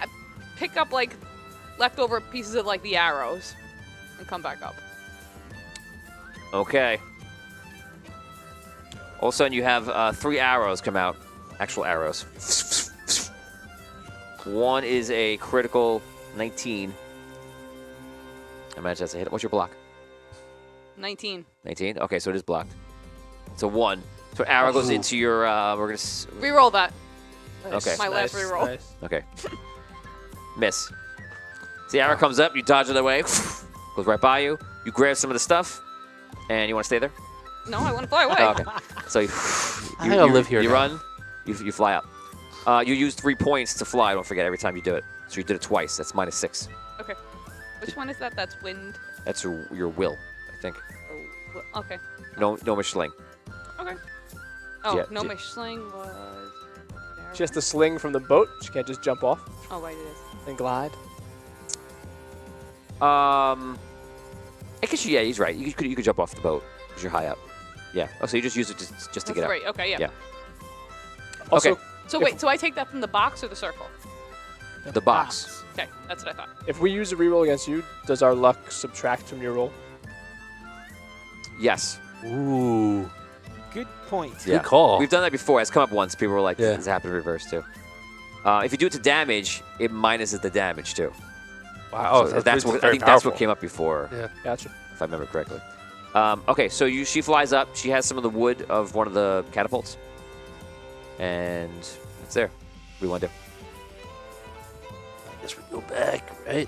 I pick up like leftover pieces of like the arrows, and come back up. Okay. All of a sudden, you have 3 arrows come out. Actual arrows. One is a critical 19. I imagine that's a hit. What's your block? 19. 19? Okay, so it is blocked. It's a 1. So arrow goes into your... we're going to... Reroll that. Okay. My last reroll. Nice. Okay. Miss. So the arrow comes up, you dodge it away, goes right by you. You grab some of the stuff, and you want to stay there? No, I want to fly away. Oh, okay. So you I gotta live here You now. run, you fly up. You use 3 points to fly, don't forget, every time you do it. So you did it twice. That's -6. Okay. Which one is that? That's wind. That's your will, I think. Oh, okay. Gnomish sling. Okay. Oh, Yeah, Gnomish sling was... She has to sling from the boat. She can't just jump off Oh, right, it is. and glide. I guess yeah, he's right. You could jump off the boat because you're high up. Yeah. Oh, so you just use it just to get Right. up. Okay, yeah. Yeah. Also, Okay. So wait, so I take that from the box or the circle? The box. Okay, that's what I thought. if we use a reroll against you, does our luck subtract from your roll? Yes. Ooh. Good point. Yeah. Good call. We've done that before. It's come up once. People were like, Yeah. this happened in reverse too. If you do it to damage, it minuses the damage too. Wow. So Oh, that's what, I very think that's what powerful. came up before, Yeah. Gotcha. if I remember correctly. Okay, so she flies up. She has some of the wood of one of the catapults. And it's there. What do you want to do? I guess we go back, right?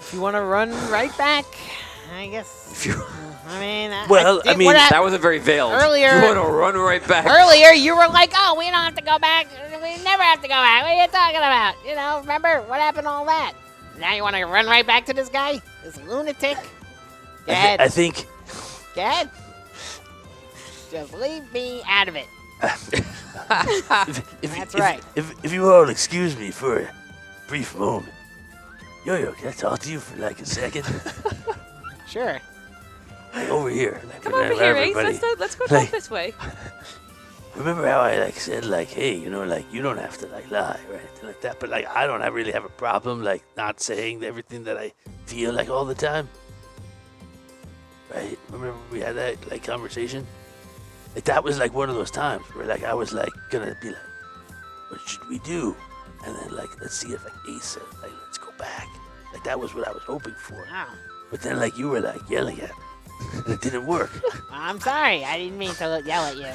If you want to run right back, I guess. If you, I mean, Well, I mean, what that wasn't very veiled. Earlier- You want to run right back. Earlier, you were like, "Oh, we don't have to go back. We never have to go back. What are you talking about? You know, remember what happened? All that. Now you want to run right back to this guy, this lunatic? Go ahead. I think Go ahead. Just leave me out of it. That's right. If you all excuse me for a brief moment. Yo, can I talk to you for like a second? Sure. Like over here. Like Come when over here, Ace. everybody- Let's go like- talk this way. Remember how I like said like, hey, you know, like you don't have to like lie or anything like that. But like I don't really have a problem like not saying everything that I feel like all the time. Right? Remember we had that like conversation? Like that was like one of those times where like I was like gonna be like, what should we do? And then like let's see if like Ace said like let's go back. Like that was what I was hoping for. Wow. But then like you were like yelling at me. And it didn't work. I'm sorry. I didn't mean to yell at you.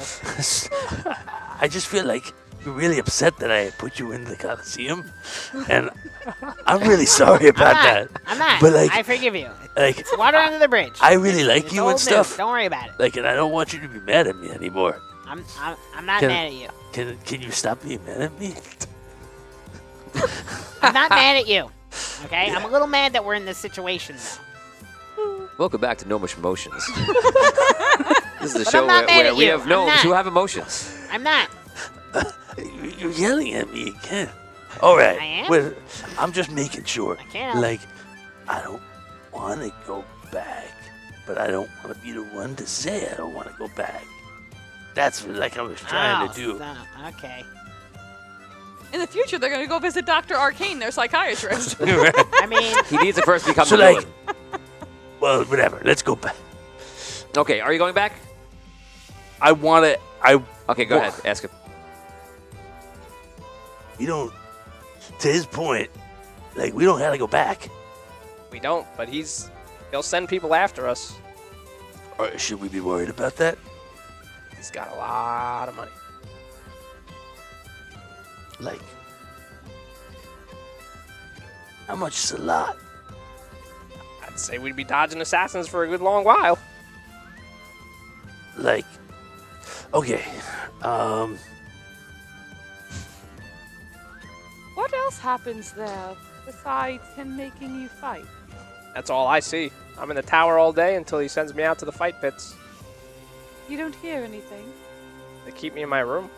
I just feel like you're really upset that I put you in the Coliseum, and I'm really sorry about that. I'm not. But like, I forgive you. like It's water under the bridge. I really like It's you old and stuff. news. Don't worry about it. Like, and I don't want you to be mad at me anymore. I'm not Can- mad at you. Can you stop being mad at me? I'm not mad at you. Okay? I'm a little mad that we're in this situation though. Welcome back to Gnomish Emotions. This is a But show I'm not mad where at we you. have I'm gnomes not. who have emotions. I'm not. You're yelling at me again. All right. I am? Well, I'm just making sure. I can't help Like, I don't want to go back, but I don't want to be the one to say I don't want to go back. That's what, like I was trying to do. Stop. Okay. In the future, they're going to go visit Dr. Arcane, their psychiatrist. I mean, He needs to first become So the like, villain. well, whatever. Let's go back. Okay, are you going back? I want to. Okay, go ahead. Ask him. You don't. To his point, like we don't have to go back. We don't, but he'll send people after us. Or should we be worried about that? He's got a lot of money. Like, how much is a lot? I'd say we'd be dodging assassins for a good long while. Like, okay, What else happens there besides him making you fight? That's all I see. I'm in the tower all day until he sends me out to the fight pits. You don't hear anything. They keep me in my room.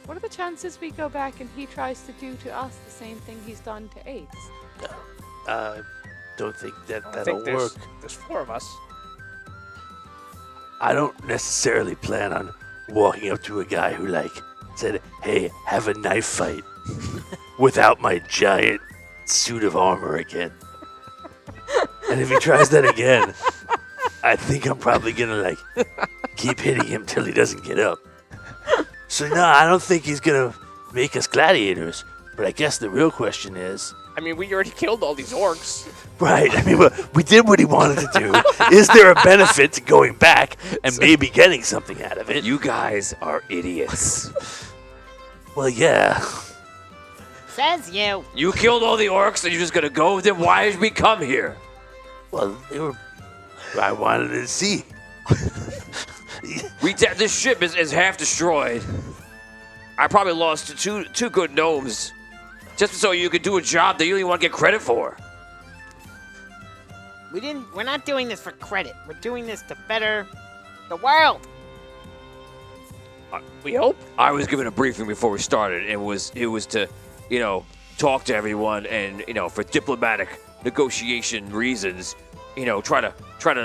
What are the chances we go back and he tries to do to us the same thing he's done to Ace? don't think that I that'll think work. there's 4 of us. I don't necessarily plan on walking up to a guy who like said, "Hey, have a knife fight," without my giant suit of armor again. And if he tries that again, I think I'm probably gonna like keep hitting him till he doesn't get up. So no, I don't think he's gonna make us gladiators. But I guess the real question is, I mean, we already killed all these orcs. right? I mean, we did what he wanted to do. Is there a benefit to going back and maybe getting something out of it? You guys are idiots. Well, yeah. says you. You killed all the orcs and you're just gonna go? Then why did we come here? Well, they were. I wanted to see. This ship is half destroyed. I probably lost two good gnomes just so you could do a job that you don't even want to get credit for. We're not doing this for credit. We're doing this to better the world. We hope. I was given a briefing before we started. It was to, talk to everyone and, for diplomatic negotiation reasons, try to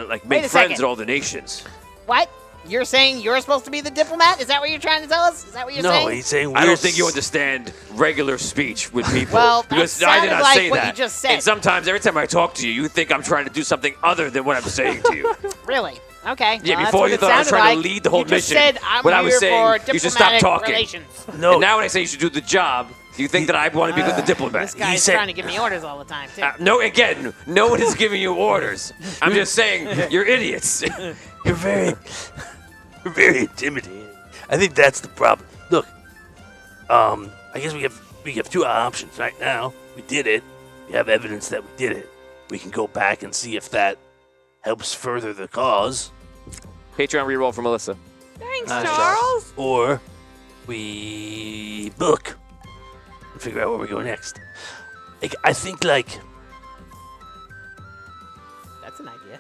like Wait make a friends second. with all the nations. What? You're saying you're supposed to be the diplomat? Is that what you're trying to tell us? Is that what you're saying? No, he's saying I we're don't think you understand regular speech with people. Well, that because I did sounded not like say what you that. just said. And sometimes, every time I talk to you, you think I'm trying to do something other than what I'm saying to you. Really? Okay. Yeah, well, that's before what you it thought I was sounded trying like. to lead the whole you just mission. Said, I'm when I here was saying for you should stop diplomatic talking. relations. No. And now when I say you should do the job, you think that I want to be the diplomat. This guy's said- trying to give me orders all the time, too. No, again, no one is giving you orders. I'm just saying you're idiots. You're very intimidating. I think that's the problem. Look, I guess we have two options right now. We did it. We have evidence that we did it. We can go back and see if that helps further the cause, Patreon reroll for Melissa. Thanks, Nice. Charles. or we book and figure out where we go next. Like, I think like That's an idea.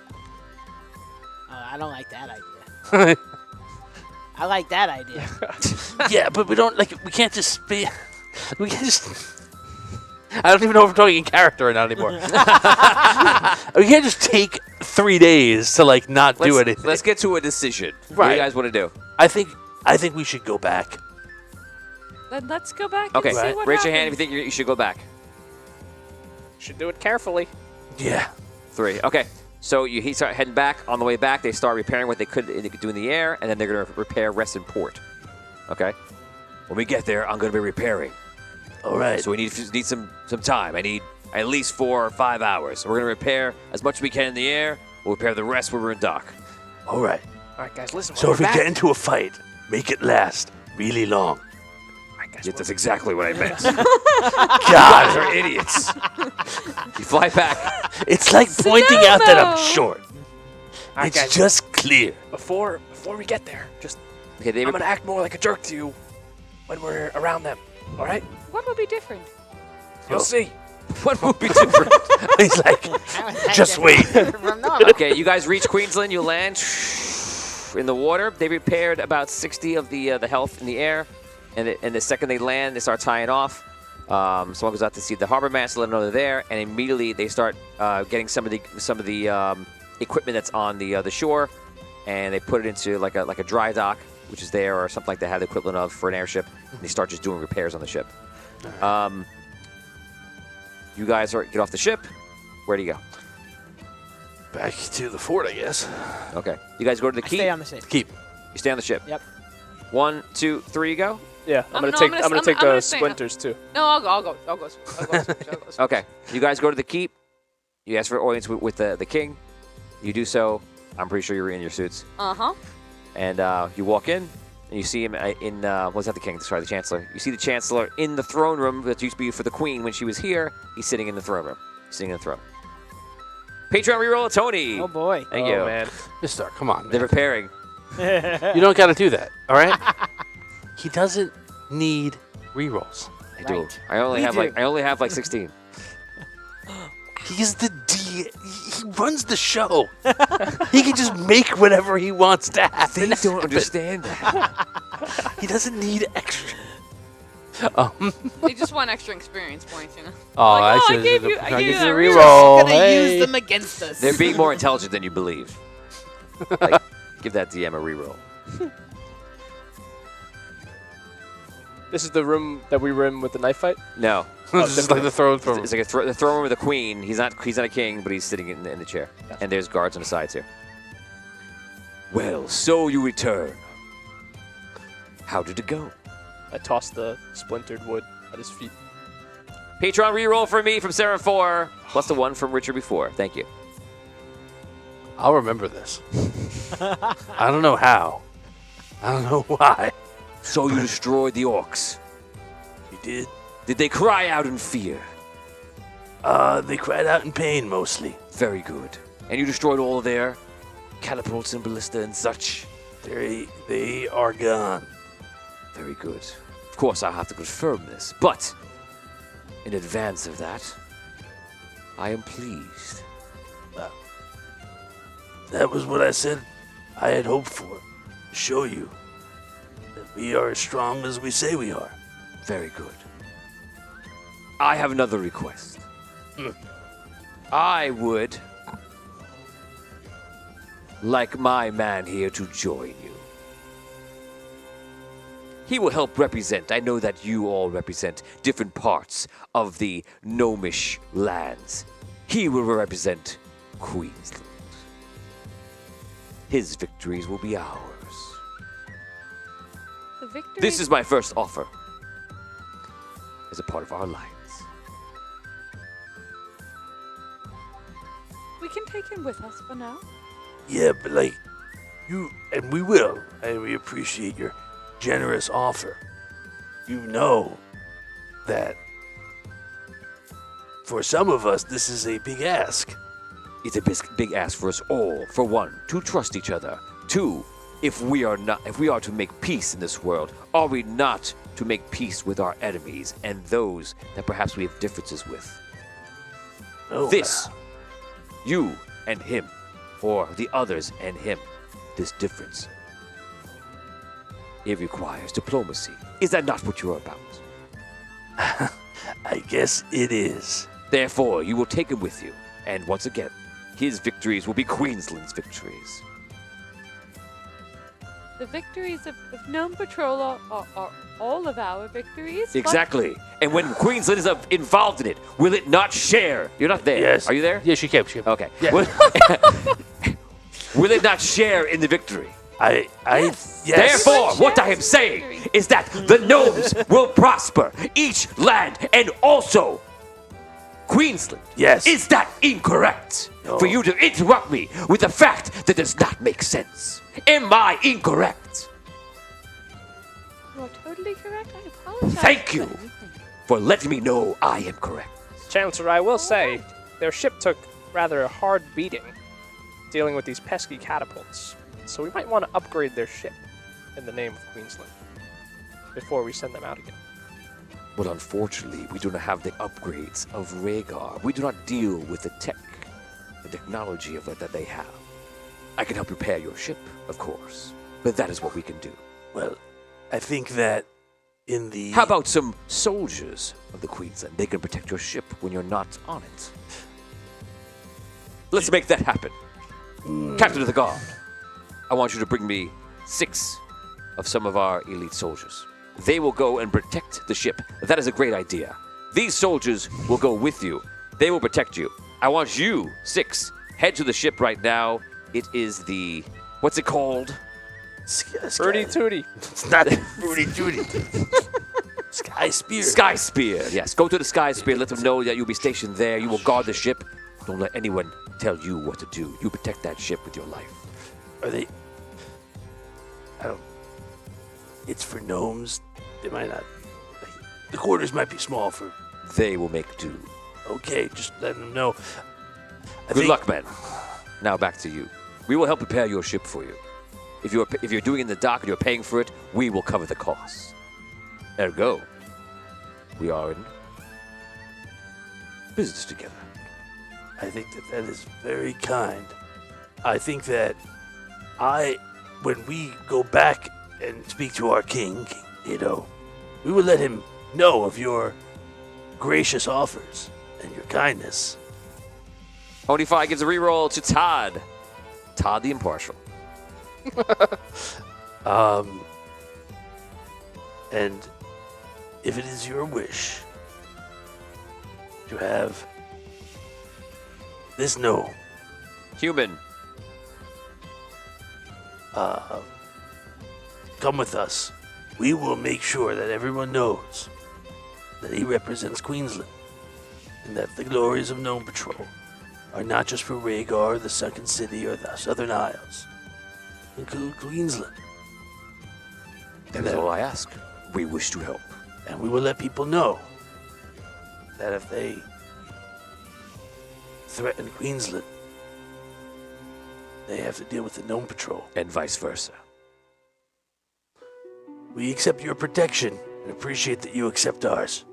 Oh, I don't like that idea. I like that idea. yeah, but we don't like we can't just be. We can't just. I don't even know if we're talking in character or not anymore. We can't just take 3 days to like not do anything. Let's get to a decision. What do Right. you guys want to do? I think we should go back. Then let's go back Okay, and see what raise your hand if happens. you think you should go back. Should do it carefully. Yeah. 3. Okay. So he start heading back. On the way back, they start repairing what they could do in the air, and then they're going to repair rest in port. Okay? When we get there, I'm going to be repairing. All right. So we need some time. I need at least 4 or 5 hours. We're going to repair as much as we can in the air. We'll repair the rest when we're in dock. All right. All right, guys, listen. So when if we we're get back- into a fight, make it last really long. All right, guys, Yeah, that's exactly what I meant. God, Guys are idiots. You fly back. it's like pointing out that I'm Slow-mo. short. all right, It's guys, just clear. before we get there, just Okay, they I'm gonna act more like a jerk to you when we're around them. All right? What would be different? You'll see. What would be different? He's like, How is that just wait. different from normal? Okay, you guys reach Queensland. You land in the water. They repaired about 60 of the health in the air, and the second they land, they start tying off. Someone goes out to see the harbor master, let them know they're there, and immediately they start getting some of the equipment that's on the shore, and they put it into like a dry dock, which is there or something like they have the equivalent of for an airship. And they start just doing repairs on the ship. You guys get off the ship. Where do you go? Back to the fort, I guess. Okay. You guys go to the keep. Stay on the ship. Keep. You stay on the ship. Yep. 1, 2, 3, go. Yeah, I'm No, gonna I'm take gonna- take I'm the gonna stay- splinters too. No, I'll go. Okay. You guys go to the keep. You ask for audience with the king. You do so. I'm pretty sure you're in your suits. Uh-huh. And you walk in, and you see him in, what's that, the king? Sorry, the chancellor. You see the chancellor in the throne room that used to be for the queen when she was here. He's sitting in the throne room. He's sitting in the throne. Patreon reroll of Tony. Oh, boy. Thank Oh you. man. Mister, come on. They're Man. repairing. You don't got to do that, all right? He doesn't need rerolls. I do. Right. I only have like 16. He's the D. He runs the show. He can just make whatever he wants to happen. They don't understand that. He doesn't need extra. They just want extra experience points, you know. Oh, Like, I gave you I that a reroll. reroll. Gonna use them against us. They're being more intelligent than you believe. Like, give that DM a reroll. This is the room that we were in with the knife fight. No. This is like the throne from. It's like the throne room with the queen. He's not a king, but he's sitting in the chair. And there's guards on the sides here. Well, so you return. How did it go? I tossed the splintered wood at his feet. Patreon reroll for me from Sarah 4, plus the 1 from Richard before. Thank you. I'll remember this. I don't know how. I don't know why. So you destroyed the orcs. You did. Did they cry out in fear? They cried out in pain mostly. Very good. And you destroyed all their catapults and ballista and such? They are gone. Very good. Of course, I'll have to confirm this, but in advance of that, I am pleased. That was what I said I had hoped for. To show you that we are as strong as we say we are. Very good. I have another request. I would like my man here to join you. He will help represent. I know that you all represent different parts of the gnomish lands. He will represent Queensland. His victories will be ours. The victory. This is my first offer as a part of our alliance. We can take him with us for now. Yeah, but like, you, and we will, and we appreciate your generous offer. You know that for some of us, this is a big ask. It's a big ask for us all. For one, to trust each other. Two, if we are to make peace in this world, are we not to make peace with our enemies and those that perhaps we have differences with? Oh, This, you and him, or the others and him, this difference, it requires diplomacy. Is that not what you're about? I guess it is. Therefore, you will take him with you, and once again, his victories will be Queensland's victories. The victories of Gnome Patrol are all of our victories. but- Exactly. And when Queensland is involved in it, will it not share? You're not there. Yes. Are you there? Yes, she can. She can. Okay. Yeah. Will it not share in the victory? Yes. Therefore, Share what I am saying is that the gnomes will prosper, each land, and also Queensland. Yes. Is that incorrect? No. For you to interrupt me with a fact that does not make sense. Am I incorrect? You are totally correct. I apologize. Thank you for letting me know I am correct. Chancellor, I will say, their ship took rather a hard beating dealing with these pesky catapults. So we might want to upgrade their ship in the name of Queensland before we send them out again. Well, unfortunately, we do not have the upgrades of Rhaegar. We do not deal with the technology of that they have. I can help repair your ship, of course, but that is what we can do. Well, I think that in the... How about some soldiers of the Queensland? They can protect your ship when you're not on it. Let's make that happen. Captain of the Guard, I want you to bring me 6 of some of our elite soldiers. They will go and protect the ship. That is a great idea. These soldiers will go with you. They will protect you. I want you, 6, head to the ship right now. It is the... What's it called? Rudy Tooty. It's not Rudy Tooty. Sky Spear. Sky Spear. Yes, go to the Sky Spear. Let them know that you'll be stationed there. You will guard the ship. Don't let anyone tell you what to do. You protect that ship with your life. Are they... I don't... It's for gnomes. They might not... The quarters might be small for... They will make do. Okay, just letting them know. Good luck, men. Now back to you. We will help prepare your ship for you. If you're doing it in the dock and you're paying for it, we will cover the costs. Ergo, we are in business together. I think that is very kind. I think that when we go back and speak to our king, we will let him know of your gracious offers and your kindness. Only5 gives a reroll to Todd. Todd the Impartial. And if it is your wish to have this gnome Human. come with us, we will make sure that everyone knows that he represents Queensland and that the glories of Gnome Patrol are not just for Rhaegar, the Sunken City, or the Southern Isles. Include Queensland. That is all I ask. We wish to help. And we will let people know that if they threaten Queensland, they have to deal with the Gnome Patrol. And vice versa. We accept your protection and appreciate that you accept ours.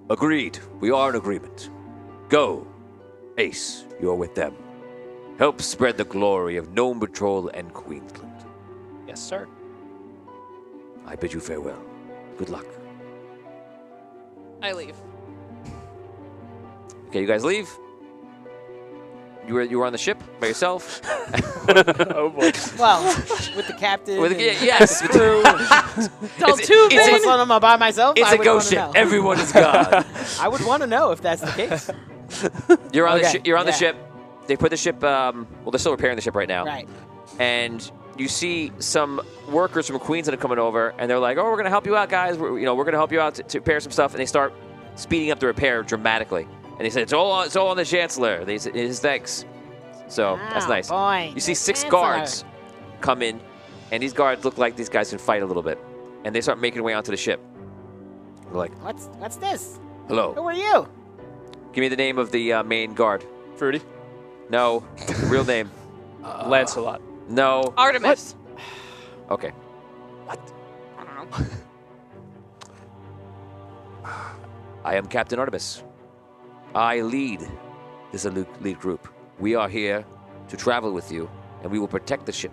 Agreed. We are in agreement. Go. Ace, you're with them. Help spread the glory of Gnome Patrol and Queensland. Yes, sir. I bid you farewell. Good luck. I leave. Okay, you guys leave? you were on the ship by yourself. Oh boy. Well, with the captain. With and yes, with crew. It's all It's- too it's All a- of a sudden I'm by myself. it's I a would ghost wanna ship. know. Everyone is gone. I would want to know if that's the case. You're on the Okay, ship. You're on the yeah. ship. They put the ship. Well, they're still repairing the ship right now. Right. And you see some workers from Queensland are coming over, and they're like, "Oh, we're gonna help you out, guys. We're gonna help you out to repair some stuff." And they start speeding up the repair dramatically. And they said, "It's all on the Chancellor." They said, "His thanks." So that's Oh, nice. boy. You see The 6 Chancellor. guards come in, and these guards look like these guys can fight a little bit, and they start making their way onto the ship. They're like, What's this? Who "Hello, are you? give me the name of the main guard." Fruity. No, real name. Lancelot. No. Artemis. Okay. I don't know. I am Captain Artemis. I lead this elite group. We are here to travel with you, and we will protect the ship.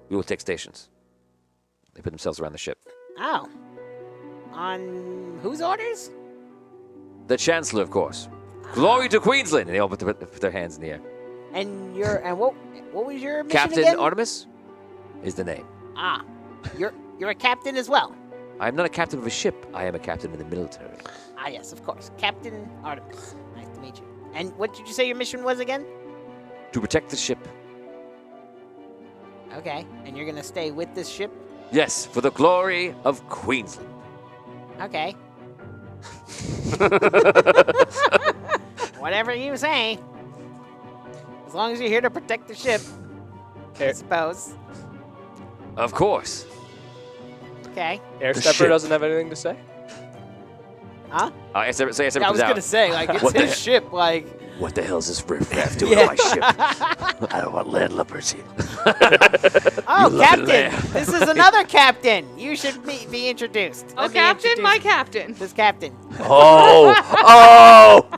We will take stations. They put themselves around the ship. Oh. On whose orders? The Chancellor, of course. Glory to Queensland! And they all put their hands in the air. And what was your mission Captain again? Artemis is the name. Ah. You're a captain as well. I am not a captain of a ship. I am a captain in the military. Ah, yes, of course. Captain Artemis. Nice to meet you. And what did you say your mission was again? To protect the ship. Okay. And you're gonna stay with this ship? Yes, for the glory of Queensland. Okay. Whatever you say. As long as you're here to protect the ship, I Air, suppose. Of course. Okay. Air The Stepper ship. doesn't have anything to say? Huh? Air Stepper I comes was out. gonna say, like, it's What the his ship, like. What the hell is this riffraff doing Yeah. on my ship? I don't want landlubbers here. Oh, You love it Captain! there. This is another Captain. You should be introduced. Oh, Let me Captain, introduce my Captain. This Captain. Oh, oh,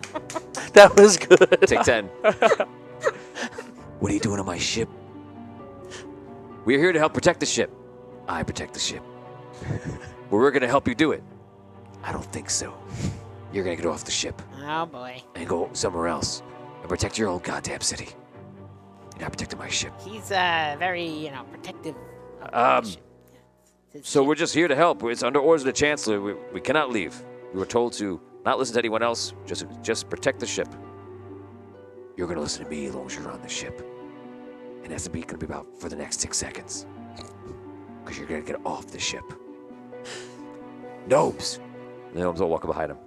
that was good. Take 10. What are you doing on my ship? We're here to help protect the ship. I protect the ship. Well, we're going to help you do it. I don't think so. You're gonna get off the ship Oh boy, and go somewhere else and protect your own goddamn city. You're not protecting my ship. he's very protective. Of the Um, ship. It's his So ship. we're just here to help. It's under orders of the Chancellor. We cannot leave. We were told to not listen to anyone else, just protect the ship. You're gonna listen to me as long as you're on the ship. And that's gonna be about for the next 6 seconds. Because you're gonna get off the ship. Gnomes! The gnomes all walking behind him.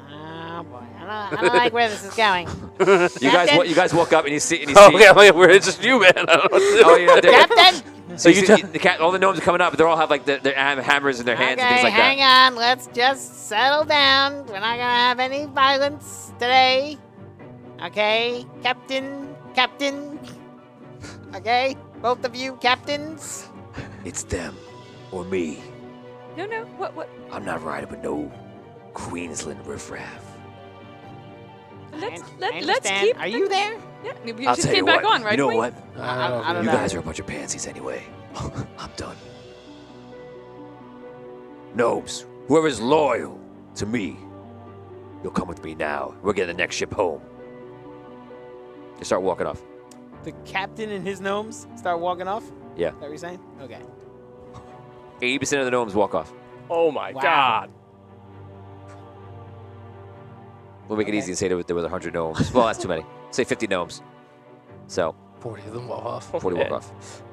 Oh boy, I don't like where this is going. You guys walk up and you see. Oh, yeah, like, it's just you, man. I don't know what to do. Oh, yeah, Captain. so you see, all the gnomes are coming up, but they all have like their hammers in their hands and things like hang that. on. Let's just settle down. We're not gonna have any violence today. Okay, Captain. Okay, both of you, captains. It's them or me. No, what? I'm not riding with no Queensland riffraff. Let's I let's understand. keep. Are you there? Yeah, we I'll just tell you came back what. on, right? You know Wait. what? I don't You know. guys are a bunch of pansies anyway. I'm done. Gnomes, whoever's loyal to me, you'll come with me now. We're getting the next ship home. They start walking off. The captain and his gnomes start walking off. Yeah. Is that what you're saying? Okay. 80% of the gnomes walk off. Oh my Wow. god. We'll make it Okay. easy and say there was 100 gnomes. Well, that's too many. Say 50 gnomes. So 40 of them walk off. 40 walk off.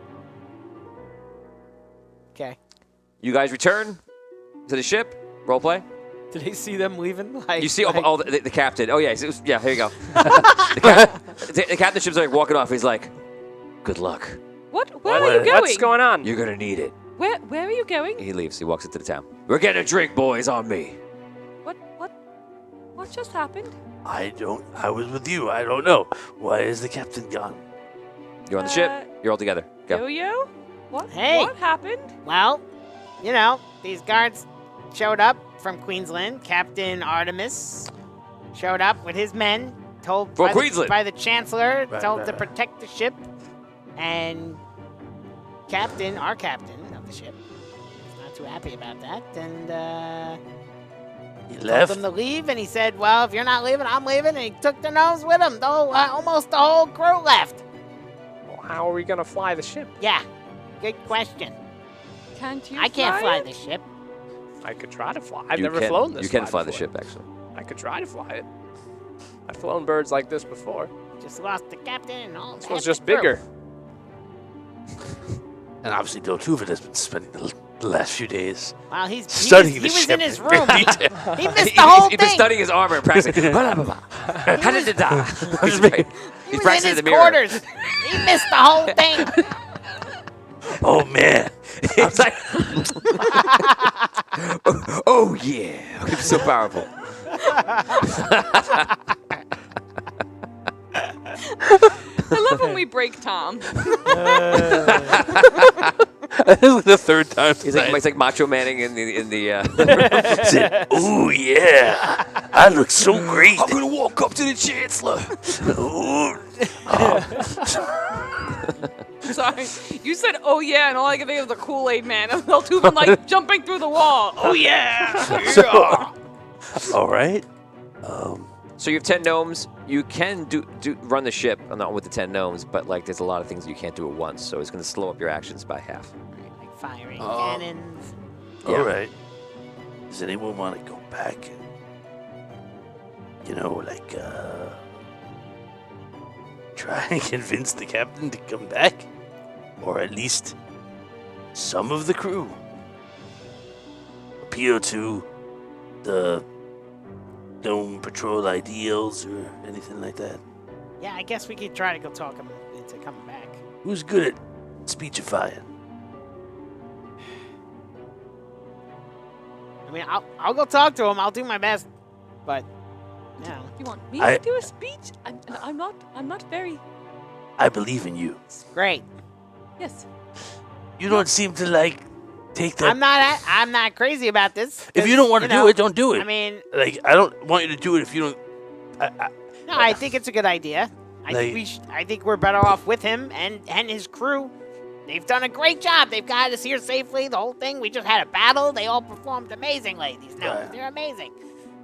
Okay. You guys return to the ship. Role play. Did they see them leaving? Like, You see like, the captain. Oh, yeah. Yeah, here you go. the captain of the ship's like walking off. He's like, good luck. What? Where are you going? What's going on? You're gonna need it. Where are you going? He leaves. He walks into the town. We're getting a drink, boys, on me. What just happened? I was with you. I don't know. Why is the captain gone? You're on the ship. You're all together. Go. Yo-yo? What? Hey. What happened? Well, these guards showed up from Queensland. Captain Artemis showed up with his men, told From by Queensland. by the Chancellor, Right, told right, to right. protect the ship. And our captain of the ship, is not too happy about that. And He Told left. them to leave, and he said, well, if you're not leaving, I'm leaving, and he took the gnomes with him. Almost the whole crew left. Well, how are we gonna fly the ship? Yeah, good question. Can't you I can't fly it? the ship. I could try to fly. I've You never can- flown this. You can fly the before. ship, actually. I could try to fly it. I've flown birds like this before. Just lost the captain and all. This half one's the just crew. bigger. And obviously, Dotuva has been spending the last few days Well, he studying the was ship in his in great room. detail. He missed the whole He's been thing. studying his armor and practicing. Blah, blah, blah. Ha-da-da-da. He's He He's was practicing in his the mirror. quarters. He missed the whole thing. Oh man, It's like, oh yeah, it's so powerful. I love when we break Tom. This is the third time He's like, tonight. it's like Macho Manning in the. said, "Ooh yeah, I look so great." I'm gonna walk up to the Chancellor. Ooh. Sorry. You said, oh yeah, and all I can think of is the Kool-Aid man. And they'll do them like jumping through the wall. Oh yeah. So, all right. So you have 10 gnomes. You can do run the ship with the 10 gnomes, but like there's a lot of things you can't do at once. So it's gonna slow up your actions by half. Like firing cannons. Yeah. All right. Does anyone want to go back? You know, like try and convince the captain to come back, or at least some of the crew. Appeal to the Gnome Patrol ideals or anything like that. Yeah, I guess we could try to go talk him into coming back. Who's good at speechifying? I mean, I'll go talk to him. I'll do my best, but you know, You want me I- to do a speech? I'm not very. I believe in you. great. Yes. You don't seem to like take that. I'm not crazy about this. If you don't want to do it, don't do it. I mean, like, I don't want you to do it if you don't. no, I think it's a good idea. I think we're better off with him and his crew. They've done a great job. They've got us here safely. The whole thing. We just had a battle. They all performed amazingly. These gnomes, Right. they're amazing.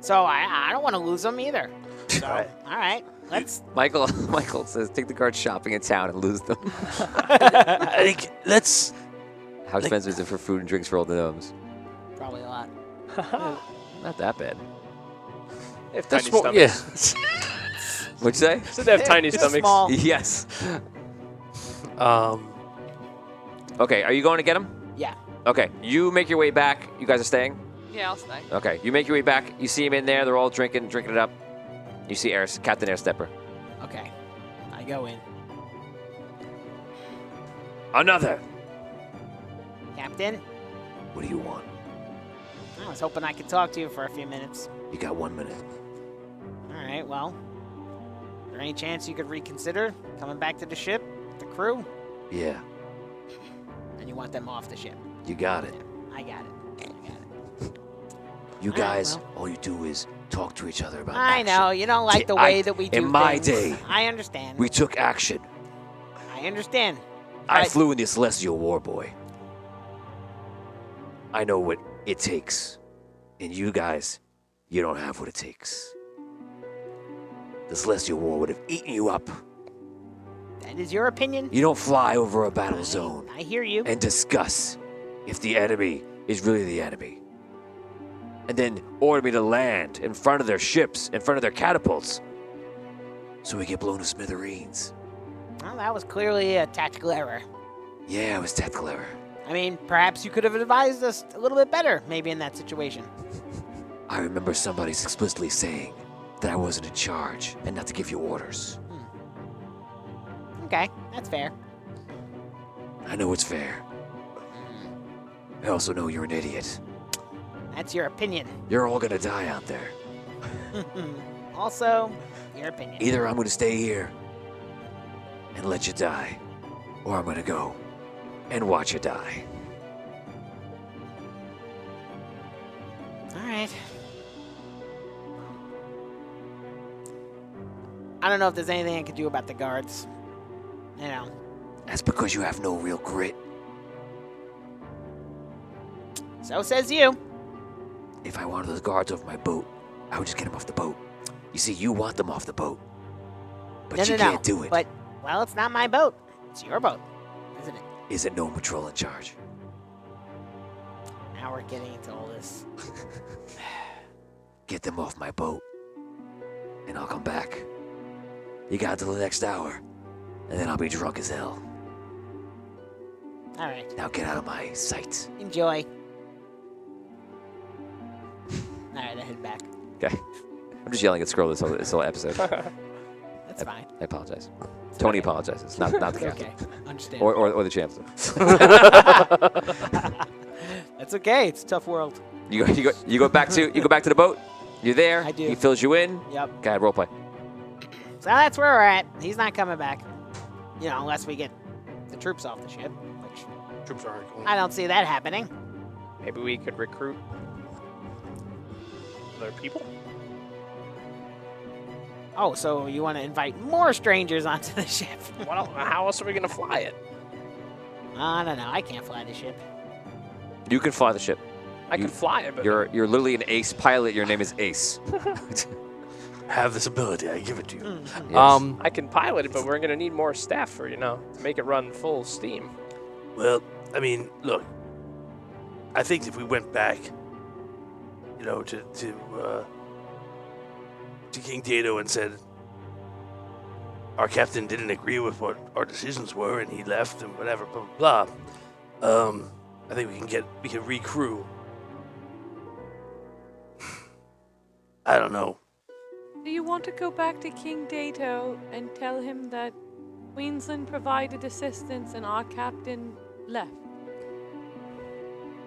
So I don't want to lose them either. So all right, let's. Michael says take the guards shopping in town and lose them. Like, let's. How expensive is it for food and drinks for all the gnomes? Probably a lot. Not that bad. They have That's tiny more, stomachs. yeah. What'd you say? So they have tiny It's stomachs. small. Yes. Um, Okay, are you going to get him? Yeah. Okay, you make your way back. You guys are staying? Yeah, I'll stay. Okay, you make your way back. You see him in there. They're all drinking it up. You see Captain Airstepper. Okay. I go in. Another. Captain, What do you want? I was hoping I could talk to you for a few minutes. You got 1 minute. All right, well, is there any chance you could reconsider coming back to the ship, the crew? Yeah, And you want them off the ship? you got it. I got it. You All right, guys, well. all you do is talk to each other about I action. know, you don't like the way that we do in my things. day, I understand. we took action. I understand. I Right. flew in the Celestial War Boy. I know what it takes. And you guys, you don't have what it takes. The Celestial War would have eaten you up. That is your opinion. You don't fly over a battle zone I hear you. and discuss if the enemy is really the enemy. And then order me to land in front of their ships, in front of their catapults. So we get blown to smithereens. Well, that was clearly a tactical error. Yeah, it was tactical error. I mean, perhaps you could have advised us a little bit better, maybe in that situation. I remember somebody explicitly saying that I wasn't in charge and not to give you orders. Okay, that's fair. I know it's fair. I also know you're an idiot. That's your opinion. You're all gonna die out there. Also, your opinion. Either I'm gonna stay here and let you die, or I'm gonna go and watch you die. All right. I don't know if there's anything I could do about the guards. You know, That's because you have no real grit. so says you. if I wanted those guards off my boat, I would just get them off the boat. You see, you want them off the boat, but no, you no, can't do it. But, well, it's not my boat. It's your boat, isn't it? Is it Gnome Patrol in charge? Now we're getting into all this. Get them off my boat, and I'll come back. You got till the next hour, and then I'll be drunk as hell. All right. Now get out of my sight. Enjoy. All right, I head back. Okay. I'm just yelling at Scroll this whole episode. That's fine. I apologize. Tony apologizes, not the captain. Okay, understand. Or the chancellor. That's okay. It's a tough world. You go back to the boat. You're there. I do. He fills you in. Yep. Go ahead, roleplay. So that's where we're at. He's not coming back. You know, unless we get the troops off the ship, which Troops aren't going. I don't see that happening. Maybe we could recruit other people. Oh, so you want to invite more strangers onto the ship? Well, how else are we gonna fly it? I don't know. I can't fly the ship. You can fly the ship. I could fly it, but You're literally an ace pilot. Your name is Ace. Have this ability. I give it to you. Yes. I can pilot it, but we're gonna need more staff for to make it run full steam. Well, I mean, look. I think if we went back, to King Dato and said our captain didn't agree with what our decisions were and he left and whatever, blah blah blah. I think we can recrew. I don't know. Do you want to go back to King Dato and tell him that Queensland provided assistance and our captain left?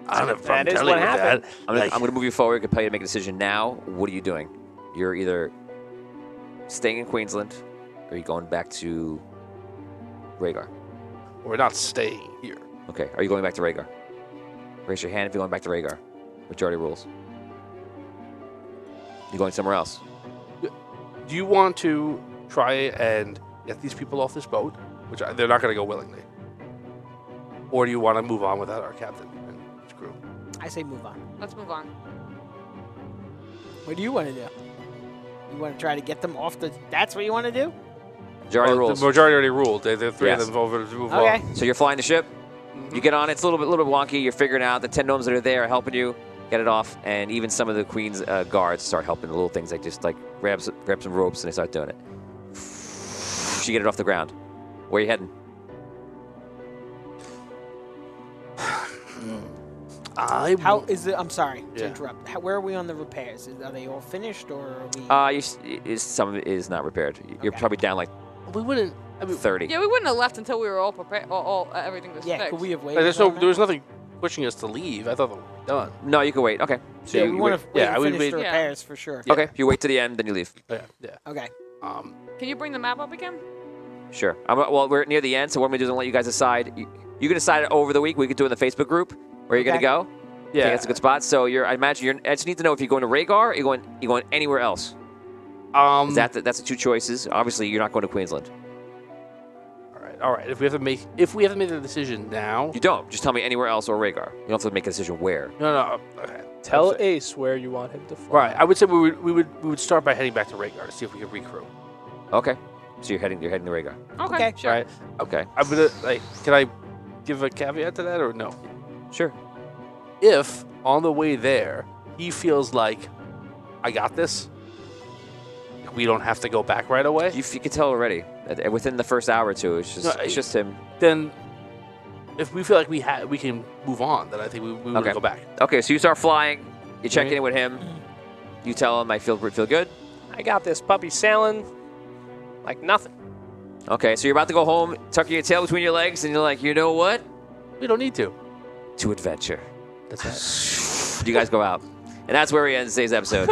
I don't know if That I'm is telling what you happened. that. I'm gonna move you forward. I can tell you to make a decision now. What are you doing? You're either staying in Queensland, or are you going back to Rhaegar? We're not staying here. Okay. Are you going back to Rhaegar? Raise your hand if you're going back to Rhaegar. Majority rules. You going somewhere else? Do you want to try and get these people off this boat, which they're not going to go willingly, or do you want to move on without our captain and his crew? I say move on. Let's move on. What do you want to do? You want to try to get them off the... That's what you want to do? Majority Well, rules. the majority already ruled. The three Yes. of them voted to move Okay. on. So you're flying the ship. You get on. It's a little bit wonky. You're figuring out the 10 gnomes that are there are helping you get it off, and even some of the queen's guards start helping. The little things like just like grab some ropes and they start doing it. You get it off the ground. Where are you heading? How is it... I'm sorry to Yeah. interrupt. Where are we on the repairs? Are they all finished, or are we... Some of it is not repaired. You're Okay. probably down like We wouldn't. I mean, 30. Yeah, we wouldn't have left until we were all prepared. Everything was yeah, fixed. could we have waited? there's on there was that? nothing pushing us to leave. I thought that was done. No, you can wait. Okay. So Yeah, you we wait. want to yeah, I would finish wait- the Yeah. repairs for sure. Yeah. Okay. You wait to the end, then you leave. Yeah, yeah. Okay. Can you bring the map up again? Sure. Well, we're near the end, so what I'm going to do is I'm going to let you guys decide. You can decide over the week. We could do it in the Facebook group where you're going to Okay. go. I Yeah. think that's a good spot. So I imagine I just need to know if you're going to Rhaegar or you're going anywhere else. That's the two choices. Obviously, you're not going to Queensland. All right. If we have to make the decision now, You don't. Just tell me anywhere else or Rhaegar. You don't have to make a decision where. no. Okay. Tell That's it. Ace where you want him to fly. Right. I would say we would start by heading back to Rhaegar to see if we could recrew. Okay. So you're heading to Rhaegar. Okay. Sure. Right. Okay. I'm gonna can I give a caveat to that or no? Sure. If on the way there he feels like I got this, we don't have to go back right away, You can tell already. Within the first hour or two, it's just him. then if we feel like we can move on, then I think we would Okay. go back. Okay, so you start flying. You check Mhm. in with him. You tell him I feel good. I got this puppy sailing like nothing. Okay, so you're about to go home, tuck your tail between your legs, and you're like, you know what? We don't need to. To adventure. That's right. You guys go out. And that's where we end today's episode.